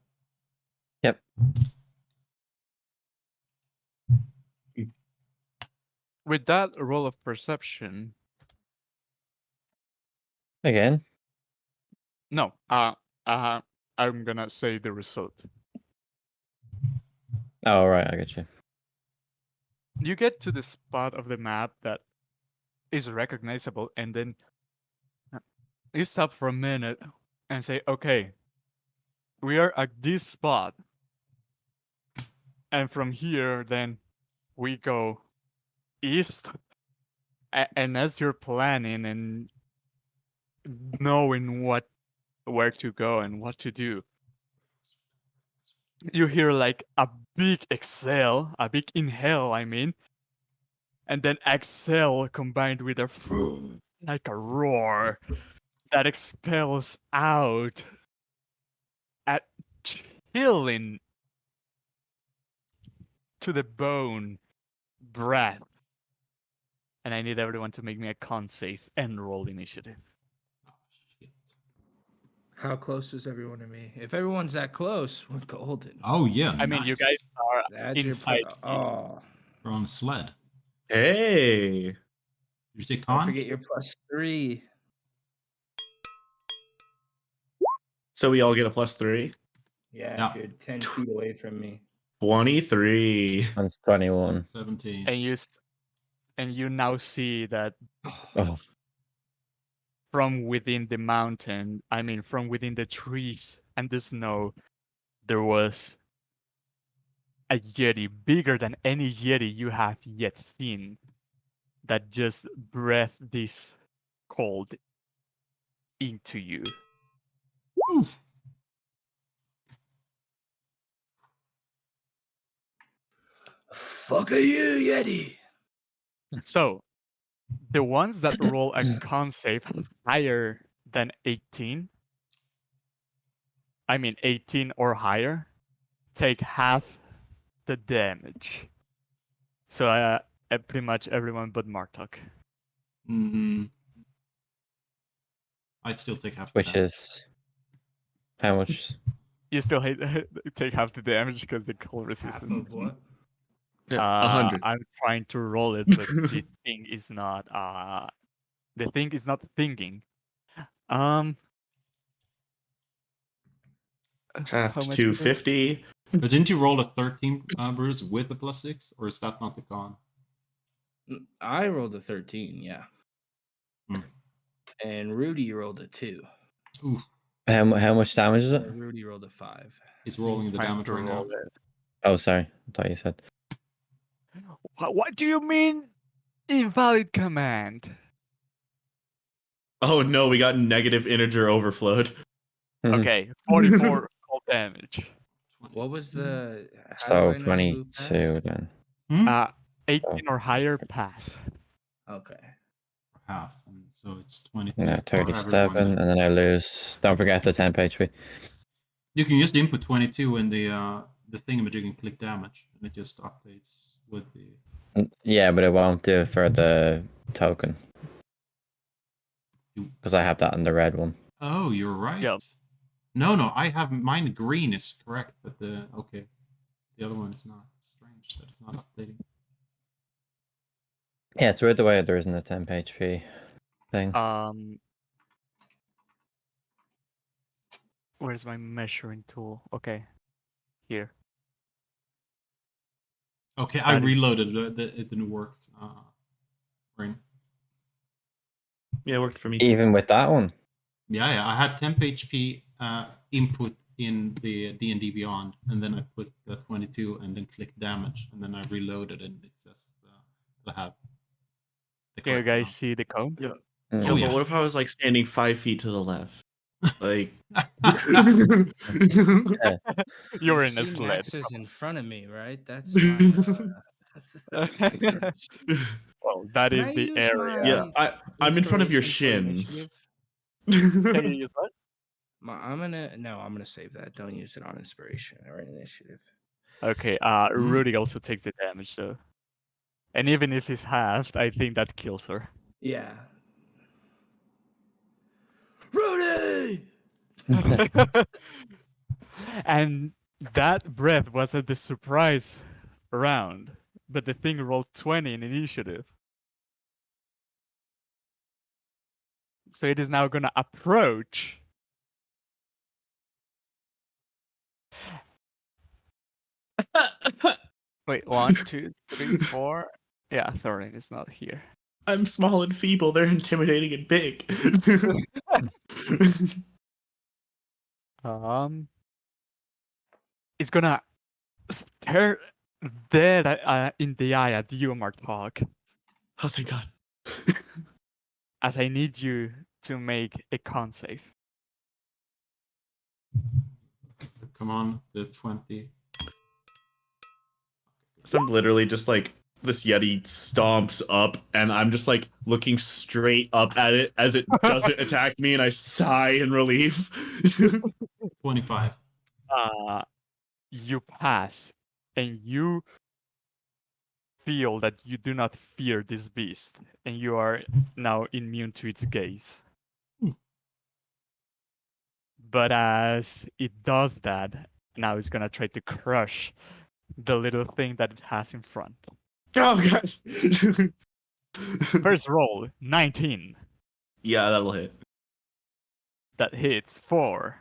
Yep. With that roll of perception, Again. no, I'm gonna say the result. Oh, right, I get you. You get to the spot of the map that is recognizable, and then you stop for a minute and say, okay, we are at this spot. And from here, then we go east. And as you're planning and knowing where to go and what to do, you hear like a big exhale, a big inhale, I mean, and then exhale combined with a like a roar that expels out at chilling to the bone breath. And I need everyone to make me a con save and roll initiative. Oh, shit. How close is everyone to me? If everyone's that close, we're golden. Oh yeah. I mean, you nice. guys are That's your inside. oh, We're on a sled. Hey. Did you say don't con? forget your +3. So we all get a +3. Yeah, Yeah. if you're 10 feet away from me. 23. That's 21. 17. And you now see that Oh, from within the mountain, I mean, from within the trees and the snow, there was a Yeti bigger than any Yeti you have yet seen that just breathed this cold into you. Oof. Fuck you, Yeti. So, the ones that roll a con save higher than 18, I mean 18 or higher, take half the damage. So, pretty much everyone but Martok. I still take half. Which that. is how much? You still take half the damage because the cold Half resistance. of what? Yeah, 100. I'm trying to roll it, but the thing is not. The thing is not thinking. Half How to much is it? 250. But didn't you roll a 13, Bruce, with the +6, or is that not the con? I rolled a 13, yeah. Hmm. And Rudy rolled a 2. Oof, How much damage is it? Rudy rolled a 5. he's rolling the Trying damage to right now. roll it. Oh, sorry. I thought you said. What do you mean invalid command? Oh no, we got negative integer overflowed. Okay, 44 cold damage. What was the... How do So I know who passed? 22 then. 18 or higher pass. Okay. Half, and so it's 22. Yeah, for everyone 37, then. and then I lose. Don't forget the temp HP. You can just input 22 in the thingamajig and click damage, and it just updates with the. Yeah, but it won't do it for the token. You- Because I have that in the red one. Oh, you're right. Yep. No, I have mine green is correct, but the other one is not. Strange that it's not updating. Yeah, it's weird the way there isn't a temp HP thing. Where's my measuring tool? Okay, here. Okay, I That is- reloaded it. It didn't work. Ring. Yeah, it worked for me. Even with that one. Yeah. I had temp HP input in the D&D Beyond, and then I put the 22 and then click damage, and then I reloaded and it says I have. the Can you correct guys amount. see the cone? Yeah. Mm. Yeah, Oh, but yeah. what if I was like standing 5 feet to the left? Like. You're in a See, sled. Max is in front of me, right? That's my... Well, that Can is I the use area. my I'm in front of your inspiration for shins. initiative? Can you use that? I'm gonna save that. Don't use it on inspiration or initiative. Okay, Rudy also takes the damage though. And even if he's halved, I think that kills her. Yeah. Rudy! And that breath was at the surprise round, but the thing rolled 20 in initiative. So it is now gonna approach. Wait, 1, 2, 3, 4. Yeah, Thorin is not here. I'm small and feeble. They're intimidating and big. It's gonna stare dead in the eye at you, Martok, Oh, thank God. as I need you to make a con save. Come on, the 20. So I'm literally just like, this Yeti stomps up, and I'm just like looking straight up at it as it doesn't attack me, and I sigh in relief. 25. You pass, and you feel that you do not fear this beast, and you are now immune to its gaze. But as it does that, now it's gonna try to crush the little thing that it has in front. Oh, guys. First roll, 19. Yeah, that'll hit. That hits for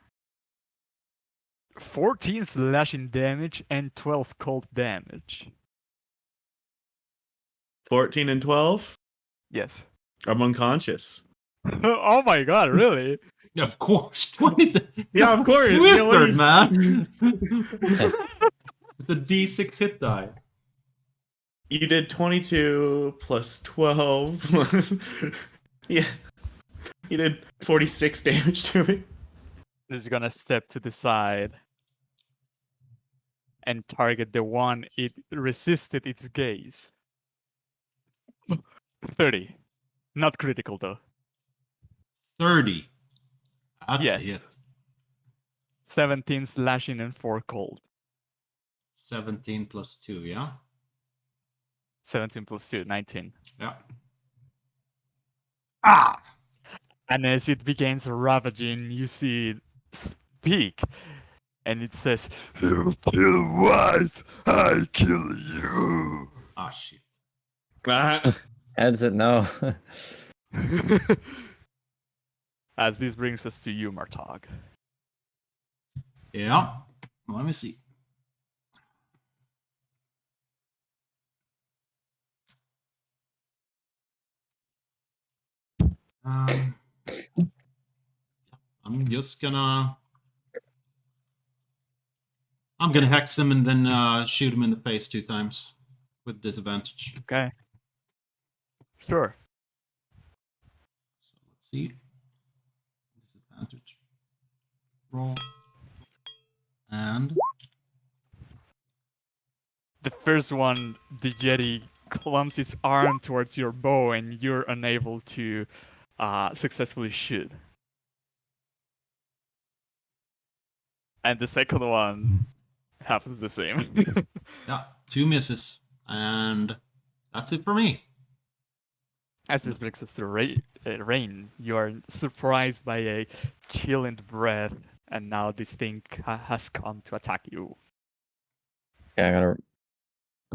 14 slashing damage and 12 cold damage. 14 and 12? Yes. I'm unconscious. Oh my god, really? Of course, 20. Yeah, of course. Wizard, man. It's a D6 hit die. You did 22 plus 12. Yeah. He did 46 damage to me. Is gonna step to the side and target the one it resisted its gaze. 30. Not critical though. 30. That's Yes. a hit. 17 slashing and 4 cold. 17 plus 2, yeah? 17 plus 2, 19. Yeah. Ah! And as it begins ravaging, you see it speak. And it says, "You kill wife, I kill you." Ah, shit. How does it know? As this brings us to you, Martog. Yeah. Let me see. I'm just gonna... I'm gonna hex him and then shoot him in the face 2 times with disadvantage. Okay. Sure. So let's see. Disadvantage. Roll. And The first one, the Yeti clumps its arm towards your bow and you're unable to successfully shoot. And the second one happens the same. yeah, 2 misses. And that's it for me. As this brings us to Rain, you are surprised by a chilling breath, and now this thing has come to attack you. Yeah, I gotta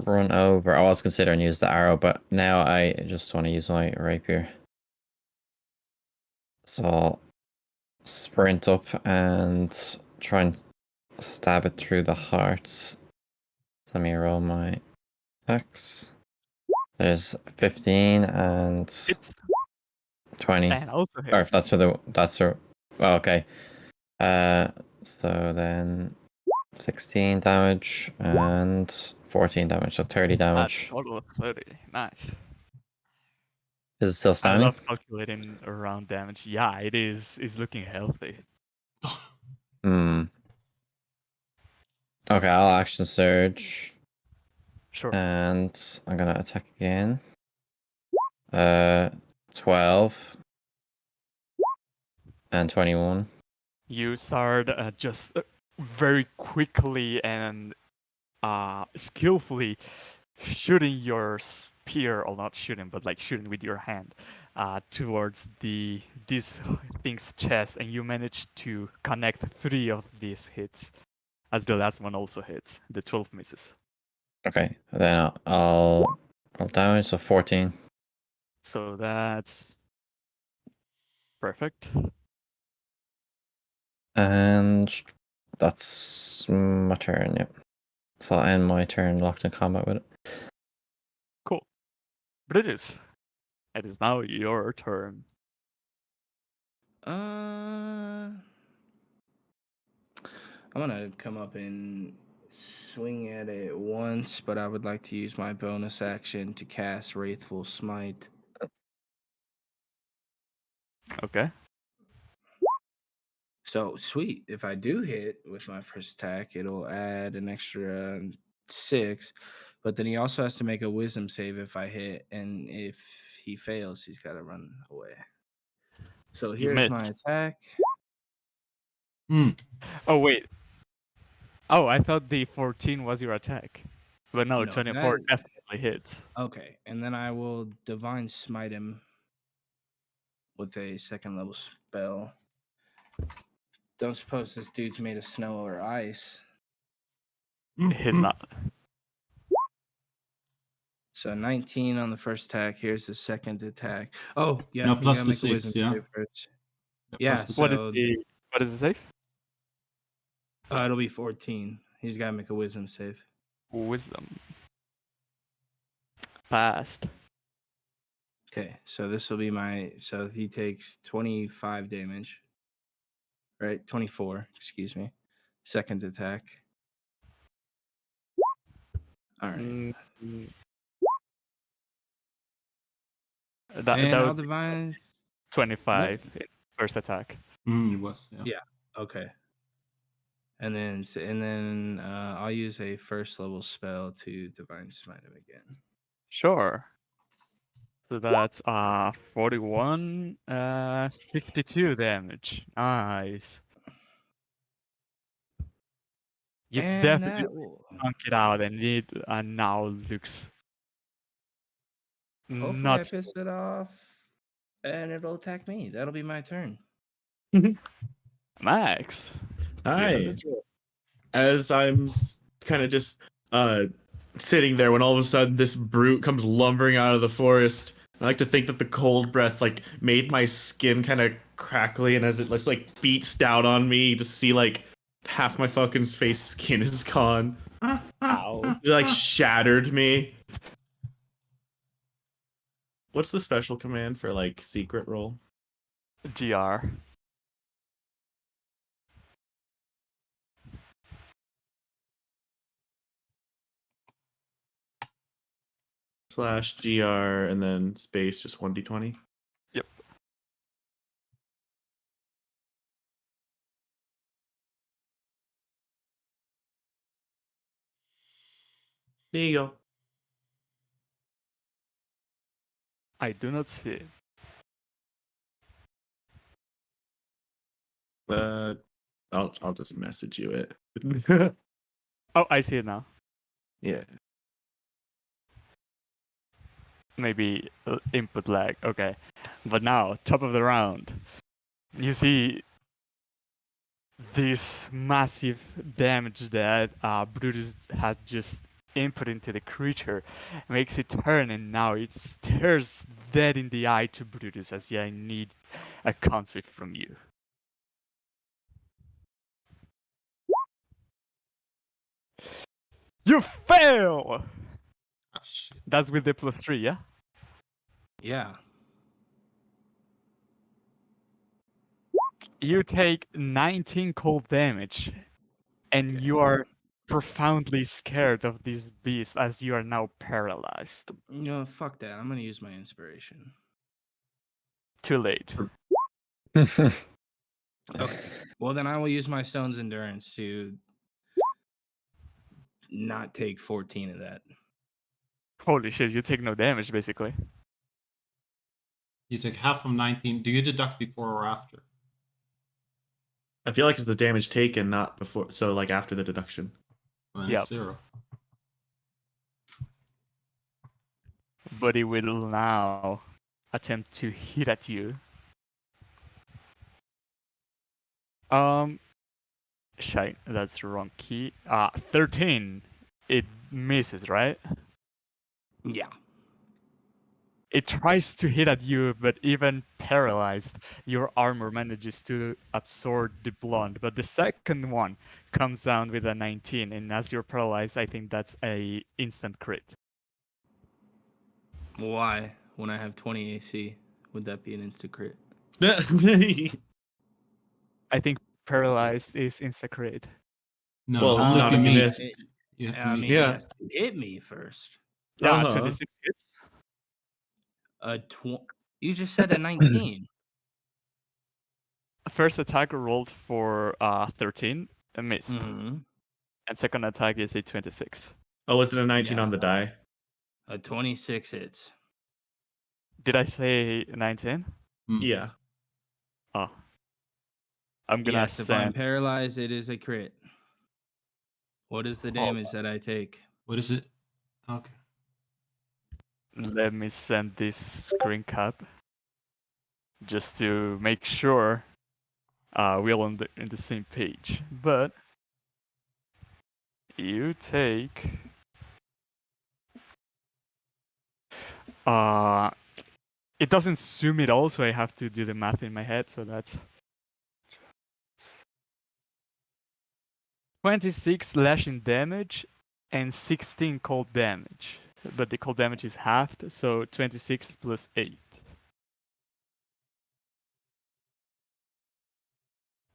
run over. I was considering use the arrow, but now I just want to use my rapier. So I'll sprint up and try and stab it through the heart. Let me roll my attacks. There's 15 and It's 20. and also Or if that's for the well, okay. So then 16 damage and 14 damage, so 30 a damage. total of 30. Nice. Is it still I standing? love calculating around damage. Yeah, it is. It's looking healthy. Hmm. Okay, I'll action surge. Sure. And I'm gonna attack again. 12 and 21. You start just very quickly and skillfully shooting your spear, or not shooting, but like shooting with your hand towards this thing's chest, and you manage to connect 3 of these hits, as the last one also hits. The 12 misses. Okay, then I'll damage, so 14. So that's perfect. And that's my turn, yep. So I'll end my turn locked in combat with it. Cool. British, it is now your turn. I'm gonna come up and swing at it once, but I would like to use my bonus action to cast Wraithful Smite. Okay. So sweet. If I do hit with my first attack, it'll add an extra 6. But then he also has to make a wisdom save if I hit, and if he fails, he's got to run away. So You here's my missed. attack. Oh wait. Oh, I thought the 14 was your attack. But no, No, 24 that- definitely hits. Okay, and then I will Divine Smite him with a 2nd level spell. Don't suppose this dude's made of snow or ice. He's not. So 19 on the first attack. Here's the second attack. Oh, yeah. No, you plus gotta the make a 6, wisdom yeah. save first. Yeah, Yeah, plus the What is so the safe? it'll be 14. He's got to make a wisdom save. Wisdom. Fast. Okay, so this will be my. So he takes 25 damage. Right? 24, excuse me. Second attack. All right. Mm, And that I'll would divine. 25 in first attack. It was. Yeah. Yeah. Okay. And then I'll use a first level spell to divine smite him again. Sure. So that's 41, 52 damage. Nice. You And definitely that will knock it out, and it now looks hopefully I not. piss it off, and it'll attack me. That'll be my turn. Max. Hi. As I'm kind of just sitting there when all of a sudden this brute comes lumbering out of the forest. I like to think that the cold breath like made my skin kind of crackly, and as it just like beats down on me, you just see like half my fucking face skin is gone. Ow. It like shattered me. What's the special command for like secret roll? GR. /GR and then space just 1d20. Yep. There you go. I do not see it. I'll just message you it. Oh, I see it now. Yeah. Maybe input lag. Okay. But now, top of the round. You see this massive damage that Brutus had just input into the creature makes it turn, and now it stares dead in the eye to Brutus as I need a concept from you. You fail! Ah, shit. That's with the +3, yeah? Yeah. You take 19 cold damage, and Okay. you are profoundly scared of this beast as you are now paralyzed. You know, fuck that. I'm gonna use my inspiration. Too late. Okay. Well, then I will use my stone's endurance to not take 14 of that. Holy shit, you take no damage basically. You took half of 19. Do you deduct before or after? I feel like it's the damage taken, not before. So like after the deduction. Well, Yep. it's 0. But it will now attempt to hit at you. Shite, that's the wrong key. 13. It misses, right? Yeah. It tries to hit at you, but even paralyzed, your armor manages to absorb the blunt. But the second one comes down with a 19, and as you're paralyzed, I think that's a instant crit. Why? When I have 20 AC, would that be an instant crit? I think paralyzed is insta crit. No, Well, only not if you if you meet. missed. You have to I meet. mean, Yeah. he has to hit me first. Yeah, Uh-huh. 26 hits. You just said a 19. First attack rolled for 13, missed. Mm-hmm. And second attack is a 26. Oh, was it a 19 on the die? A 26 hits. Did I say 19? Yeah. Oh. I'm gonna Yes, if I'm send. paralyzed, it is a crit. What is the damage that I take? What is it? Okay. Let me send this screen cap just to make sure we're on the same page. But you take it doesn't zoom it all, so I have to do the math in my head. So that's 26 slashing damage and 16 cold damage. But the cold damage is halved, so 26 plus 8.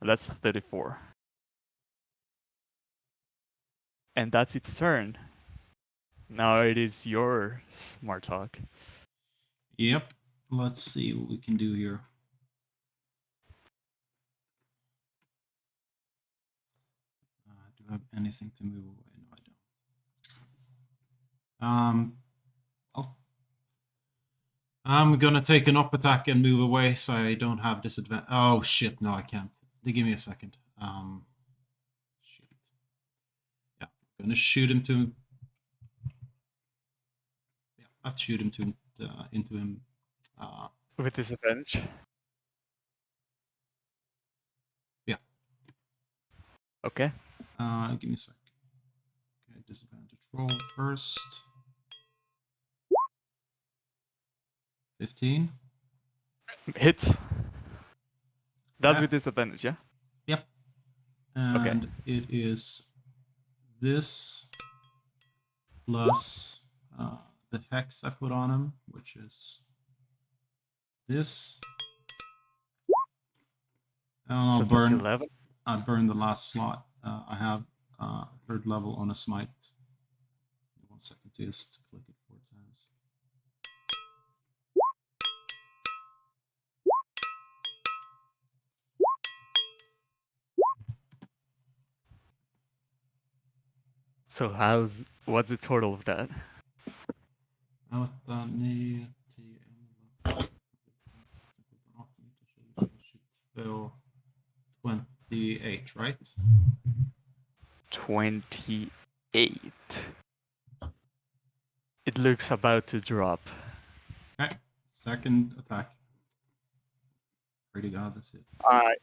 That's 34. And that's its turn. Now it is your smart talk. Yep. Let's see what we can do here. have anything to move away? No, I don't. I'm gonna take an up attack and move away so I don't have disadvantage. Oh shit! No, I can't. Give me a second. Shit. Yeah, I'm gonna shoot him to. Yeah, I'll shoot him to into him. With disadvantage. Yeah. Okay. Give me a sec. Okay, disadvantage roll first. 15. Hits. That's Yeah. with disadvantage, yeah? Yep. And it is this plus the hex I put on him, which is this. And I'll So that's burn. 11. I burn the last slot. I have third level on a smite. 1 second to just click it 4 times. So what's the total of that? Fill 28, right? 28. It looks about to drop. Okay. Second attack. Pray to God, that's it.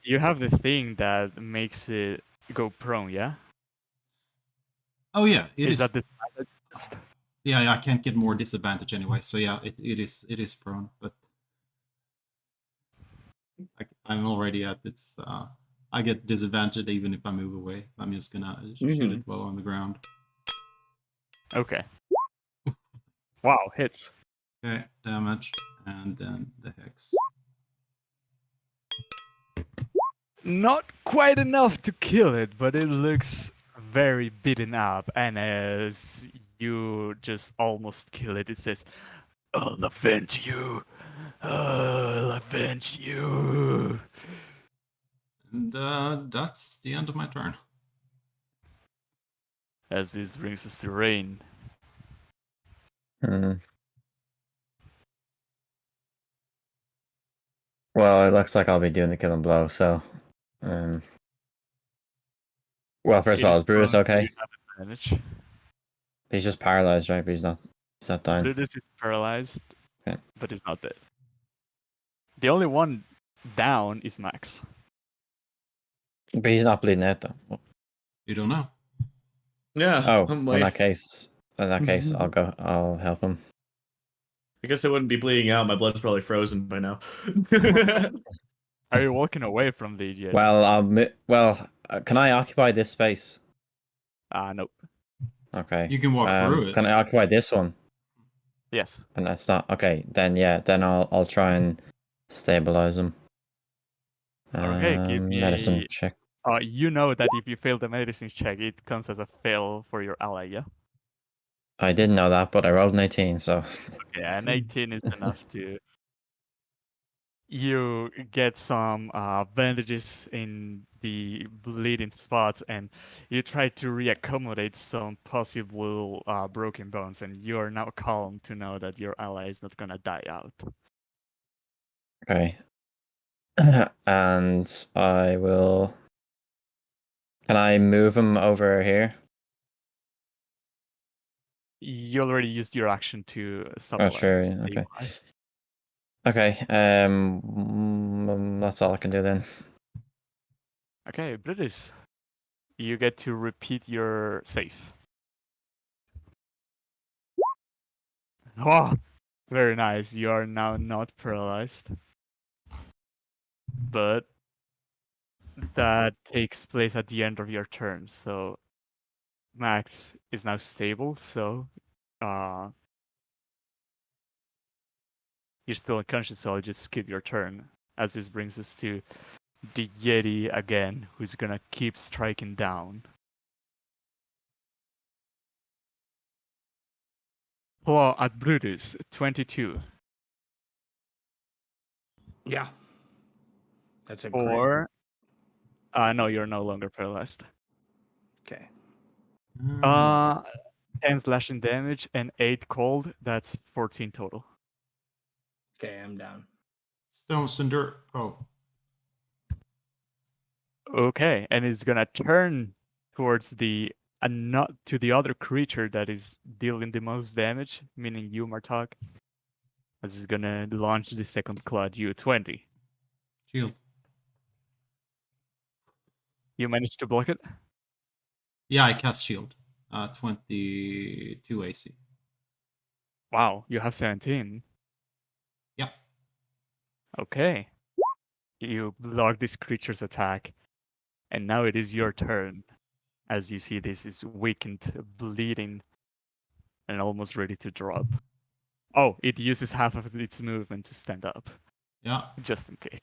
You have the thing that makes it go prone, yeah? Oh yeah, it is. That this? Yeah, I can't get more disadvantage anyway. So yeah, it is prone, but I'm already at its. I get disadvantage even if I move away. So I'm just gonna shoot it while on the ground. Okay. Wow, hits. Okay, damage, and then the hex. Not quite enough to kill it, but it looks very beaten up. And as you just almost kill it, it says, "I'll avenge you. I'll avenge you." And that's the end of my turn. As this brings us to Rain. Well, it looks like I'll be doing the killing blow, so. Well, first of all, is Brutus okay? You have advantage. He's just paralyzed, right? But he's not dying. Brutus is paralyzed, Okay. but he's not dead. The only one down is Max. But he's not bleeding out, though. You don't know. Yeah. Oh, I'm in that case, I'll help him. I guess I wouldn't be bleeding out. My blood's probably frozen by now. Are you walking away from the idiot? Well, can I occupy this space? Nope. Okay. You can walk through it. Can I occupy this one? Yes. And that's not okay. Then yeah. Then I'll try and stabilize him. Okay, give me medicine check. You know that if you fail the medicine check, it counts as a fail for your ally, yeah? I didn't know that, but I rolled an 18, so. Okay, an 18 is enough to. You get some bandages in the bleeding spots, and you try to reaccommodate some possible broken bones, and you are now calm to know that your ally is not gonna die out. Okay. And I will. Can I move him over here? You already used your action to stop. Oh, sure. Yeah, okay. Okay. That's all I can do then. Okay, British. You get to repeat your save. Oh, very nice. You are now not paralyzed. But that takes place at the end of your turn. So Max is now stable. So you're still unconscious. So I'll just skip your turn. As this brings us to the Yeti again, who's gonna keep striking down. Claw at Brutus, 22. Yeah. That's a crit. Or no, you're no longer paralyzed. Okay. Uh, 10 slashing damage and 8 cold. That's 14 total. Okay, I'm down. Stones and dirt. Oh, Okay, and it's gonna turn towards the not to the other creature that is dealing the most damage, meaning you, Martok. As it's gonna launch the second claw at you, 20. shield. You managed to block it? Yeah, I cast shield. 22 AC. Wow, you have 17. Yep. Okay. You block this creature's attack, and now it is your turn. As you see, this is weakened, bleeding, and almost ready to drop. Oh, it uses half of its movement to stand up, Yeah. just in case.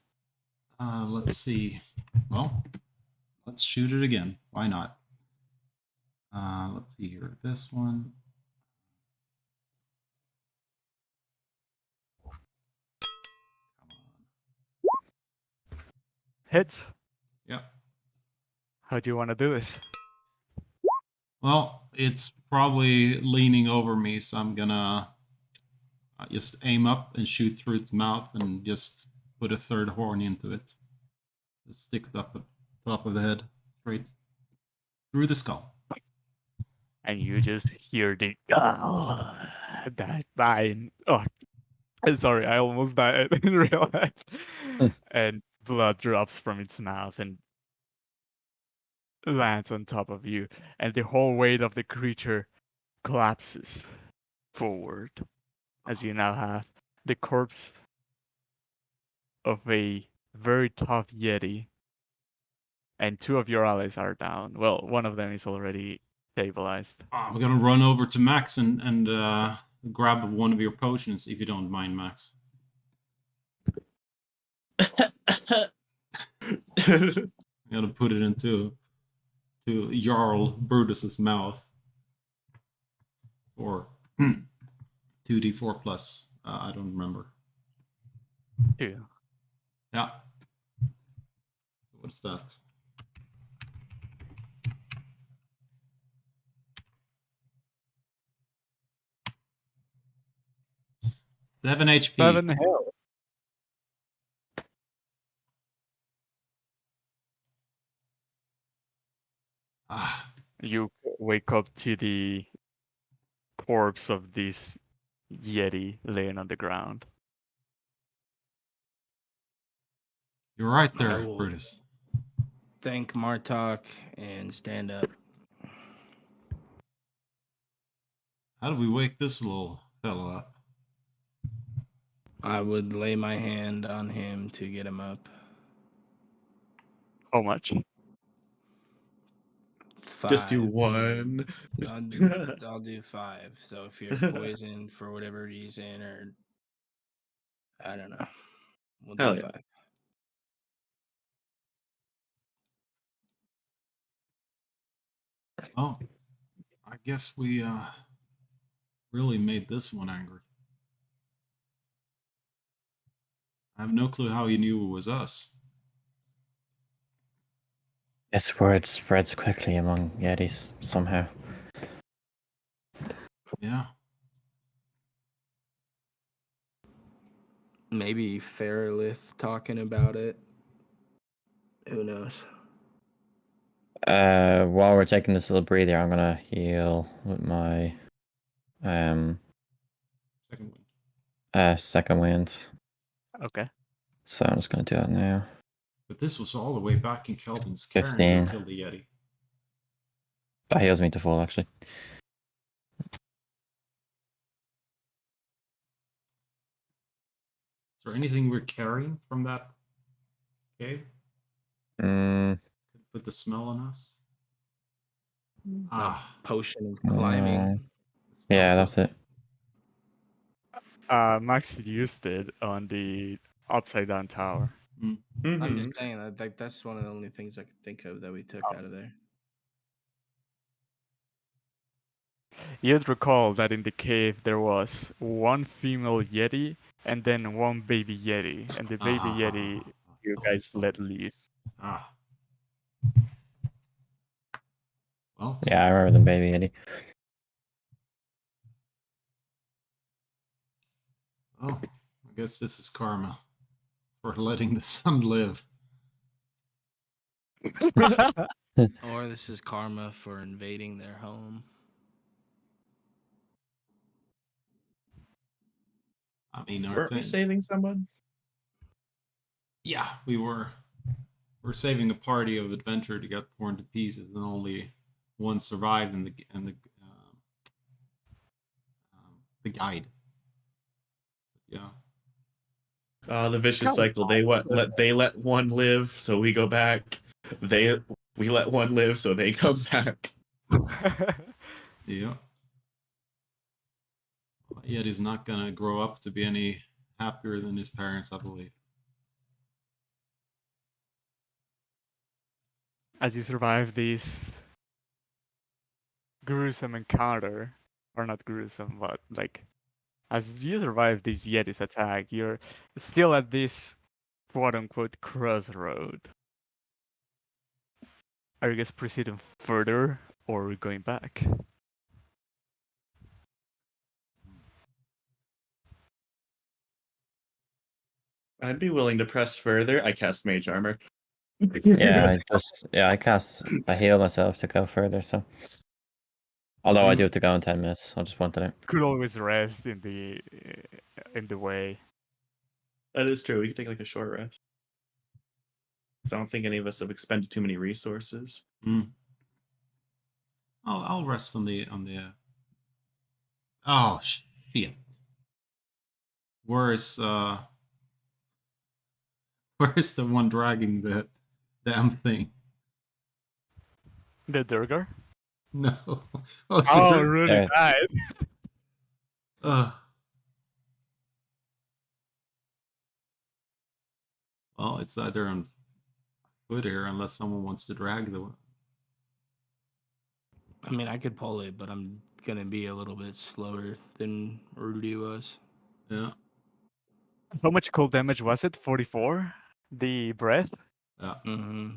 Let's see. Well, let's shoot it again. Why not? Let's see here. This one. Come on. Hits. Yep. How do you want to do this? Well, it's probably leaning over me, so I'm gonna just aim up and shoot through its mouth and just put a third horn into it. It sticks up at the top of the head, straight through the skull. And you just hear the that dying. Oh, sorry, I almost died in real life. And blood drops from its mouth and lands on top of you, and the whole weight of the creature collapses forward as you now have the corpse of a very tough Yeti, and 2 of your allies are down. Well, one of them is already stabilized. I'm gonna run over to Max and grab one of your potions, if you don't mind, Max. I'm gonna put it into Jarl Brutus's mouth for 2d4 plus. I don't remember. 2. Yeah. What's that? Seven HP. 7 health. Ah, You wake up to the corpse of this Yeti laying on the ground. you're right I there, will- Brutus. Thank Martok and stand up. How do we wake this little fellow up? I would lay my hand on him to get him up. How much? 5. Just do one. I'll do 5. So if you're poisoned for whatever reason, or I don't know, we'll Hell do yeah. 5. Oh, I guess we really made this one angry. I have no clue how he knew it was us. This word spreads quickly among Yetis somehow. Yeah. Maybe Fairlith talking about it. Who knows? While we're taking this little breather, I'm gonna heal with my Second one. second wind. Okay. So I'm just gonna do that now. But this was all the way back in Kelvin's cairn 15. to kill the Yeti. That heals me to full, actually. Is there anything we're carrying from that cave? Mm, Could put the smell on us? Potion of climbing. yeah, that's it. Max used it on the upside down tower. I'm Mhm. just saying that that's one of the only things I could think of that we took out of there. You'd recall that in the cave there was one female Yeti and then one baby Yeti, and the baby Yeti you guys let leave. Ah. Well, Yeah, I remember them, Baby Eddie. oh, I guess this is karma for letting the sun live. Or this is karma for invading their home. I mean, Weren't we saving someone? Yeah, we were. We're saving a party of adventure to get torn to pieces, and only one survived in the guide. Yeah. The vicious Come cycle. They let one live, so we go back. We let one live, so they come back. Yeah. Yet he's not gonna grow up to be any happier than his parents, I believe. As you survive this gruesome encounter, or not gruesome, but like, as you survive this Yeti's attack, you're still at this quote-unquote crossroad. Are you guys proceeding further or going back? I'd be willing to press further. I cast Mage Armor. Yeah, I heal myself to go further, so. Although I do have to go in 10 minutes. I just wanted it. Could always rest in the way. That is true. We could take like a short rest. 'Cause I don't think any of us have expended too many resources. I'll rest on the. Oh shit! Where's the one dragging the damn thing? The Durgar? No. Oh, really Yeah. nice. Well, it's either on foot here, unless someone wants to drag the one. I mean, I could pull it, but I'm gonna be a little bit slower than Rudy was. Yeah. How much cold damage was it? 44? The breath? Yeah. Mm-hmm.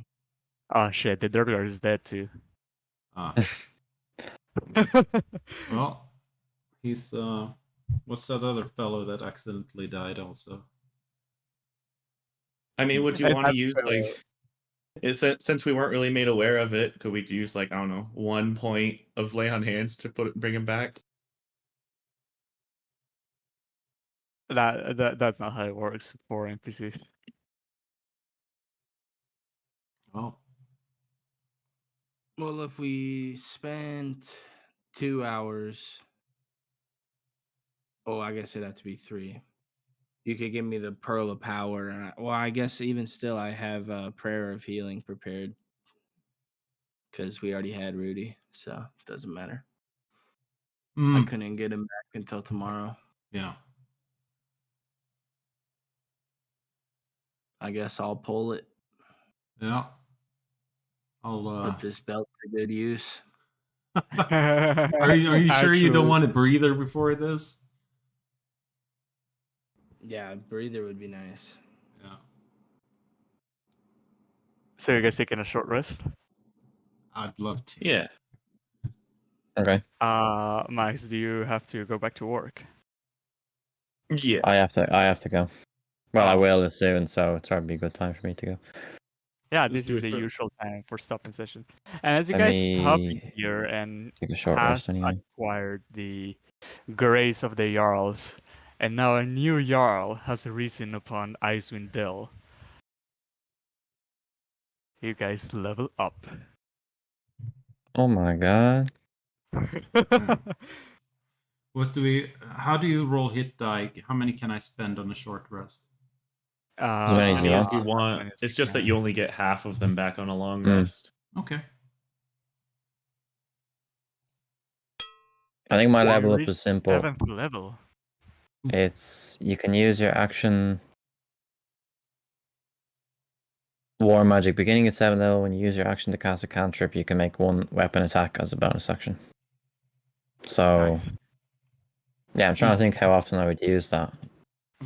Oh shit, the Durgar is dead too. Ah. Well, he's what's that other fellow that accidentally died also? I mean, would you And want to that's, use like? Since we weren't really made aware of it, could we use like, I don't know, 1 point of lay on hands to bring him back? that's not how it works for NPCs. Oh. Well, if we spent 2 hours, I guess it'd have to be 3. You could give me the Pearl of Power, and I guess even still, I have a Prayer of Healing prepared because we already had Rudy, so it doesn't matter. I couldn't get him back until tomorrow. Yeah. I guess I'll pull it. Yeah. I'll Put this belt to good use. Are you sure you don't want a breather before this? Yeah, a breather would be nice. Yeah. So you guys taking a short rest? I'd love to. Yeah. Okay. Max, do you have to go back to work? Yeah. I have to go. Well, I Oh. will soon, so it's probably a good time for me to go. Yeah, Let's this do is it the first. usual time for stopping session. And as you Let guys stop in me here and take a short has rest anyway. acquired the grace of the Jarls, and now a new Jarl has risen upon Icewind Dale. You guys level up. Oh my god. How do you roll hit die? How many can I spend on a short rest? As many as you As want. you want. It's just that you only get half of them back on a long rest. Okay. I think my You level up reached is simple. 7th level. It's you can use your action War Magic beginning at 7th level. When you use your action to cast a cantrip, you can make 1 weapon attack as a bonus action. So Nice. yeah, I'm trying to think how often I would use that.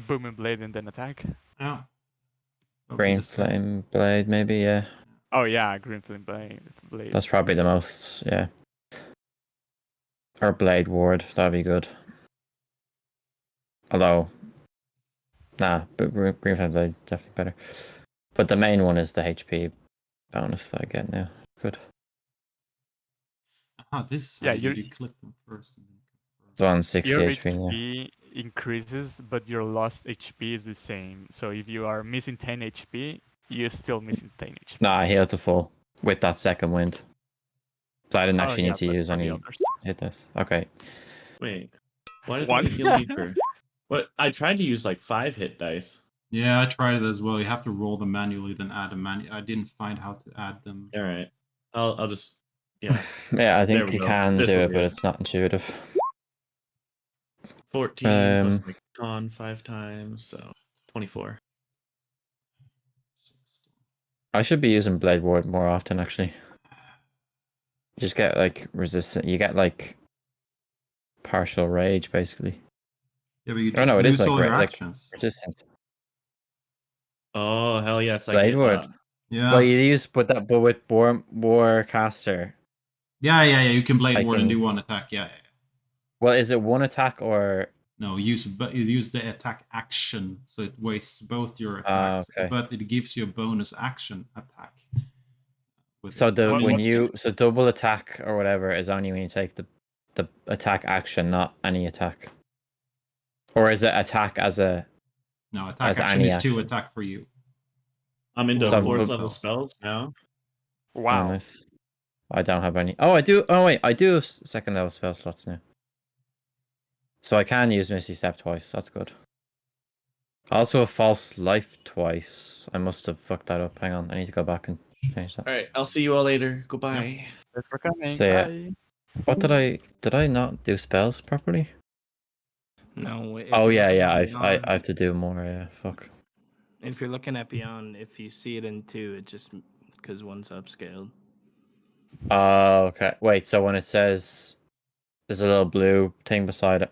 Booming blade and then attack. Yeah. Green flame blade, maybe, yeah. Oh yeah, green flame blade. That's probably the most, yeah. Or blade ward, that'd be good. Although, nah, but green flame blade definitely better. But the main one is the HP bonus that I get now. Good. This Yeah, you click them first. And then confirm. It's on 60 your HP now. HP increases, but your lost HP is the same. So if you are missing 10 HP, you're still missing 10 HP. Nah, I healed to full with that second wind. So I didn't actually yeah, need to but use for the any others. hit this. Okay. Wait, why did One. I heal deeper? What? I tried to use like 5 hit dice. Yeah, I tried it as well. You have to roll them manually, then add them manually. I didn't find how to add them. All right, I'll just yeah. Yeah, I There think we you go. can This do will it, be but it. it's not intuitive. 14 plus my con 5 times, so 24. 16. I should be using blade ward more often, actually. You just get like resistant. You get like partial rage, basically. Yeah, but you Oh no, it is lose like all your like actions. resistant. Oh hell yes, I Blade get ward. that. Yeah. Well, you use with warcaster. Yeah. You can blade I ward and can- do one attack. Yeah. Well, is it one attack or? No, use the attack action, so it wastes both your attacks, Okay. but it gives you a bonus action attack. So it. so double attack or whatever is only when you take the attack action, not any attack. Or is it attack as a? No, attack as action any is 2 action. attack for you. I'm into So- 4th level spells now. Oh, Wow. nice. I don't have any. Oh, I do. Oh wait, I do have second level spell slots now. So I can use Misty Step twice. That's good. I also have False Life twice. I must have fucked that up. Hang on, I need to go back and change that. All right, I'll see you all later. Goodbye. Thanks for coming. So, yeah. Bye. What did I not do spells properly? No. if Oh you're yeah, looking yeah. at I Beyond- have to do more. Yeah, fuck. If you're looking at Beyond, if you see it in 2, it just because one's upscaled. Oh, okay. Wait. So when it says there's a little blue thing beside it.